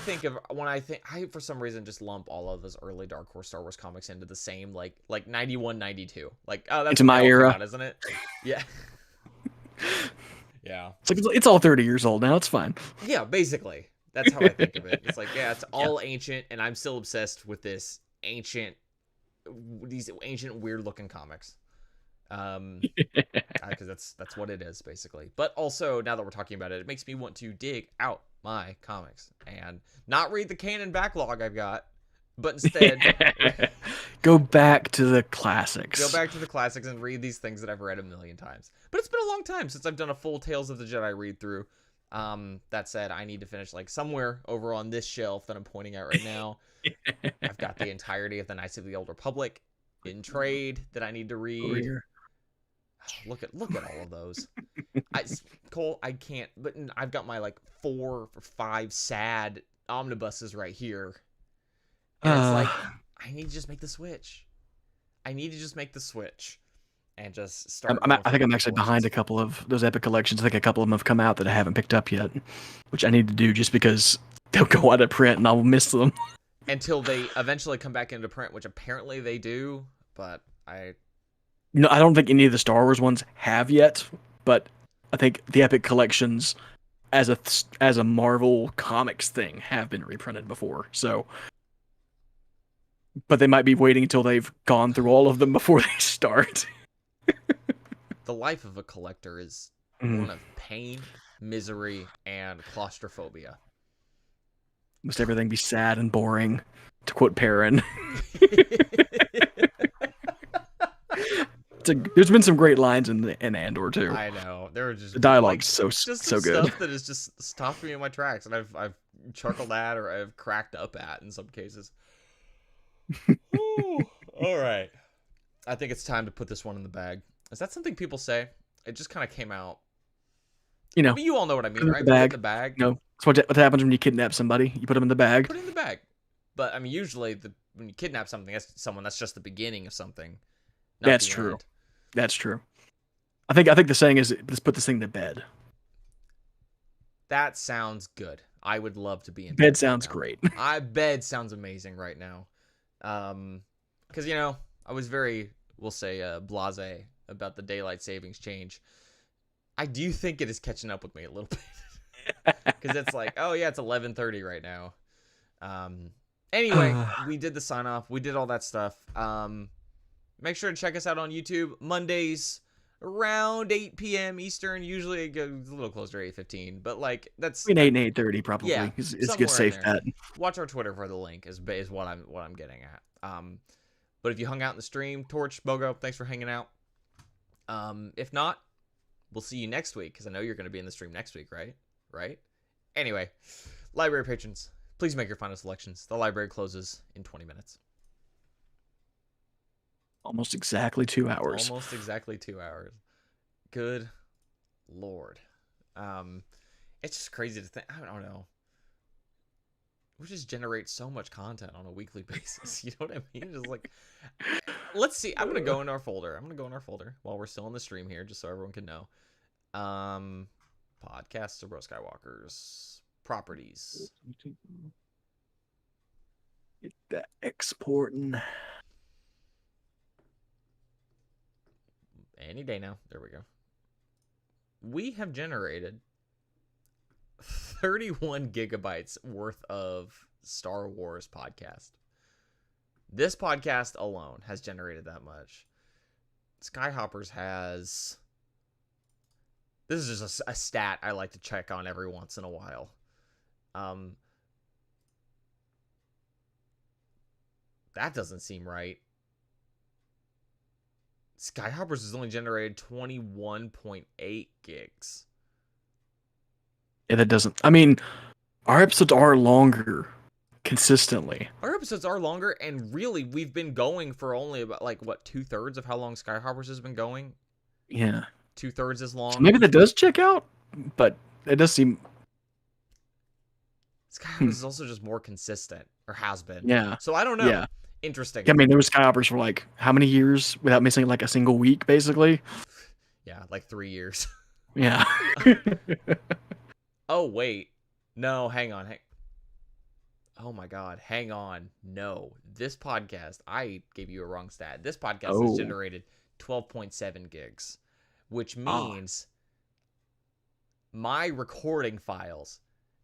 for some reason just lump all of those early Dark Horse Star Wars comics into the same like 91, 92. Like, oh, that's into my era, out, isn't it? Yeah. Yeah. It's like it's all 30 years old now. It's fine. Yeah, basically. That's how I think of it. It's like, yeah, it's all ancient, and I'm still obsessed with these ancient weird looking comics. Because that's what it is basically. But also, now that we're talking about it, it makes me want to dig out my comics and not read the canon backlog I've got, but instead go back to the classics. Go back to the classics and read these things that I've read a million times. But it's been a long time since I've done a full Tales of the Jedi read through. That said, I need to finish like somewhere over on this shelf that I'm pointing at right now. I've got the entirety of the Knights of the Old Republic in trade that I need to read. Look at all of those. Cole, I can't. But I've got my like 4 or 5 sad omnibuses right here, and it's like I need to just make the switch. And just start. I think I'm actually behind a couple of those epic collections. I think a couple of them have come out that I haven't picked up yet, which I need to do just because they'll go out of print and I'll miss them until they eventually come back into print, which apparently they do. But I don't think any of the Star Wars ones have yet. but I think the Epic collections as a Marvel Comics thing have been reprinted before. So, but they might be waiting until they've gone through all of them before they start. The life of a collector is one of pain, misery, and claustrophobia. Must everything be sad and boring, to quote Perrin. There's been some great lines in Andor too. I know there are just The dialogue's like, so some good. stuff that has just stopped me in my tracks, and I've chuckled at or I've cracked up at in some cases. Ooh, all right, I think it's time to put this one in the bag. Is that something people say? It just kind of came out. You know, I mean, you all know what I mean, put it in right? the Put it bag. in the bag. No, it's what happens when you kidnap somebody. You put them in the bag. Put it in the bag. But I mean, usually when you kidnap that's just the beginning of something. Not That's the true. end. That's true. I think the saying is, let's put this thing to bed. That sounds good. I would love to be in Bed bed sounds right great. now. Bed sounds amazing right now. Because I was very, we'll say, blasé about the daylight savings change. I do think it is catching up with me a little bit, because it's like, oh yeah, it's 11:30 right now. Anyway, we did the sign off. We did all that stuff. Make sure to check us out on YouTube Mondays around 8 p.m. Eastern. Usually it goes a little closer to 8:15, but like that's Between 8 and 8:30 probably. yeah, It's a somewhere good in safe there. bet. Watch our Twitter for the link is what I'm getting at. But if you hung out in the stream, Torch, Bogo, thanks for hanging out. If not, we'll see you next week, because I know you're going to be in the stream next week, right? Right? Anyway, library patrons, please make your final selections. The library closes in 20 minutes. Almost exactly 2 hours. Almost exactly 2 hours. Good Lord. It's just crazy to think. I don't know. We just generate so much content on a weekly basis. You know what I mean? Just like, let's see. I'm gonna go in our folder. While we're still on the stream here, just so everyone can know. Podcasts of Obroa-Skai Walkers, properties. Get that exporting. Any day now. There we go. We have generated 31 gigabytes worth of Star Wars podcast. This podcast alone has generated that much. Skyhoppers has... This is just a stat I like to check on every once in a while. That doesn't seem right. Skyhoppers has only generated 21.8 gigs. Yeah, that doesn't... I mean, our episodes are longer consistently. Our episodes are longer, and really, we've been going for only about, like, what, 2/3 of how long Skyhoppers has been going? Yeah. 2/3 as long. So maybe that does check out, but it does seem... Skyhoppers is also just more consistent, or has been. Yeah. So I don't know. Yeah. Interesting. I mean, there was Skyhoppers for like how many years without missing like a single week, basically? Yeah, like 3 years. Yeah. Oh, wait. No, hang on. Oh my God. Hang on. No. This podcast, I gave you a wrong stat. This podcast has generated 12.7 gigs, which means my recording files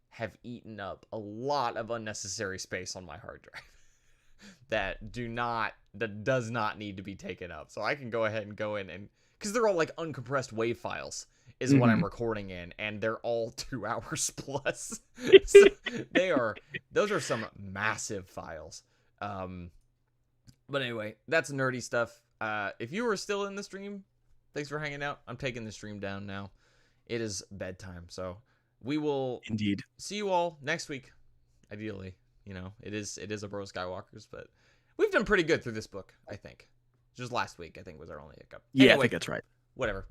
have eaten up a lot of unnecessary space on my hard drive that does not need to be taken up. So I can go ahead and go in and, because they're all like uncompressed WAV files is what I'm recording in, and they're all 2 hours plus. So those are some massive files. But anyway, that's nerdy stuff. If you were still in the stream, thanks for hanging out. I'm taking the stream down now. It is bedtime, so we will Indeed see you all next week. Ideally, it is Obroa-Skai Walkers, but we've done pretty good through this book, I think. Just last week, I think, was our only hiccup. Yeah, Anyway, I think that's right. Whatever.